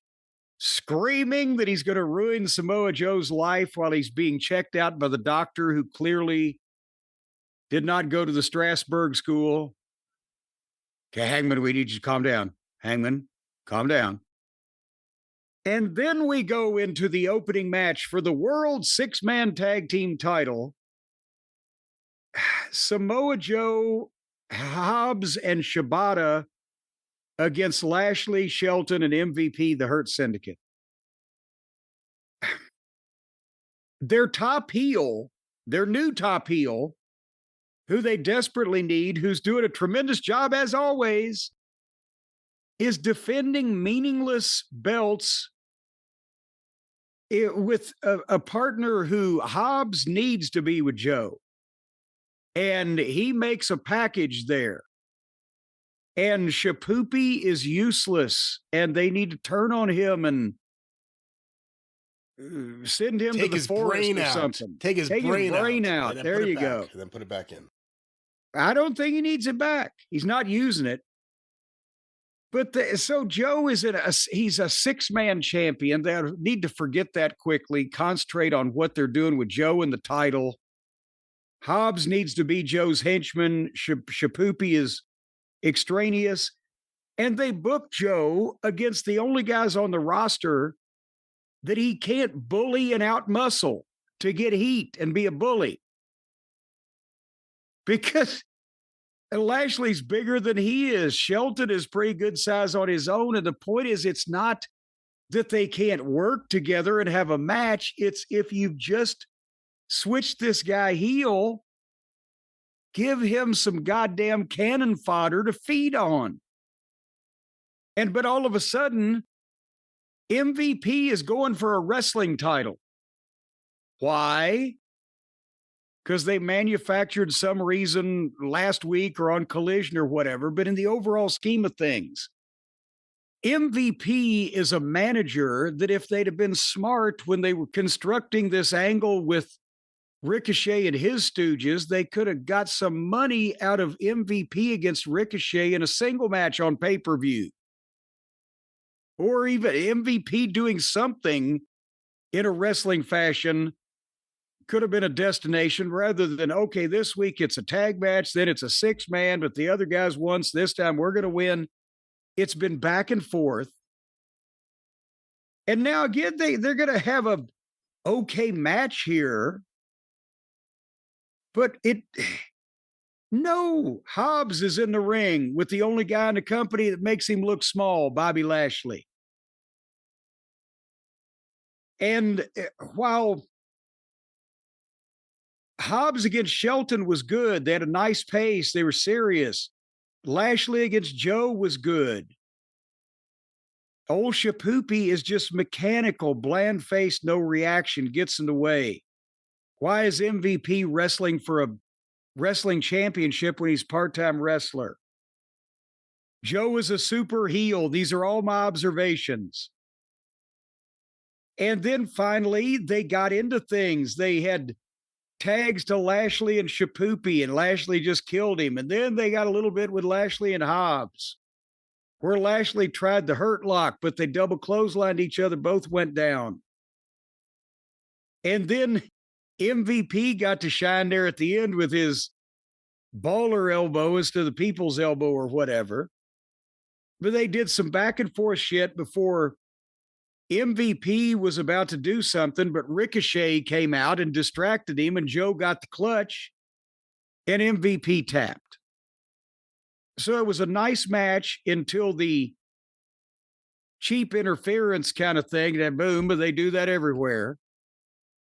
screaming that he's going to ruin Samoa Joe's life while he's being checked out by the doctor who clearly did not go to the Strasbourg school. Okay, Hangman, we need you to calm down. Hangman, calm down. And then we go into the opening match for the World 6-Man Tag Team title. Samoa Joe, Hobbs, and Shibata against Lashley, Shelton, and MVP, the Hurt Syndicate. Their top heel, their new top heel, who they desperately need, who's doing a tremendous job as always, is defending meaningless belts with a partner who Hobbs needs to be with Joe. And he makes a package there. And Shapoopy is useless, and they need to turn on him and send him to the forest or something. Take his brain out. There you go. And then put it back in. I don't think he needs it back. He's not using it. But so Joe is he's a 6-man champion. They need to forget that quickly. Concentrate on what they're doing with Joe and the title. Hobbs needs to be Joe's henchman. Shapoopy is extraneous. And they book Joe against the only guys on the roster that he can't bully and outmuscle to get heat and be a bully. Because Lashley's bigger than he is. Shelton is pretty good size on his own. And the point is, it's not that they can't work together and have a match. It's if you've just switched this guy heel, give him some goddamn cannon fodder to feed on. But all of a sudden, MVP is going for a wrestling title. Why? Because they manufactured some reason last week or on Collision or whatever. But in the overall scheme of things, MVP is a manager that if they'd have been smart when they were constructing this angle with Ricochet and his stooges, they could have got some money out of MVP against Ricochet in a single match on pay-per-view. Or even MVP doing something in a wrestling fashion could have been a destination rather than, okay, this week it's a tag match, then it's a 6-man, but the other guys once, this time we're going to win. It's been back and forth. And now again, they're going to have a okay match here, but no, Hobbs is in the ring with the only guy in the company that makes him look small, Bobby Lashley. And while Hobbs against Shelton was good, they had a nice pace, they were serious. Lashley against Joe was good. Old Shapoopy is just mechanical, bland face, no reaction, gets in the way. Why is MVP wrestling for a wrestling championship when he's part-time wrestler? Joe is a super heel. These are all my observations. And then finally, they got into things. They had tags to Lashley and Shapoopy, and Lashley just killed him. And then they got a little bit with Lashley and Hobbs, where Lashley tried the hurt lock, but they double clotheslined each other. Both went down. And then MVP got to shine there at the end with his baller elbow instead of the people's elbow or whatever. But they did some back and forth shit before MVP was about to do something, but Ricochet came out and distracted him, and Joe got the clutch, and MVP tapped. So it was a nice match until the cheap interference kind of thing, that boom, but they do that everywhere.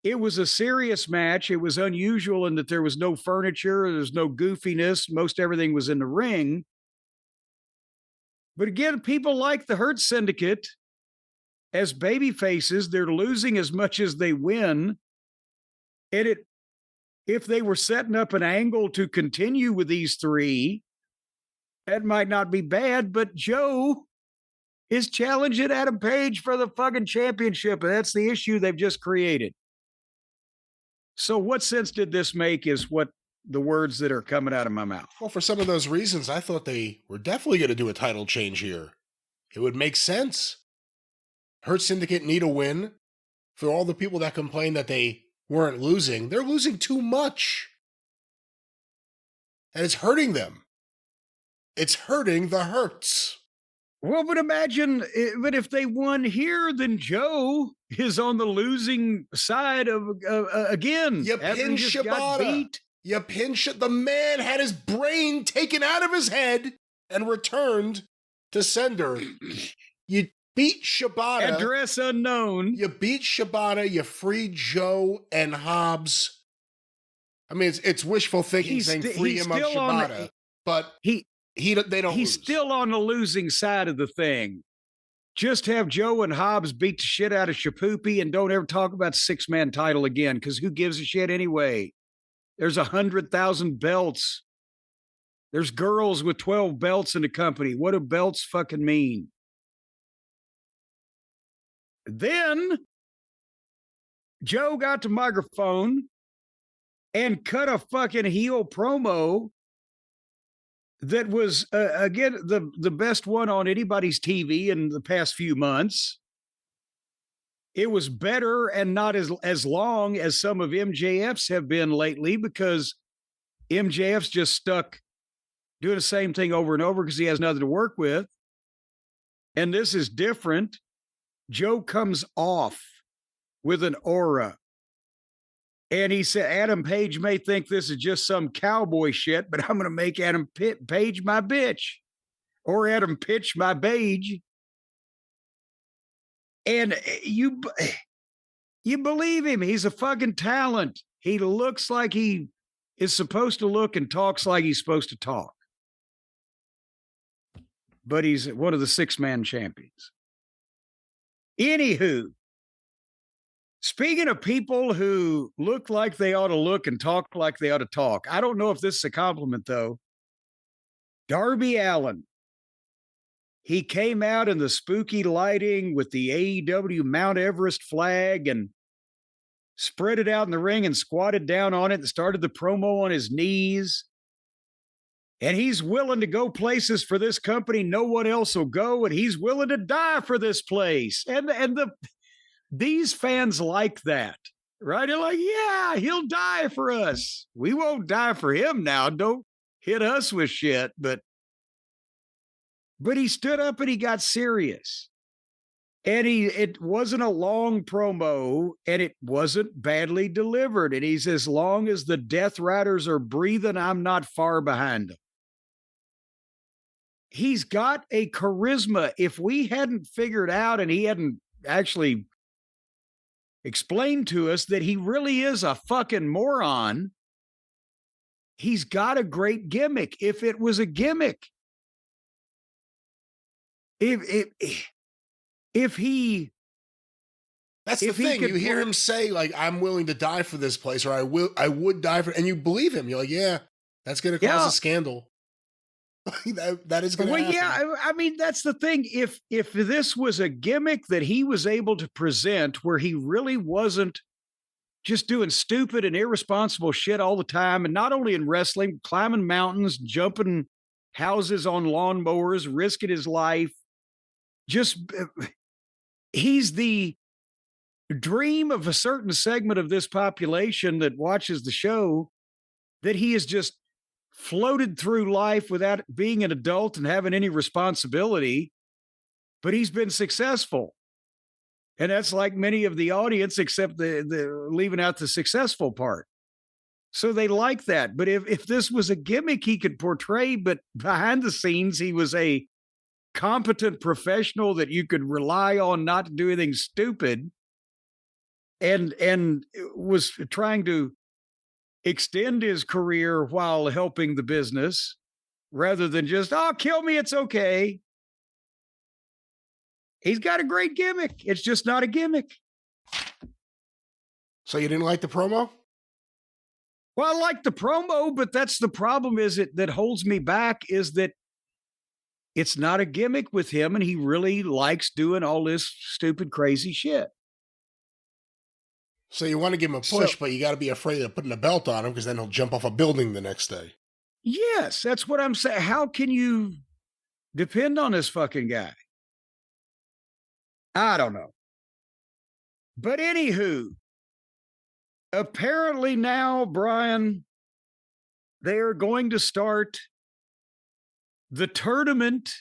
It was a serious match. It was unusual in that there was no furniture, there's no goofiness. Most everything was in the ring. But again, people like the Hurt Syndicate as baby faces. They're losing as much as they win. And if they were setting up an angle to continue with these three, that might not be bad, but Joe is challenging Adam Page for the fucking championship, and that's the issue they've just created. So what sense did this make is what the words that are coming out of my mouth. Well, for some of those reasons, I thought they were definitely going to do a title change here. It would make sense. Hurt Syndicate need a win. For all the people that complain that they weren't losing, they're losing too much. And it's hurting them. It's hurting the Hurts. Well, but imagine, but if they won here, then Joe is on the losing side of again. You pin Shibata. You pin the man had his brain taken out of his head and returned to sender. You beat Shibata. Address unknown. You beat Shibata. You freed Joe and Hobbs. I mean, it's wishful thinking saying free him of Shibata, but they don't. He's still on the losing side of the thing. Just have Joe and Hobbs beat the shit out of Shapoopy and don't ever talk about 6-man title again, because who gives a shit anyway? There's 100,000 belts. There's girls with 12 belts in the company. What do belts fucking mean? Then Joe got the microphone and cut a fucking heel promo that was, again, the best one on anybody's TV in the past few months. It was better and not as long as some of MJF's have been lately, because MJF's just stuck doing the same thing over and over because he has nothing to work with. And this is different. Joe comes off with an aura. And he said, Adam Page may think this is just some cowboy shit, but I'm going to make Adam Page my bitch, or Adam Pitch my beige. And you believe him. He's a fucking talent. He looks like he is supposed to look and talks like he's supposed to talk. But he's one of the 6-man champions. Anywho, speaking of people who look like they ought to look and talk like they ought to talk, I don't know if this is a compliment, though. Darby Allin. He came out in the spooky lighting with the AEW Mount Everest flag and spread it out in the ring and squatted down on it and started the promo on his knees. And he's willing to go places for this company no one else will go, and he's willing to die for this place. And these fans like that, right? They're like, yeah, he'll die for us. We won't die for him now. Don't hit us with shit. But he stood up and he got serious. And it wasn't a long promo, and it wasn't badly delivered. And he's, as long as the Death Riders are breathing, I'm not far behind them. He's got a charisma. If we hadn't figured out, and he hadn't actually explained to us that he really is a fucking moron, he's got a great gimmick. If it was a gimmick, if he, that's the thing. You hear him say, like, I'm willing to die for this place, or I would die for, and you believe him. You're like, yeah, that's going to cause a scandal. that is going to happen. Yeah, I mean, that's the thing. If this was a gimmick that he was able to present where he really wasn't just doing stupid and irresponsible shit all the time, and not only in wrestling, climbing mountains, jumping houses on lawnmowers, risking his life, just he's the dream of a certain segment of this population that watches the show, that he is just floated through life without being an adult and having any responsibility, but he's been successful. And that's like many of the audience, except the leaving out the successful part. So they like that. But if this was a gimmick he could portray, but behind the scenes, he was a competent professional that you could rely on not to do anything stupid, and was trying to extend his career while helping the business rather than just, oh, kill me, it's okay. He's got a great gimmick. It's just not a gimmick. So you didn't like the promo? Well, I like the promo, but that's the problem, is it that holds me back, is that it's not a gimmick with him, and he really likes doing all this stupid, crazy shit. So you want to give him a push, but you got to be afraid of putting a belt on him, because then he'll jump off a building the next day. Yes, that's what I'm saying. How can you depend on this fucking guy? I don't know. But anywho, apparently now, Brian, they are going to start the tournament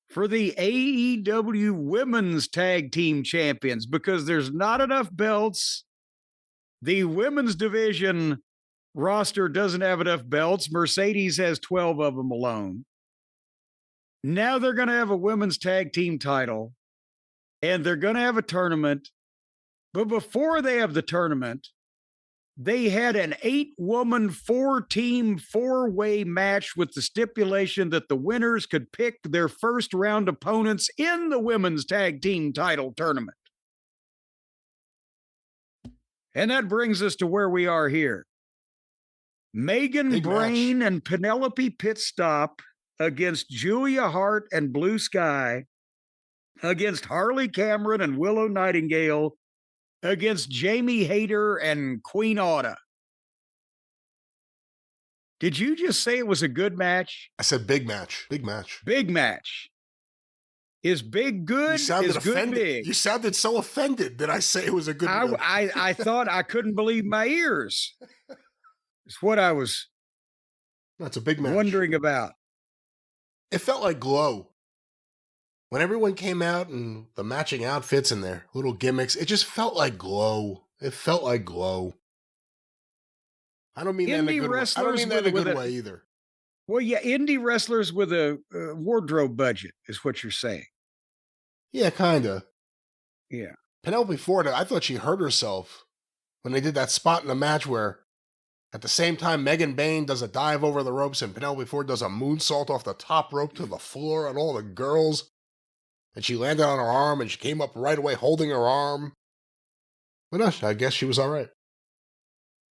for the AEW Women's Tag Team Champions, because there's not enough belts. The women's division roster doesn't have enough belts. Mercedes has 12 of them alone. Now they're going to have a women's tag team title, and they're going to have a tournament. But before they have the tournament, they had an 8-woman, 4-team, 4-way match with the stipulation that the winners could pick their first round opponents in the women's tag team title tournament. And that brings us to where we are here. Megan Big Brain match. and Penelope Pitstop against Julia Hart and Blue Sky, against Harley Cameron and Willow Nightingale, against Jamie Hayter and Queen Autumn. Did you just say it was a good match? I said big match. Big match. Big match. Is big good? You sounded Is good offended. big? You sounded so offended that I say it was a good match. I thought I couldn't believe my ears. It's what I was That's a big match. wondering about. It felt like Glow. When everyone came out and the matching outfits and their little gimmicks, it just felt like Glow. It felt like Glow. I don't mean that in a good way. I don't mean that in a good way either. Well, yeah, indie wrestlers with a wardrobe budget is what you're saying. Yeah, kind of. Yeah. Penelope Ford, I thought she hurt herself when they did that spot in the match where at the same time Megan Bain does a dive over the ropes and Penelope Ford does a moonsault off the top rope to the floor and all the girls. And she landed on her arm and she came up right away holding her arm. But no, I guess she was all right.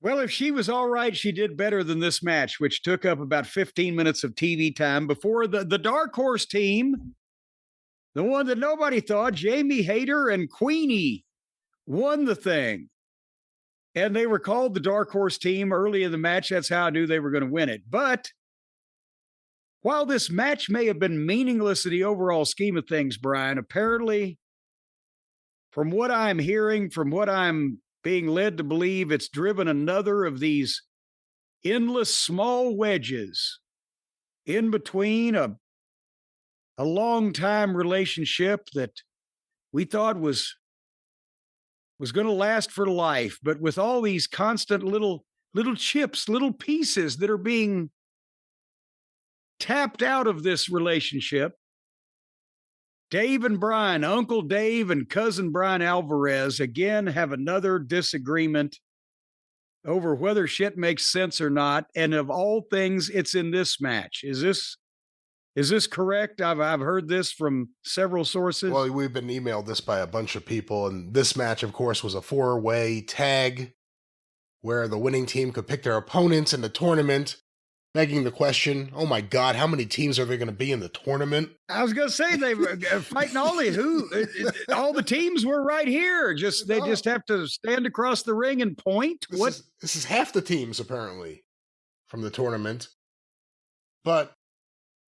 Well, if she was all right, she did better than this match, which took up about 15 minutes of TV time before the Dark Horse team, the one that nobody thought, Jamie Hayter and Queenie, won the thing. And they were called the Dark Horse team early in the match. That's how I knew they were going to win it. But while this match may have been meaningless in the overall scheme of things, Brian, apparently, from what I'm hearing, from what I'm being led to believe, it's driven another of these endless small wedges in between a long-time relationship that we thought was going to last for life, but with all these constant little chips, little pieces that are being tapped out of this relationship. Dave and Brian, Uncle Dave and cousin Brian Alvarez, again have another disagreement over whether shit makes sense or not. And of all things, it's in this match. Is this correct? I've heard this from several sources. Well, we've been emailed this by a bunch of people, and this match, of course, was a 4-way tag where the winning team could pick their opponents in the tournament, begging the question, oh my God, how many teams are there going to be in the tournament? I was going to say, they were fighting all these. All the teams were right here. They just have to stand across the ring and point. This is half the teams, apparently, from the tournament. But,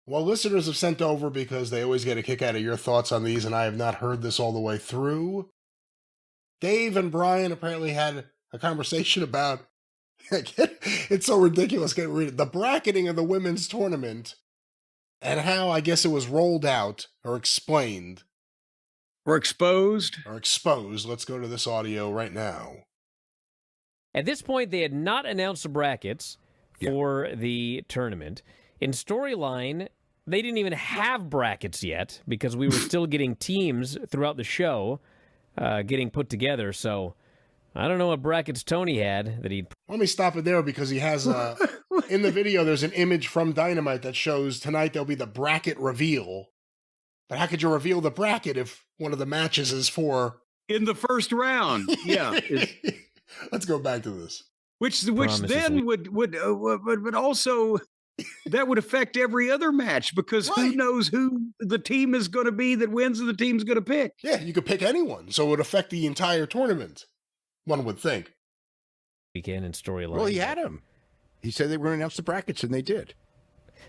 well, listeners have sent over because they always get a kick out of your thoughts on these, and I have not heard this all the way through. Dave and Brian apparently had a conversation about, it's so ridiculous, the bracketing of the women's tournament and how, I guess, it was rolled out or explained. Or exposed. Let's go to this audio right now. At this point, they had not announced the brackets for the tournament. In storyline, they didn't even have brackets yet because we were still getting teams throughout the show getting put together. So I don't know what brackets Tony had that he'd... Let me stop it there because he has, in the video, there's an image from Dynamite that shows tonight there'll be the bracket reveal. But how could you reveal the bracket if one of the matches is for... In the first round, yeah. Let's go back to this. Which then would also... That would affect every other match because who knows who the team is going to be that wins and the team's going to pick. Yeah, you could pick anyone. So it would affect the entire tournament, one would think. Weekend and storyline. Well, he had him. He said they were going to announce the brackets, and they did.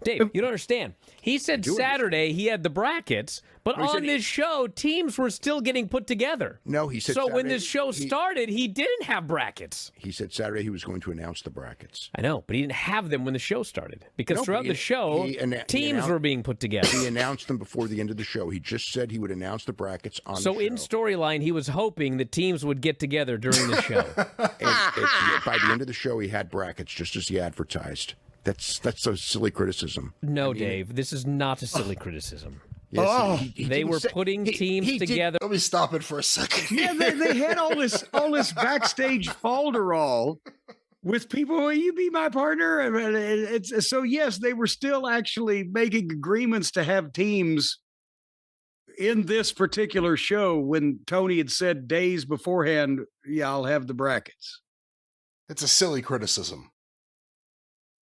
Dave, you don't understand. He said Saturday he had the brackets, but on this show, teams were still getting put together. No, he said so Saturday, when this show started, he didn't have brackets. He said Saturday he was going to announce the brackets. I know, but he didn't have them when the show started. Because throughout the show, teams were being put together. He announced them before the end of the show. He just said he would announce the brackets on the show. So in storyline, he was hoping the teams would get together during the show. By the end of the show, he had brackets just as he advertised. That's a silly criticism. No, Dave, this is not a silly criticism. Yes, they were putting teams together. Let me stop it for a second. Yeah, they had all this backstage falderall with people. Will you be my partner? So yes, they were still actually making agreements to have teams in this particular show when Tony had said days beforehand, yeah, I'll have the brackets. It's a silly criticism.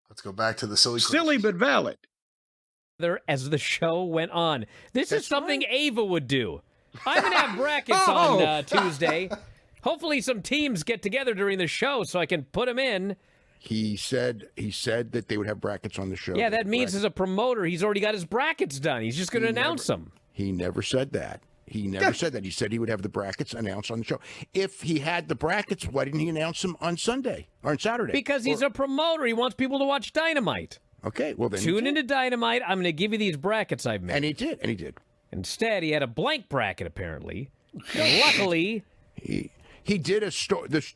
Let's go back to the silly criticism. Silly but valid. As the show went on. This is something Ava would do. I'm going to have brackets on Tuesday. Hopefully some teams get together during the show so I can put them in. He said that they would have brackets on the show. Yeah, that means as a promoter, he's already got his brackets done. He's just going to announce them. He never said that. He never said that. He said he would have the brackets announced on the show. If he had the brackets, why didn't he announce them on Sunday or on Saturday? Because he's a promoter. He wants people to watch Dynamite. Okay, well then tune into Dynamite. I'm going to give you these brackets I've made. And he did. Instead, he had a blank bracket, apparently. And luckily... He did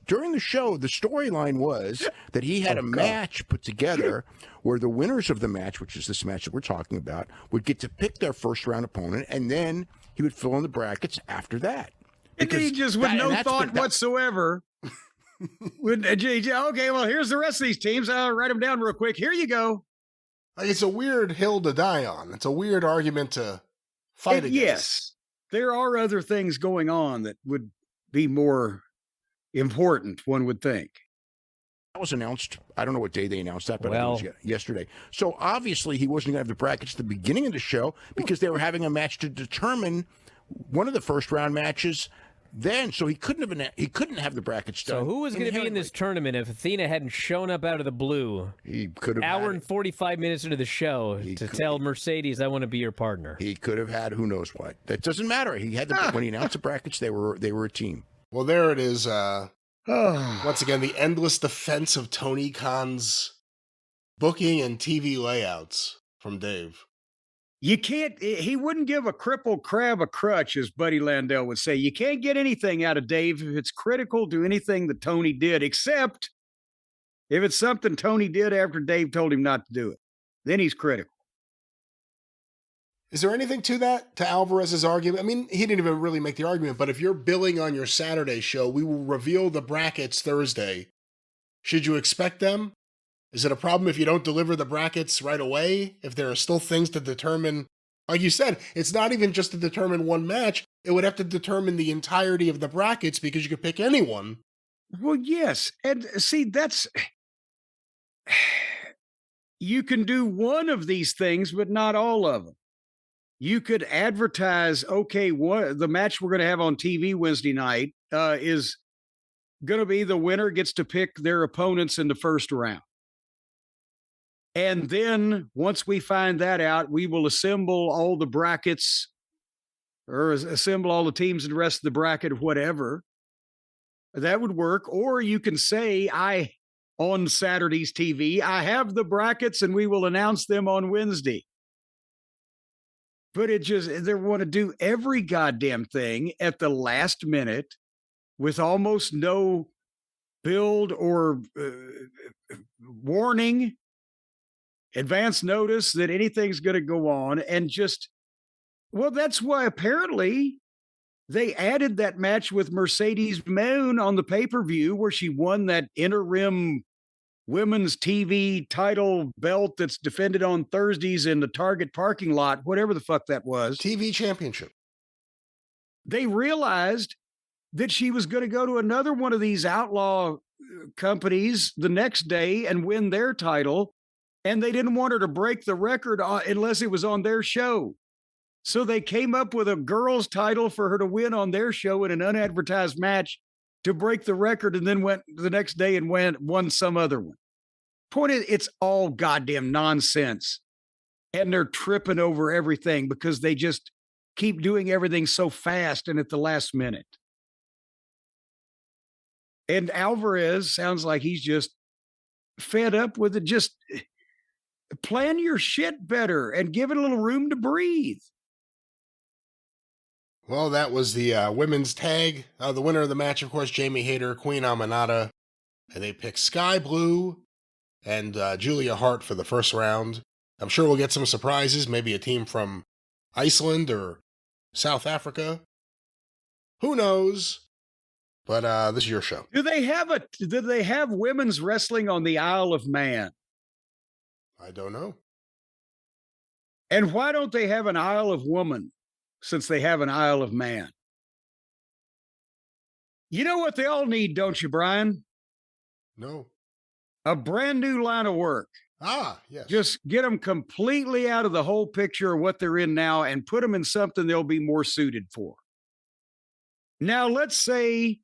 during the show, the storyline was that he had a match put together where the winners of the match, which is this match that we're talking about, would get to pick their first round opponent, and then he would fill in the brackets after that. And he just with no thought whatsoever. Okay, well, here's the rest of these teams. I'll write them down real quick. Here you go. It's a weird hill to die on. It's a weird argument to fight against. Yes, there are other things going on that would be more important, one would think. That was announced. I don't know what day they announced that, but it was yesterday. So obviously he wasn't going to have the brackets at the beginning of the show because they were having a match to determine one of the first round matches then. So he couldn't have the brackets done. So who was going to be in this tournament if Athena hadn't shown up out of the blue? He could have hour and 45 minutes into the show to tell Mercedes, I want to be your partner. He could have had who knows what. That doesn't matter. He had when he announced the brackets, they were a team. Well, there it is. Once again, the endless defense of Tony Khan's booking and TV layouts from Dave. You can't, he wouldn't give a crippled crab a crutch, as Buddy Landell would say. You can't get anything out of Dave if it's critical to anything that Tony did, except if it's something Tony did after Dave told him not to do it. Then he's critical. Is there anything to that, to Alvarez's argument? I mean, he didn't even really make the argument, but if you're billing on your Saturday show, we will reveal the brackets Thursday. Should you expect them? Is it a problem if you don't deliver the brackets right away? If there are still things to determine? Like you said, it's not even just to determine one match. It would have to determine the entirety of the brackets because you could pick anyone. Well, yes. And see, that's... You can do one of these things, but not all of them. You could advertise, okay, the match we're going to have on TV Wednesday night is going to be the winner gets to pick their opponents in the first round. And then once we find that out, we will assemble all the brackets or assemble all the teams in the rest of the bracket, whatever. That would work. Or you can say, on Saturday's TV, I have the brackets and we will announce them on Wednesday. But they want to do every goddamn thing at the last minute with almost no build or warning, advance notice that anything's going to go on. And that's why apparently they added that match with Mercedes Moon on the pay-per-view where she won that interim women's TV title belt that's defended on Thursdays in the Target parking lot, whatever the fuck that was. TV championship. They realized that she was going to go to another one of these outlaw companies the next day and win their title, and they didn't want her to break the record unless it was on their show. So they came up with a girls' title for her to win on their show in an unadvertised match to break the record, and then went the next day and won some other one. Point is, it's all goddamn nonsense. And they're tripping over everything because they just keep doing everything so fast and at the last minute. And Alvarez sounds like he's just fed up with it. Just plan your shit better and give it a little room to breathe. Well, that was the women's tag. The winner of the match, of course, Jamie Hayter, Queen Amanada. And they picked Sky Blue and Julia Hart for the first round. I'm sure we'll get some surprises, maybe a team from Iceland or South Africa. Who knows? But this is your show. Do they have women's wrestling on the Isle of Man? I don't know. And why don't they have an Isle of Woman since they have an Isle of Man? You know what they all need, don't you, Brian? No. A brand new line of work. Ah, yes. Just get them completely out of the whole picture of what they're in now and put them in something they'll be more suited for. Now, let's say,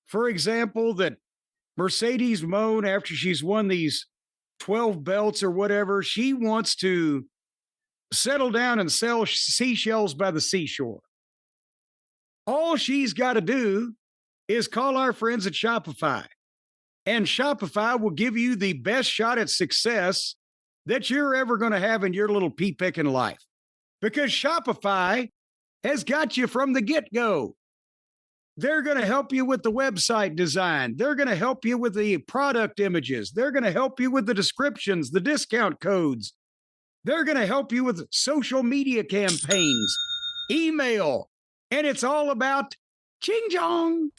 for example, that Mercedes Moon, after she's won these 12 belts or whatever, she wants to settle down and sell seashells by the seashore. All she's got to do is call our friends at Shopify. And Shopify will give you the best shot at success that you're ever going to have in your little pea-picking life. Because Shopify has got you from the get-go. They're going to help you with the website design. They're going to help you with the product images. They're going to help you with the descriptions, the discount codes. They're going to help you with social media campaigns, email, and it's all about ching-chong,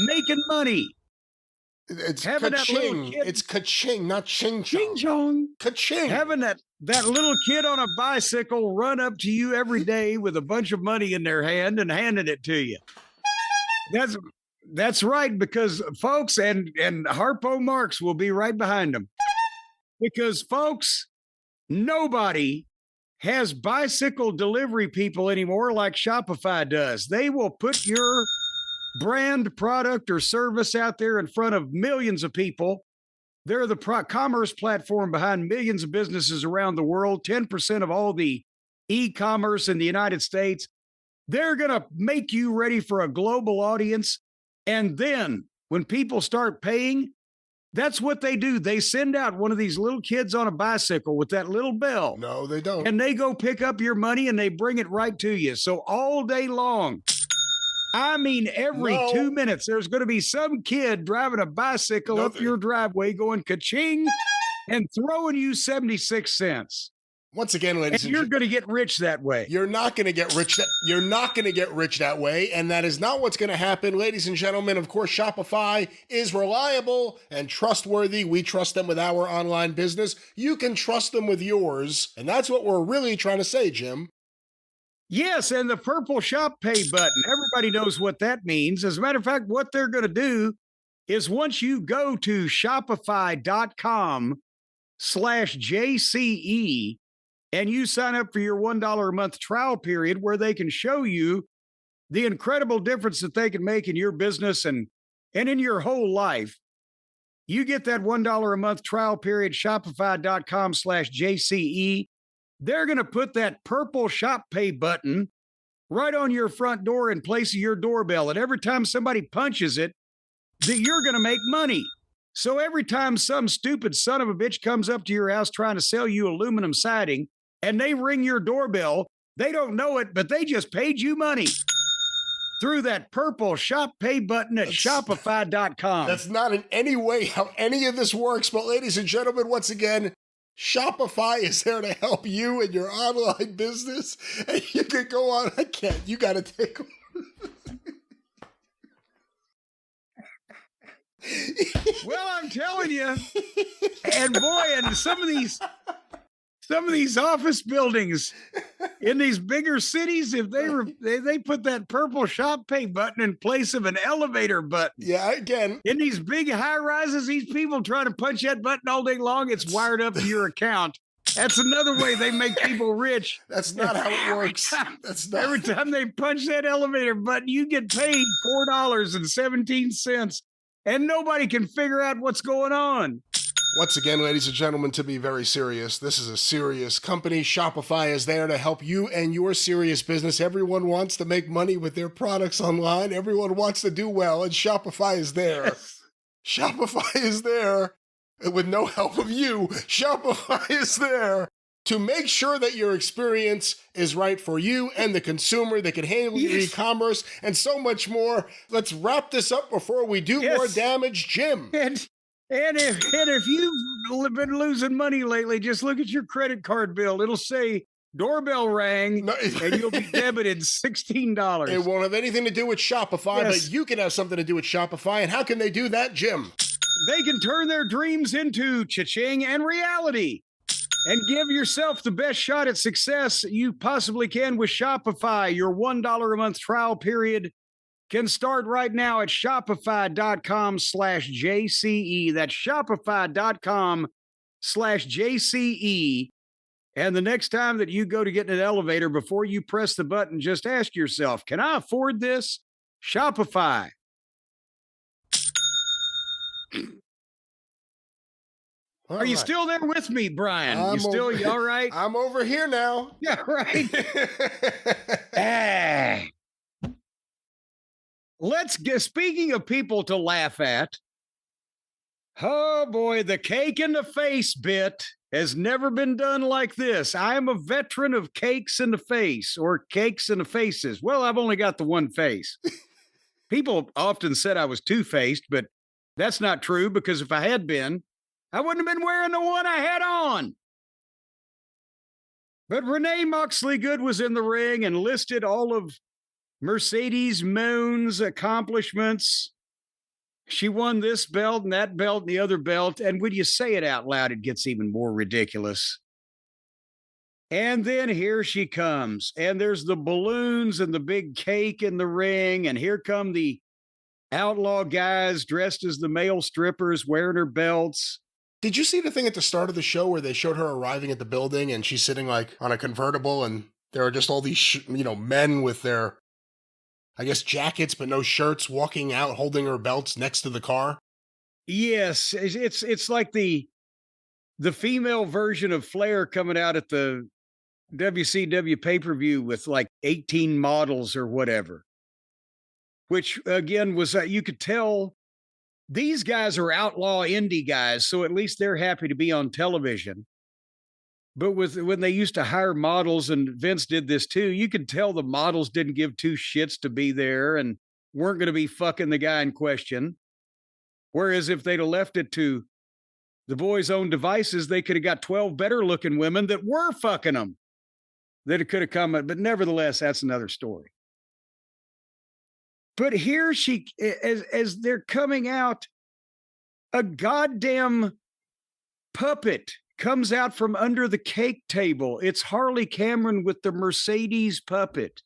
making money. It's having ka-ching. It's ka-ching, not ching-chong. Ching-chong. Ka-ching. Having that little kid on a bicycle run up to you every day with a bunch of money in their hand and handing it to you. That's right, because folks, and Harpo Marx will be right behind them. Because folks, nobody has bicycle delivery people anymore like Shopify does. They will put your brand, product, or service out there in front of millions of people. They're the commerce platform behind millions of businesses around the world, 10% of all the e-commerce in the United States. They're going to make you ready for a global audience. And then when people start paying, That's what they do. They send out one of these little kids on a bicycle with that little bell. No, they don't. And they go pick up your money and they bring it right to you. So all day long, I mean, every 2 minutes, there's going to be some kid driving a bicycle up your driveway going ka-ching and throwing you 76 cents. Once again, ladies and you're going to get rich that way. You're not going to get rich. You're not going to get rich that way, and that is not what's going to happen, ladies and gentlemen. Of course, Shopify is reliable and trustworthy. We trust them with our online business. You can trust them with yours, and that's what we're really trying to say, Jim. Yes, and the purple shop pay button. Everybody knows what that means. As a matter of fact, what they're going to do is once you go to shopify.com/JCE, and you sign up for your $1 a month trial period where they can show you the incredible difference that they can make in your business and in your whole life. You get that $1 a month trial period, shopify.com/JCE. They're going to put that purple shop pay button right on your front door in place of your doorbell. And every time somebody punches it, that you're going to make money. So every time some stupid son of a bitch comes up to your house trying to sell you aluminum siding, and they ring your doorbell, they don't know it, but they just paid you money through that purple shop pay button at shopify.com. That's not in any way how any of this works, but ladies and gentlemen, once again, Shopify is there to help you in your online business, and you can go on. I can't. You got to take Well, I'm telling you, and boy, and some of these office buildings in these bigger cities, if they put that purple shop pay button in place of an elevator button. Yeah, again. In these big high rises, these people trying to punch that button all day long, it's wired up to your account. That's another way they make people rich. That's not how it works. Every time they punch that elevator button, you get paid $4.17, and nobody can figure out what's going on. Once again, ladies and gentlemen, to be very serious, this is a serious company. Shopify is there to help you and your serious business. Everyone wants to make money with their products online. Everyone wants to do well, and Shopify is there. Yes. Shopify is there with no help of you. Shopify is there to make sure that your experience is right for you and the consumer that can handle your e-commerce and so much more. Let's wrap this up before we do more damage, Jim. And if you've been losing money lately, just look at your credit card bill. It'll say doorbell rang, and you'll be debited $16. It won't have anything to do with Shopify, but you can have something to do with Shopify. And how can they do that, Jim? They can turn their dreams into cha-ching and reality, and give yourself the best shot at success you possibly can with Shopify. Your $1 a month trial period can start right now at shopify.com/JCE. That's shopify.com/JCE. And the next time that you go to get in an elevator, before you press the button, just ask yourself, can I afford this? Shopify. Are you still there with me, Brian? You all right? I'm over here now. Yeah, right. Let's get, speaking of people to laugh at, oh boy, the cake in the face bit has never been done like this. I am a veteran of cakes in the face, or cakes in the faces. Well, I've only got the one face. People often said I was two-faced, but that's not true, because if I had been, I wouldn't have been wearing the one I had on. But Renee Moxley Good was in the ring and listed all of Mercedes Moon's accomplishments. She won this belt and that belt and the other belt. And when you say it out loud, it gets even more ridiculous. And then here she comes. And there's the balloons and the big cake in the ring. And here come the outlaw guys dressed as the male strippers wearing her belts. Did you see the thing at the start of the show where they showed her arriving at the building and she's sitting like on a convertible and there are just all these, men with their, I guess, jackets, but no shirts, walking out, holding her belts next to the car? Yes. It's like the female version of Flair coming out at the WCW pay-per-view with like 18 models or whatever, which again was, you could tell these guys are outlaw indie guys, so at least they're happy to be on television. But when they used to hire models, and Vince did this too, you could tell the models didn't give two shits to be there and weren't going to be fucking the guy in question. Whereas if they'd have left it to the boys' own devices, they could have got 12 better looking women that were fucking them. That it could have come, but nevertheless, that's another story. But here as they're coming out, a goddamn puppet comes out from under the cake table. It's Harley Cameron with the Mercedes puppet.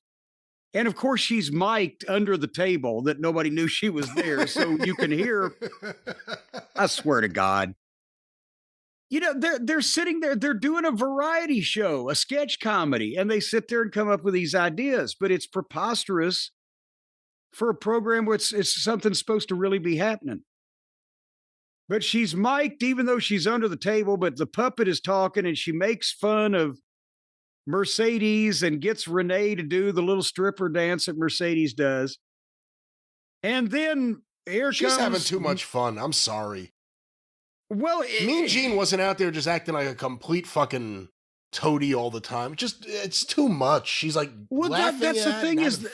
And of course, she's mic'd under the table that nobody knew she was there. So you can hear, I swear to God. You know, they're sitting there, they're doing a variety show, a sketch comedy, and they sit there and come up with these ideas, but it's preposterous for a program where it's something supposed to really be happening. But she's mic'd even though she's under the table, but the puppet is talking and she makes fun of Mercedes and gets Renee to do the little stripper dance that Mercedes does. And then she's having too much fun. I'm sorry. Well, Mean Gene wasn't out there just acting like a complete fucking toady all the time. Just, it's too much. She's like, well, that's the thing is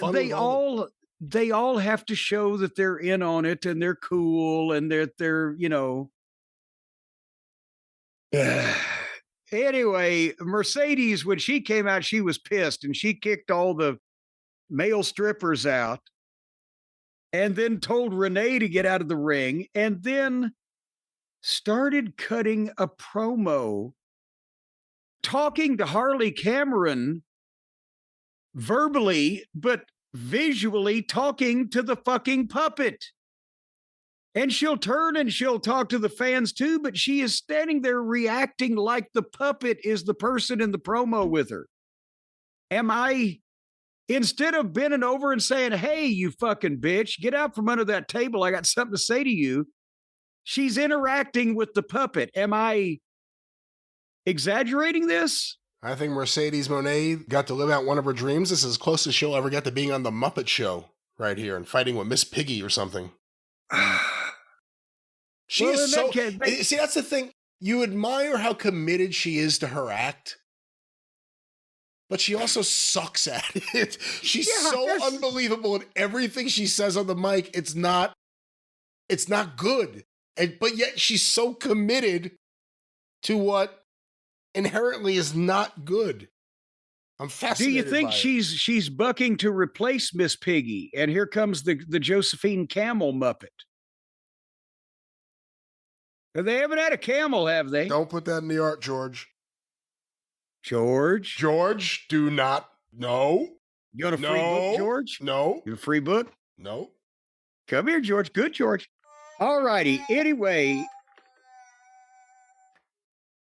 they all have to show that they're in on it and they're cool and they're you know. Anyway, Mercedes, when she came out, she was pissed and she kicked all the male strippers out and then told Renee to get out of the ring and then started cutting a promo talking to Harley Cameron verbally, but visually talking to the fucking puppet. And she'll turn and she'll talk to the fans too, but she is standing there reacting like the puppet is the person in the promo with her. Instead of bending over and saying, hey, you fucking bitch, get out from under that table, I got something to say to you, she's interacting with the puppet. Am I exaggerating this? I think Mercedes Moné got to live out one of her dreams. This is as close as she'll ever get to being on the Muppet Show right here and fighting with Miss Piggy or something. She is so... See, that's the thing. You admire how committed she is to her act, but she also sucks at it. She's unbelievable in everything she says on the mic. It's not good. But yet she's so committed to what inherently is not good. I'm fascinated. Do you think she's bucking to replace Miss Piggy? And here comes the Josephine Camel Muppet. They haven't had a camel, have they? Don't put that in the art, George. George, do not. No. You want a free book, George? No. You want a free book? No. Come here, George. Good, George. All righty. Anyway,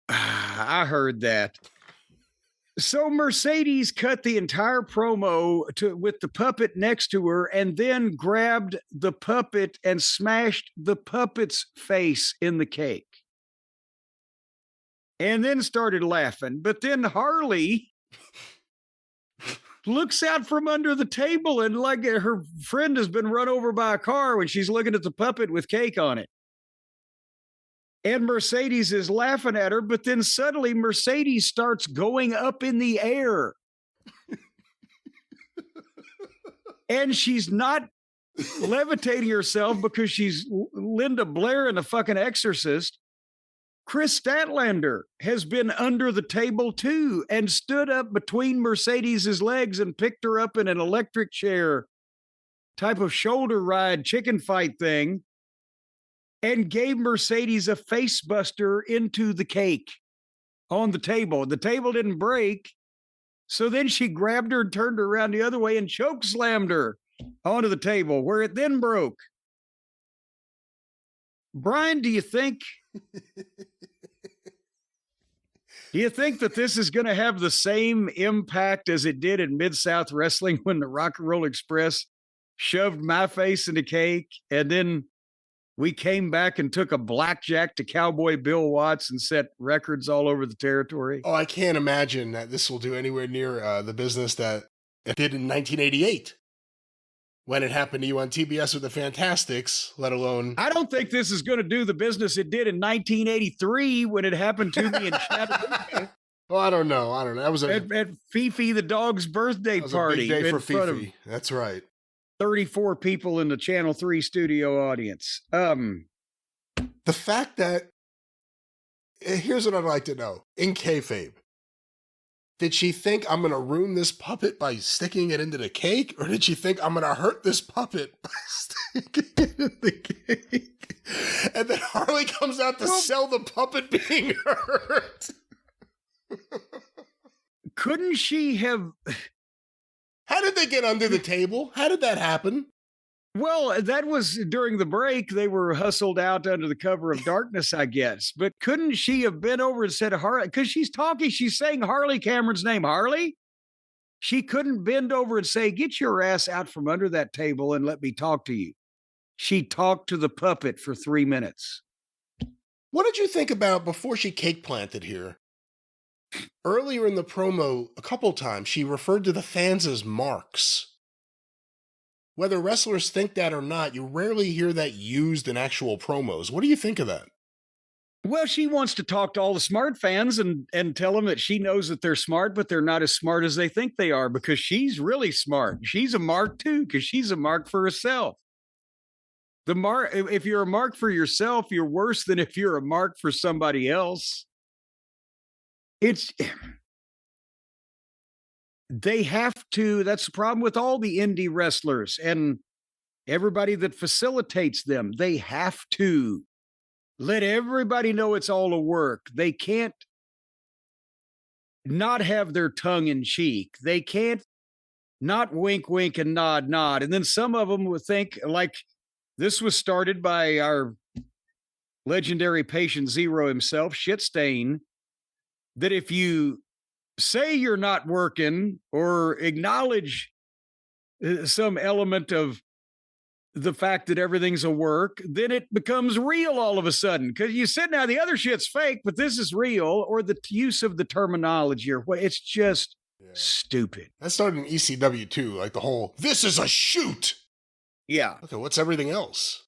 I heard that. So Mercedes cut the entire promo with the puppet next to her and then grabbed the puppet and smashed the puppet's face in the cake. And then started laughing. But then Harley looks out from under the table and like her friend has been run over by a car when she's looking at the puppet with cake on it. And Mercedes is laughing at her, but then suddenly Mercedes starts going up in the air. And she's not levitating herself because she's Linda Blair in The fucking Exorcist. Chris Statlander has been under the table too and stood up between Mercedes's legs and picked her up in an electric chair type of shoulder ride chicken fight thing and gave Mercedes a face buster into the cake on the table. The table didn't break. So then she grabbed her and turned her around the other way and choke slammed her onto the table where it then broke. Brian, do you think that this is going to have the same impact as it did in Mid-South Wrestling when the Rock and Roll Express shoved my face in the cake and then we came back and took a blackjack to Cowboy Bill Watts and set records all over the territory? Oh, I can't imagine that this will do anywhere near the business that it did in 1988. when it happened to you on TBS with the Fantastics, let alone... I don't think this is going to do the business it did in 1983 when it happened to me in Chattanooga. Well, I don't know. That was at Fifi the dog's birthday party. A big day for Fifi. That's right. 34 people in the Channel 3 studio audience. The fact that... Here's what I'd like to know. In kayfabe, did she think I'm going to ruin this puppet by sticking it into the cake? Or did she think I'm going to hurt this puppet by sticking it in the cake? And then Harley comes out to sell the puppet being hurt. Couldn't she have... How did they get under the table? How did that happen? Well, that was during the break. They were hustled out under the cover of darkness, I guess. But couldn't she have been over and said Harley? Because she's saying Harley Cameron's name, Harley. She couldn't bend over and say, get your ass out from under that table and let me talk to you. She talked to the puppet for 3 minutes. What did you think about before she cake planted here? Earlier in the promo, a couple times, she referred to the fans as marks. Whether wrestlers think that or not, you rarely hear that used in actual promos. What do you think of that? Well, she wants to talk to all the smart fans and tell them that she knows that they're smart, but they're not as smart as they think they are because she's really smart. She's a mark too, because she's a mark for herself. If you're a mark for yourself, you're worse than if you're a mark for somebody else. They have to, that's the problem with all the indie wrestlers and everybody that facilitates them. They have to let everybody know it's all a work. They can't not have their tongue in cheek. They can't not wink, wink, and nod, nod. And then some of them would think, like this was started by our legendary patient zero himself, Shitstain, that if you say you're not working or acknowledge some element of the fact that everything's a work, then it becomes real all of a sudden. Because you said now the other shit's fake, but this is real, or the use of the terminology or what, it's just stupid. That started in ECW too, like the whole, this is a shoot. Yeah. Okay, what's everything else?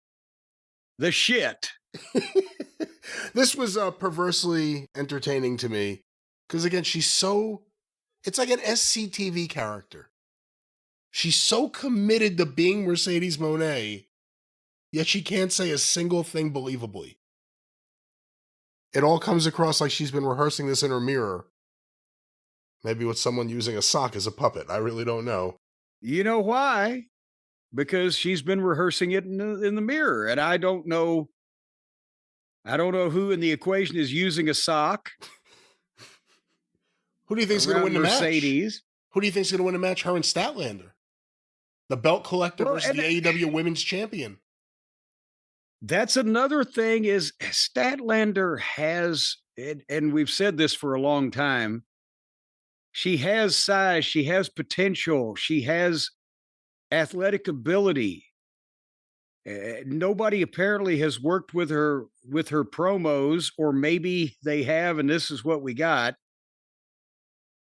The shit. This was perversely entertaining to me. Because again, it's like an SCTV character. She's so committed to being Mercedes Moné, yet she can't say a single thing believably. It all comes across like she's been rehearsing this in her mirror. Maybe with someone using a sock as a puppet. I really don't know. You know why? Because she's been rehearsing it in the mirror. And I don't know who in the equation is using a sock. Who do you think is going to win the Mercedes? match? Who do you think is going to win the match? Her and Statlander. The belt collector versus the AEW Women's Champion. That's another thing is Statlander has, and we've said this for a long time, she has size, she has potential, she has athletic ability. Nobody apparently has worked with her promos, or maybe they have, and this is what we got.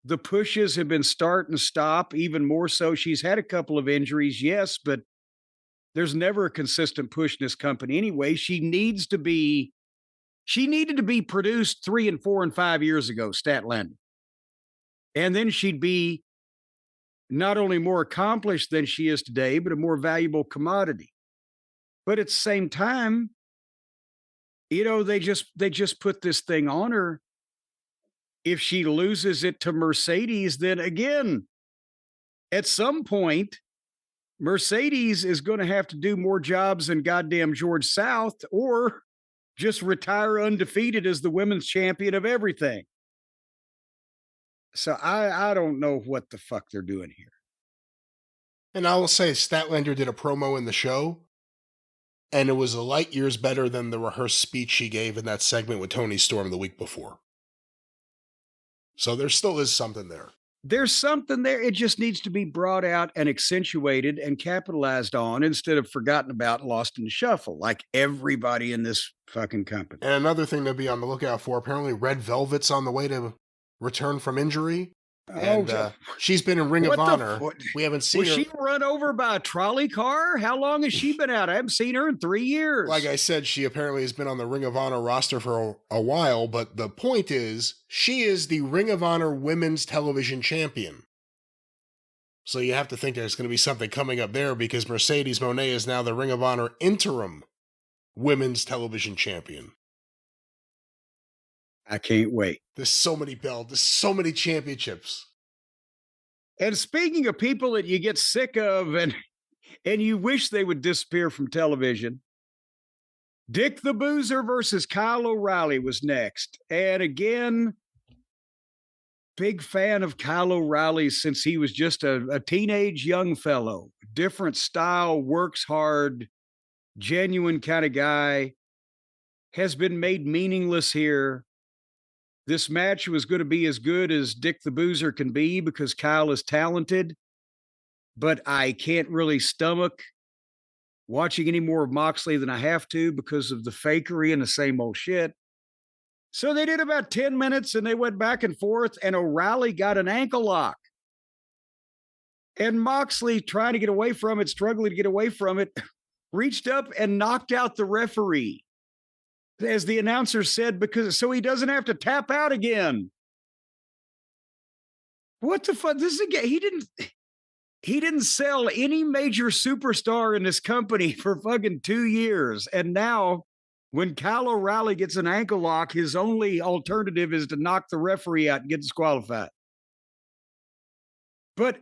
The pushes have been start and stop, even more so. She's had a couple of injuries, yes, but there's never a consistent push in this company anyway. She needed to be produced 3 and 4 and 5 years ago, Statlander. And then she'd be not only more accomplished than she is today, but a more valuable commodity. But at the same time, they just put this thing on her. If she loses it to Mercedes, then again, at some point, Mercedes is going to have to do more jobs than goddamn George South, or just retire undefeated as the women's champion of everything. So I don't know what the fuck they're doing here. And I will say, Statlander did a promo in the show, and it was a light years better than the rehearsed speech she gave in that segment with Tony Storm the week before. So there still is something there. There's something there. It just needs to be brought out and accentuated and capitalized on instead of forgotten about, lost in the shuffle, like everybody in this fucking company. And another thing to be on the lookout for, apparently Red Velvet's on the way to return from injury. And she's been in Ring of Honor. We haven't seen her. Was she run over by a trolley car? How long has she been out? I haven't seen her in 3 years. Like I said, she apparently has been on the Ring of Honor roster for a while, but the point is, she is the Ring of Honor Women's Television Champion. So you have to think there's going to be something coming up there because Mercedes Moné is now the Ring of Honor Interim Women's Television Champion. I can't wait. There's so many belts. There's so many championships. And speaking of people that you get sick of and you wish they would disappear from television, Dick the Boozer versus Kyle O'Reilly was next. And again, big fan of Kyle O'Reilly since he was just a teenage young fellow. Different style, works hard, genuine kind of guy. Has been made meaningless here. This match was going to be as good as Dick the Boozer can be because Kyle is talented, but I can't really stomach watching any more of Moxley than I have to because of the fakery and the same old shit. So they did about 10 minutes and they went back and forth, and O'Reilly got an ankle lock. And Moxley, trying to get away from it, struggling to get away from it, reached up and knocked out the referee. As the announcer said, because so he doesn't have to tap out again. What the fuck? This is again. He didn't sell any major superstar in this company for fucking 2 years. And now when Kyle O'Reilly gets an ankle lock, his only alternative is to knock the referee out and get disqualified. But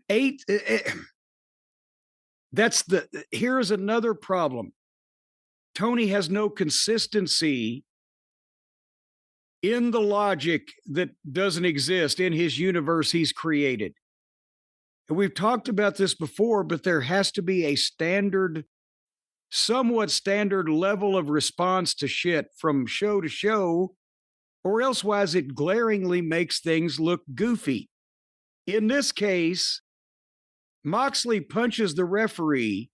here's another problem. Tony has no consistency in the logic that doesn't exist in his universe he's created. And we've talked about this before, but there has to be a somewhat standard level of response to shit from show to show, or elsewise it glaringly makes things look goofy. In this case, Moxley punches the referee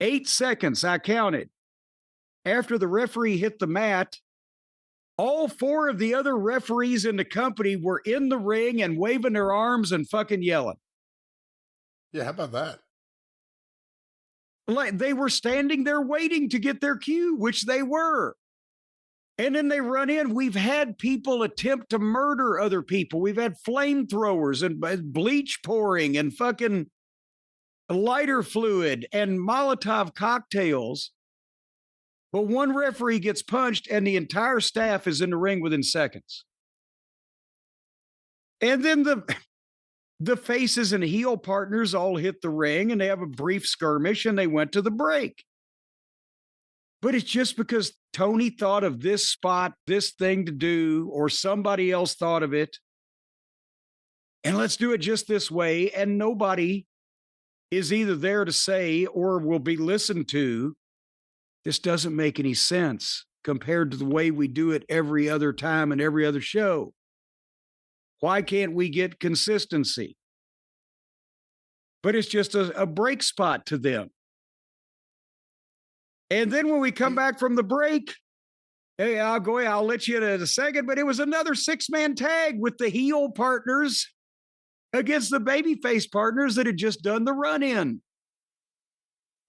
8 seconds, I counted. After the referee hit the mat, all 4 of the other referees in the company were in the ring and waving their arms and fucking yelling. Yeah, how about that? Like they were standing there waiting to get their cue, which they were. And then they run in. We've had people attempt to murder other people. We've had flamethrowers and bleach pouring and fucking lighter fluid and Molotov cocktails. But one referee gets punched and the entire staff is in the ring within seconds. And then the faces and heel partners all hit the ring and they have a brief skirmish and they went to the break. But it's just because Tony thought of this spot, this thing to do, or somebody else thought of it. And let's do it just this way. And nobody is either there to say or will be listened to. This doesn't make any sense compared to the way we do it every other time and every other show. Why can't we get consistency? But it's just a break spot to them. And then when we come back from the break, hey, I'll let you in a second, but it was another 6-man tag with the heel partners against the babyface partners that had just done the run-in.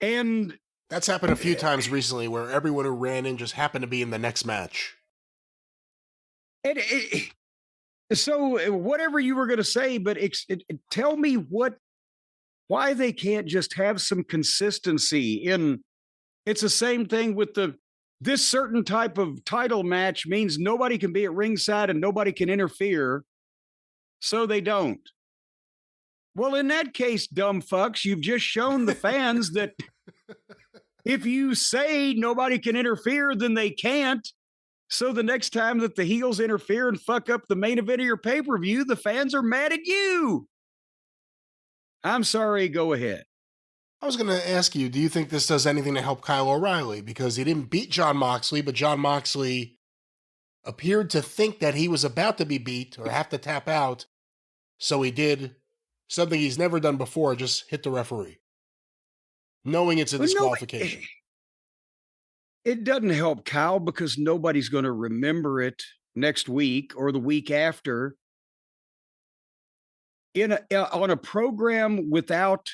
And that's happened a few times recently where everyone who ran in just happened to be in the next match. So whatever you were going to say, but tell me why they can't just have some consistency in. It's the same thing with this certain type of title match means nobody can be at ringside and nobody can interfere. So they don't. Well, in that case, dumb fucks, you've just shown the fans that if you say nobody can interfere, then they can't. So the next time that the heels interfere and fuck up the main event of your pay-per-view, the fans are mad at you. I'm sorry, go ahead. I was going to ask you, do you think this does anything to help Kyle O'Reilly? Because he didn't beat Jon Moxley, but Jon Moxley appeared to think that he was about to be beat or have to tap out. So he did something he's never done before, just hit the referee, knowing it's a disqualification. It doesn't help Kyle because nobody's going to remember it next week or the week after. on a program without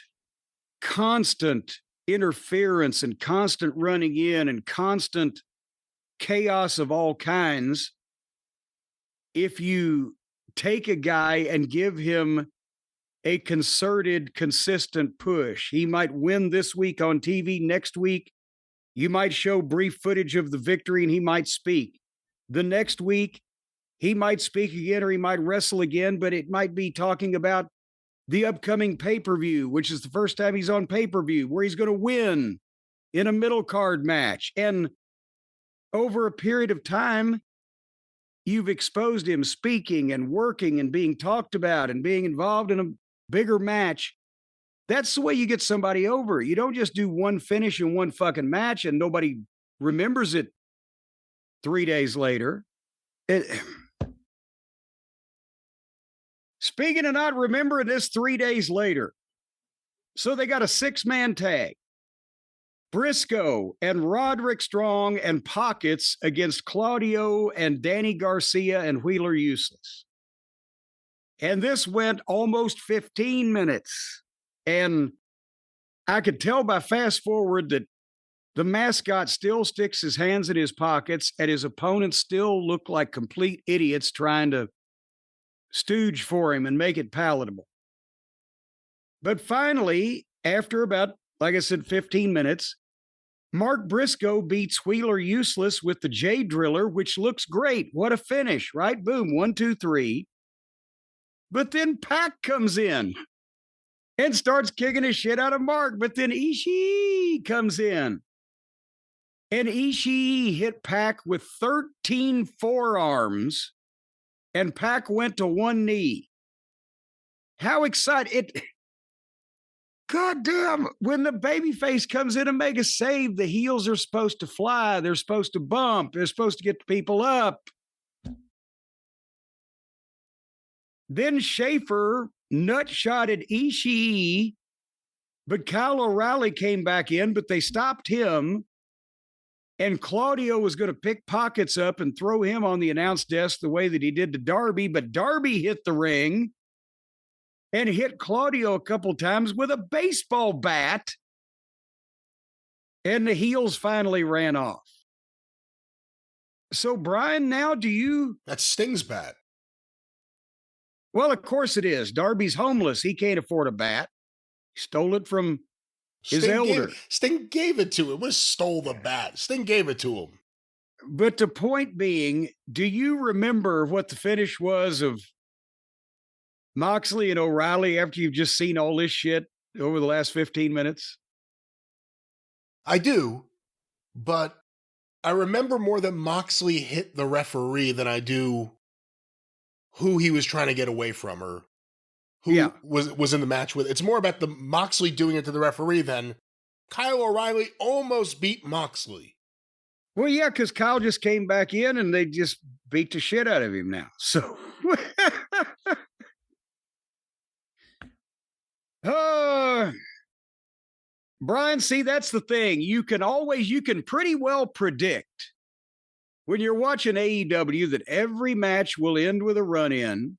constant interference and constant running in and constant chaos of all kinds, if you take a guy and give him a concerted, consistent push, he might win this week on TV. Next week, you might show brief footage of the victory and he might speak. The next week, he might speak again or he might wrestle again, but it might be talking about the upcoming pay-per-view, which is the first time he's on pay-per-view, where he's going to win in a middle card match. And over a period of time, you've exposed him speaking and working and being talked about and being involved in a bigger match. That's the way you get somebody over. You don't just do one finish in one fucking match and nobody remembers it 3 days later. Speaking of not remembering this 3 days later, so they got a 6-man tag. Briscoe and Roderick Strong and Pockets against Claudio and Danny Garcia and Wheeler Useless. And this went almost 15 minutes. And I could tell by fast forward that the mascot still sticks his hands in his pockets and his opponents still look like complete idiots trying to stooge for him and make it palatable. But finally, after about, like I said, 15 minutes, Mark Briscoe beats Wheeler Useless with the J Driller, which looks great. What a finish, right? Boom, 1, 2, 3. But then Pac comes in and starts kicking his shit out of Mark. But then Ishii comes in. And Ishii hit Pac with 13 forearms. And Pac went to one knee. How excited. God damn. When the babyface comes in and make a save, the heels are supposed to fly. They're supposed to bump. They're supposed to get the people up. Then Schaefer nut-shotted Ishii, but Kyle O'Reilly came back in, but they stopped him. And Claudio was going to pick Pockets up and throw him on the announce desk the way that he did to Darby, but Darby hit the ring and hit Claudio a couple times with a baseball bat. And the heels finally ran off. So, Brian, now do you... That's Sting's bat. Well, of course it is. Darby's homeless. He can't afford a bat. He stole it from his elder. Sting gave it to him. What stole the bat? Sting gave it to him. But the point being, do you remember what the finish was of Moxley and O'Reilly after you've just seen all this shit over the last 15 minutes? I do, but I remember more that Moxley hit the referee than I do who he was trying to get away from or who was in the match with. It's more about the Moxley doing it to the referee than Kyle O'Reilly almost beat Moxley. Well, yeah, because Kyle just came back in and they just beat the shit out of him now. So, Brian, see, that's the thing. You can pretty well predict when you're watching AEW that every match will end with a run-in,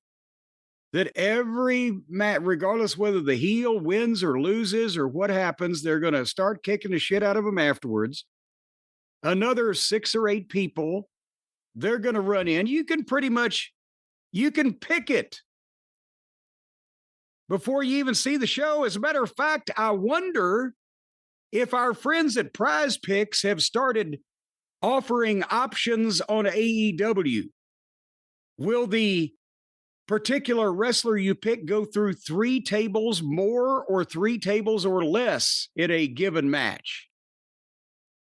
that every match, regardless whether the heel wins or loses or what happens, they're going to start kicking the shit out of them afterwards. Another 6 or 8 people, they're going to run in. You can pick it before you even see the show. As a matter of fact, I wonder if our friends at Prize Picks have started offering options on AEW. Will the particular wrestler you pick go through 3 tables more or 3 tables or less in a given match?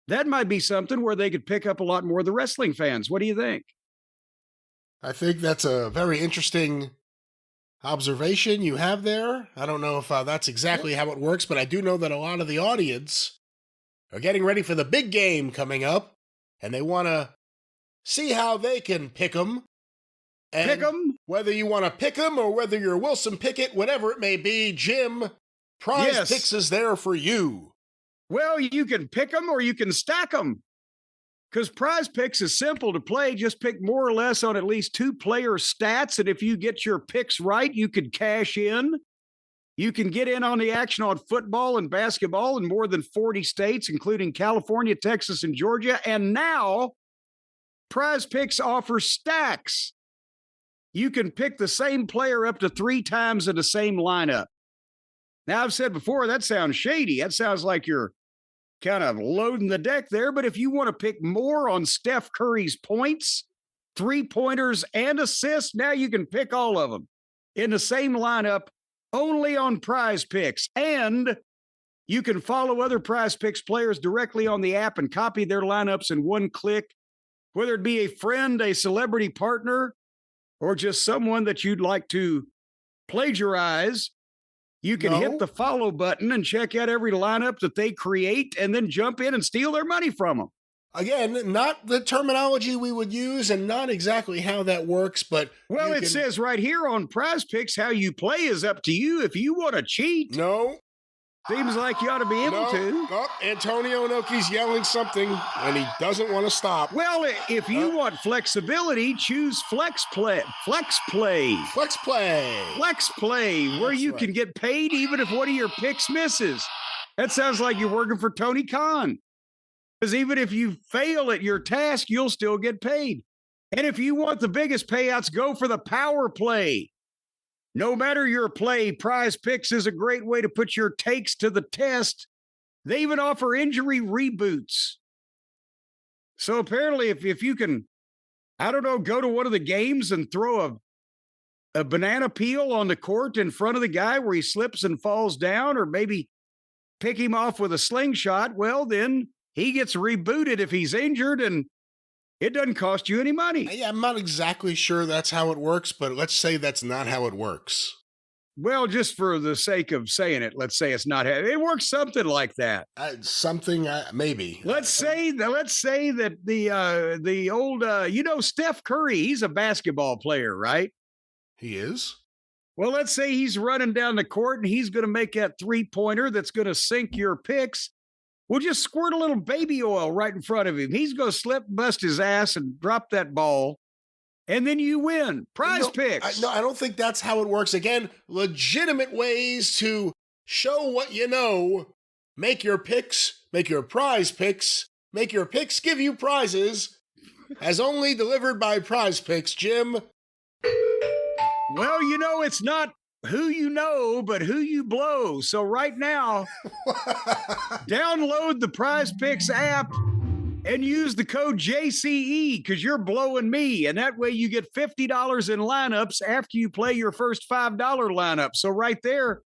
That might be something where they could pick up a lot more of the wrestling fans. What do you think? I think that's a very interesting observation you have there. I don't know if that's exactly how it works, but I do know that a lot of the audience are getting ready for the big game coming up, and they want to see how they can pick them. Pick them? Whether you want to pick them or whether you're Wilson Pickett, whatever it may be, Jim, Prize Picks is there for you. Well, you can pick them or you can stack them. Because Prize Picks is simple to play. Just pick more or less on at least 2 player stats. And if you get your picks right, you could cash in. You can get in on the action on football and basketball in more than 40 states, including California, Texas, and Georgia. And now, Prize Picks offers stacks. You can pick the same player up to 3 times in the same lineup. Now, I've said before, that sounds shady. That sounds like you're kind of loading the deck there. But if you want to pick more on Steph Curry's points, 3-pointers, and assists, now you can pick all of them in the same lineup only on Prize Picks. And you can follow other Prize Picks players directly on the app and copy their lineups in one click, whether it be a friend, a celebrity partner, or just someone that you'd like to plagiarize. You can hit the follow button and check out every lineup that they create and then jump in and steal their money from them. Again, not the terminology we would use and not exactly how that works, but... Well, it says right here on Prize Picks, how you play is up to you. If you want to cheat... No. Seems like you ought to be able to. Oh, Antonio Inoki's yelling something, and he doesn't want to stop. Well, if you want flexibility, choose Flex Play. Flex Play. Flex Play. Flex Play, where you can get paid even if one of your picks misses. That sounds like you're working for Tony Khan. Because even if you fail at your task, you'll still get paid. And if you want the biggest payouts, go for the Power Play. No matter your play, Prize Picks is a great way to put your takes to the test. They even offer injury reboots. So apparently, if you can, I don't know, go to one of the games and throw a banana peel on the court in front of the guy where he slips and falls down, or maybe pick him off with a slingshot, well, then he gets rebooted if he's injured, and it doesn't cost you any money. Yeah, I'm not exactly sure that's how it works, but let's say that's not how it works. Well, just for the sake of saying it, let's say it's not how it works. Something like that. Maybe. Let's say that the old Steph Curry. He's a basketball player, right? He is. Well, let's say he's running down the court and he's going to make that 3-pointer that's going to sink your picks. We'll just squirt a little baby oil right in front of him. He's going to slip, bust his ass, and drop that ball. And then you win. Prize Picks. I don't think that's how it works. Again, legitimate ways to show what you know. Make your picks, make your Prize Picks, make your picks give you prizes, as only delivered by Prize Picks, Jim. Well, it's not who you know, but who you blow. So right now, download the Prize Picks app and use the code JCE because you're blowing me. And that way you get $50 in lineups after you play your first $5 lineup. So right there,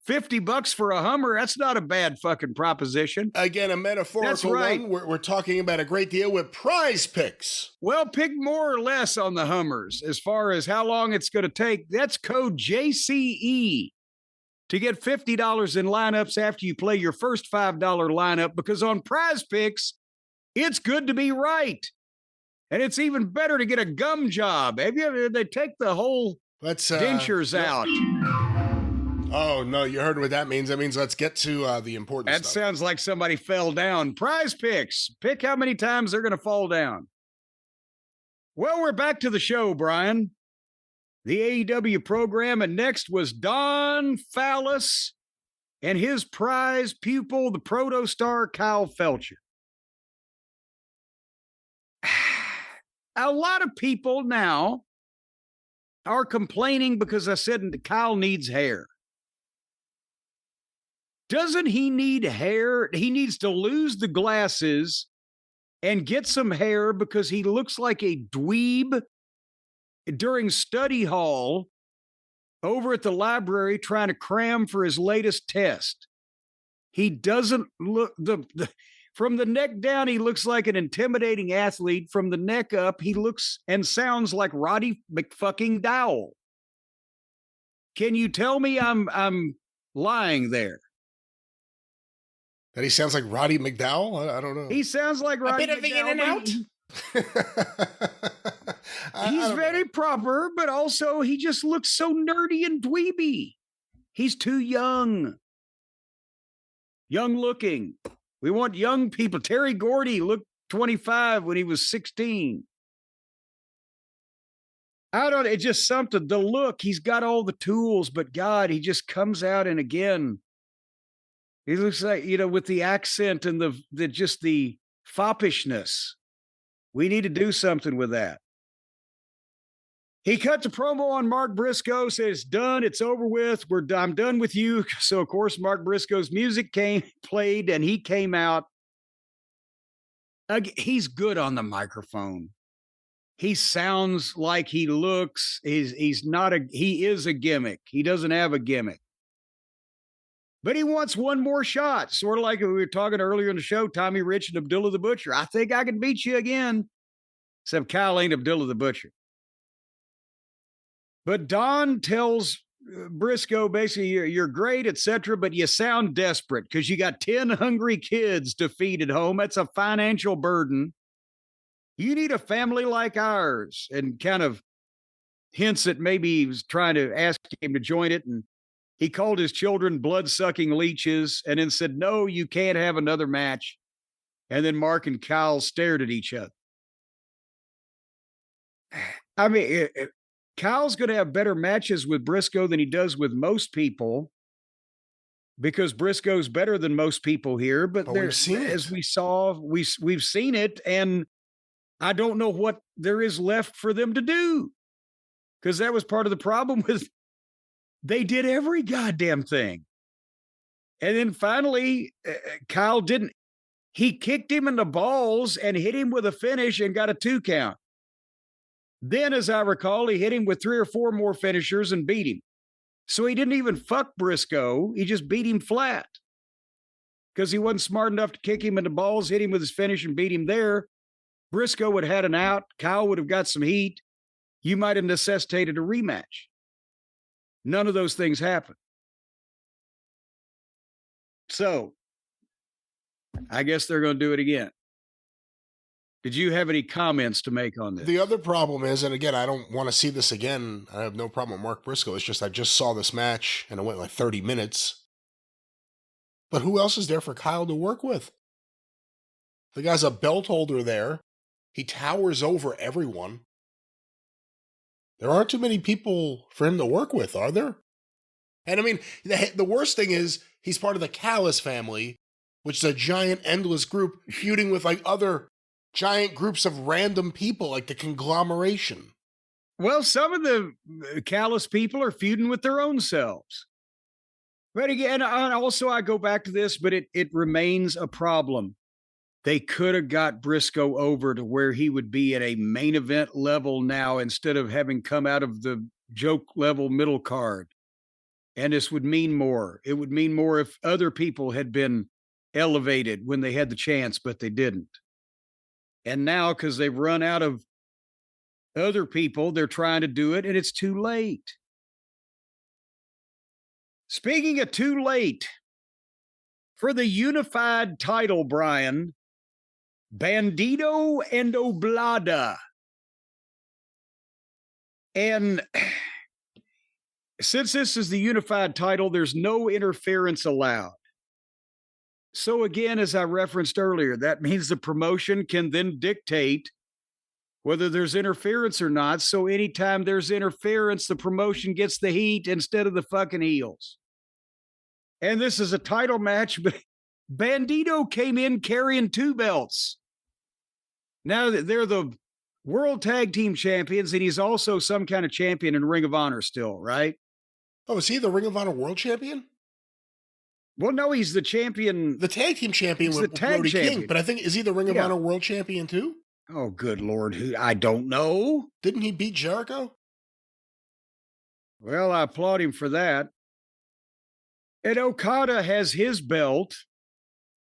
$50 for a Hummer, that's not a bad fucking proposition. Again, a metaphorical one. We're talking about a great deal with Prize Picks. Well, pick more or less on the Hummers as far as how long it's going to take. That's code JCE to get $50 in lineups after you play your first $5 lineup, because on Prize Picks, it's good to be right. And it's even better to get a gum job. They take the whole dentures out. Oh, no, you heard what that means. That means let's get to the important stuff. That sounds like somebody fell down. Prize Picks. Pick how many times they're going to fall down. Well, we're back to the show, Brian. The AEW program, and next was Don Fallis and his prize pupil, the proto-star Kyle Felcher. A lot of people now are complaining because I said Kyle needs hair. Doesn't he need hair? He needs to lose the glasses and get some hair because he looks like a dweeb during study hall over at the library trying to cram for his latest test. He doesn't look from the neck down, he looks like an intimidating athlete. From the neck up, he looks and sounds like Roddy McFucking Dowell. Can you tell me I'm lying there? That he sounds like Roddy McDowell? I don't know. He sounds like Roddy McDowell. A bit of the in and out? He's very proper, but also he just looks so nerdy and dweeby. He's too young. Young looking. We want young people. Terry Gordy looked 25 when he was 16. It's just something. The look, he's got all the tools, but God, he just comes out and again, he looks like, with the accent and the foppishness. We need to do something with that. He cut the promo on Mark Briscoe, says, done, it's over with. I'm done with you. So, of course, Mark Briscoe's music played, and he came out. He's good on the microphone. He sounds like he looks. He is a gimmick. He doesn't have a gimmick. But he wants one more shot, sort of like we were talking earlier in the show, Tommy Rich and Abdullah the Butcher. I think I can beat you again. Except Kyle ain't Abdullah the Butcher. But Don tells Briscoe, basically, you're great, etc., but you sound desperate because you got 10 hungry kids to feed at home. That's a financial burden. You need a family like ours. And kind of hints that maybe he was trying to ask him to join it. And he called his children blood-sucking leeches and then said, no, you can't have another match. And then Mark and Kyle stared at each other. I mean, Kyle's going to have better matches with Briscoe than he does with most people because Briscoe's better than most people here. But we've seen it. As we saw, we've seen it, and I don't know what there is left for them to do because that was part of the problem with they did every goddamn thing. And then finally, Kyle didn't. He kicked him in the balls and hit him with a finish and got a 2 count. Then, as I recall, he hit him with 3 or 4 more finishers and beat him. So he didn't even fuck Briscoe. He just beat him flat because he wasn't smart enough to kick him in the balls, hit him with his finish, and beat him there. Briscoe would have had an out. Kyle would have got some heat. You might have necessitated a rematch. None of those things happened. So I guess they're going to do it again. Did you have any comments to make on this? The other problem is, and again, I don't want to see this again. I have no problem with Mark Briscoe. It's just I just saw this match and it went like 30 minutes. But who else is there for Kyle to work with? The guy's a belt holder there. He towers over everyone. There aren't too many people for him to work with, are there? And I mean, the worst thing is he's part of the Callis family, which is a giant, endless group feuding with like other giant groups of random people, like the conglomeration. Well, some of the callous people are feuding with their own selves. But again, also I go back to this, but it remains a problem. They could have got Briscoe over to where he would be at a main event level now instead of having come out of the joke level middle card. And this would mean more. It would mean more if other people had been elevated when they had the chance, but they didn't. And now, because they've run out of other people, they're trying to do it, and it's too late. Speaking of too late, for the unified title, Brian, Bandito and Oblada. And since this is the unified title, there's no interference allowed. So again, as I referenced earlier, that means the promotion can then dictate whether there's interference or not. So anytime there's interference, the promotion gets the heat instead of the fucking heels. And this is a title match, but Bandito came in carrying 2 belts. Now that they're the World Tag Team Champions, and he's also some kind of champion in Ring of Honor still, right? Oh, is he the Ring of Honor World Champion? Well, no, he's the champion. The tag team champion with Brody King, but I think, is he the Ring of Honor World Champion too? Oh, good Lord. I don't know. Didn't he beat Jericho? Well, I applaud him for that. And Okada has his belt.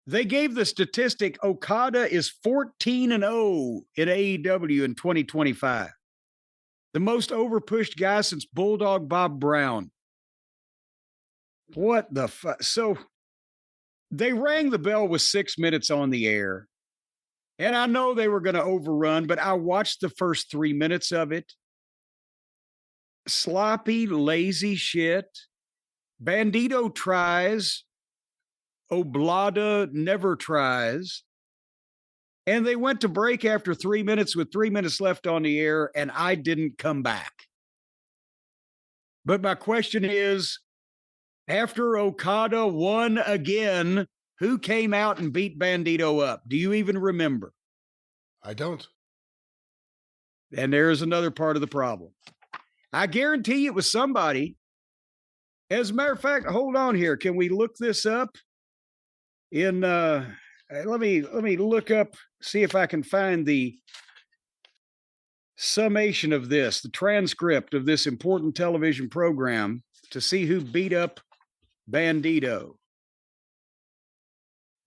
They gave the statistic Okada is 14-0 in AEW in 2025. The most overpushed guy since Bulldog Bob Brown. What the fuck? So they rang the bell with 6 minutes on the air. And I know they were going to overrun, but I watched the first 3 minutes of it. Sloppy, lazy shit. Bandito tries. Oblada never tries. And they went to break after 3 minutes with 3 minutes left on the air, and I didn't come back. But my question is, after Okada won again, who came out and beat Bandito up? Do you even remember? I don't. And there's another part of the problem. I guarantee it was somebody. As a matter of fact, hold on here. Can we look this up? Let me look up, see if I can find the summation of this, the transcript of this important television program to see who beat up Bandito.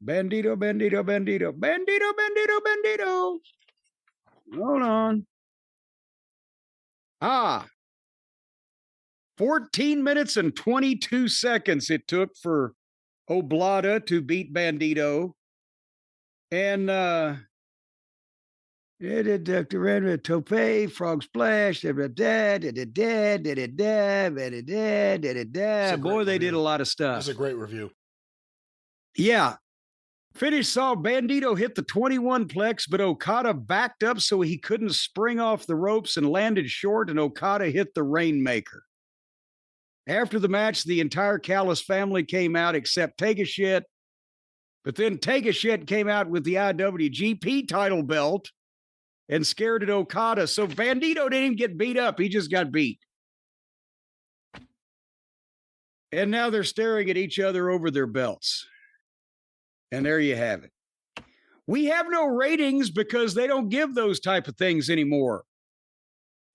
Bandito. Hold on. 14 minutes and 22 seconds it took for Oblada to beat Bandito. And Dr. Red Tope, Frog Splash, boy, they did a lot of stuff. That's a great review. Yeah. Finish saw Bandito hit the 21 plex, but Okada backed up so he couldn't spring off the ropes and landed short, and Okada hit the Rainmaker. After the match, the entire Callis family came out except Take a Shit. But then Take a Shit came out with the IWGP title belt and scared at Okada. So Bandito didn't even get beat up. He just got beat. And now they're staring at each other over their belts. And there you have it. We have no ratings because they don't give those type of things anymore.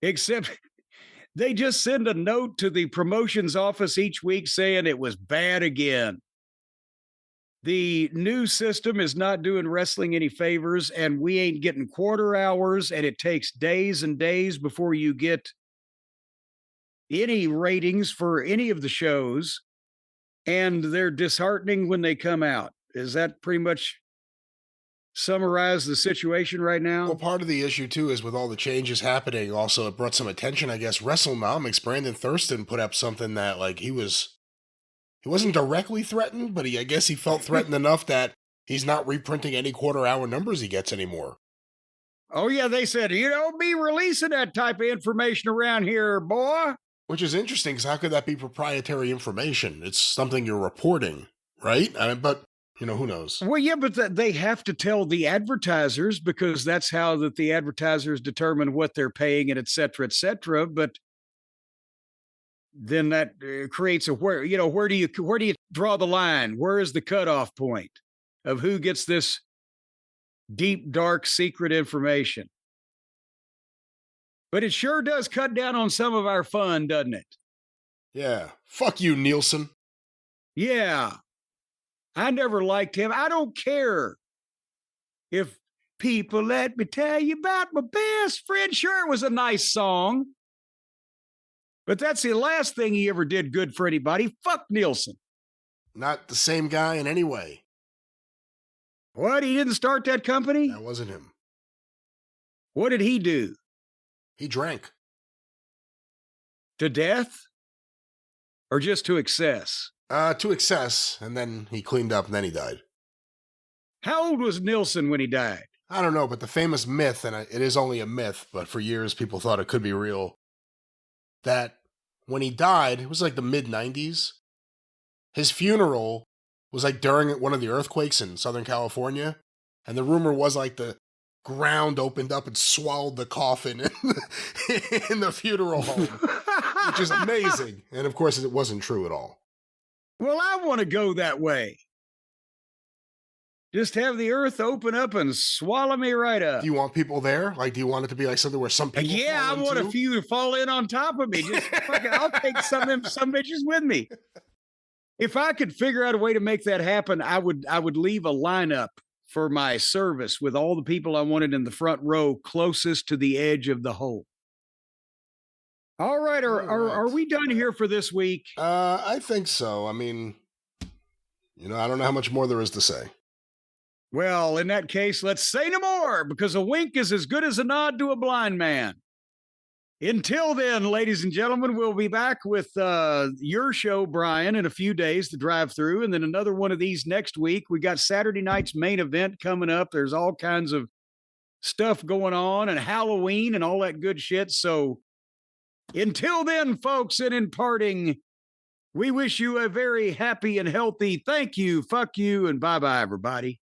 Except they just send a note to the promotions office each week saying it was bad again. The new system is not doing wrestling any favors, and we ain't getting quarter hours, and it takes days and days before you get any ratings for any of the shows, and they're disheartening when they come out. Is that pretty much summarize the situation right now? Well, part of the issue, too, is with all the changes happening, also it brought some attention, I guess. WrestleNomics, Brandon Thurston put up something that, like, he wasn't directly threatened, but I guess he felt threatened enough that he's not reprinting any quarter-hour numbers he gets anymore. Oh, yeah, they said, you don't be releasing that type of information around here, boy. Which is interesting, because how could that be proprietary information? It's something you're reporting, right? But, who knows? Well, yeah, but they have to tell the advertisers because that's how that the advertisers determine what they're paying and et cetera, but then that creates a where do you draw the line? Where is the cutoff point of who gets this deep, dark, secret information? But it sure does cut down on some of our fun, doesn't it? Yeah. Fuck you, Nielsen. Yeah. I never liked him. I don't care if people let me tell you about my best friend. Sure, it was a nice song. But that's the last thing he ever did good for anybody. Fuck Nielsen. Not the same guy in any way. What? He didn't start that company? That wasn't him. What did he do? He drank. To death? Or just to excess? To excess, and then he cleaned up, and then he died. How old was Nielsen when he died? I don't know, but the famous myth, and it is only a myth, but for years people thought it could be real, that when he died, it was like the mid-90s, his funeral was like during one of the earthquakes in Southern California, and the rumor was like the ground opened up and swallowed the coffin in the funeral home, which is amazing. And of course, it wasn't true at all. Well, I want to go that way. Just have the earth open up and swallow me right up. Do you want people there? Like, do you want it to be like something where some people Yeah, I want a few to fall in on top of me. Just fucking, I'll take some bitches with me. If I could figure out a way to make that happen, I would leave a lineup for my service with all the people I wanted in the front row closest to the edge of the hole. All right, are we done here for this week? I think so. I mean, I don't know how much more there is to say. Well, in that case, let's say no more, because a wink is as good as a nod to a blind man. Until then, ladies and gentlemen, we'll be back with your show, Brian, in a few days to drive through, and then another one of these next week. We got Saturday night's main event coming up. There's all kinds of stuff going on, and Halloween and all that good shit. So until then, folks, and in parting, we wish you a very happy and healthy thank you, fuck you, and bye-bye, everybody.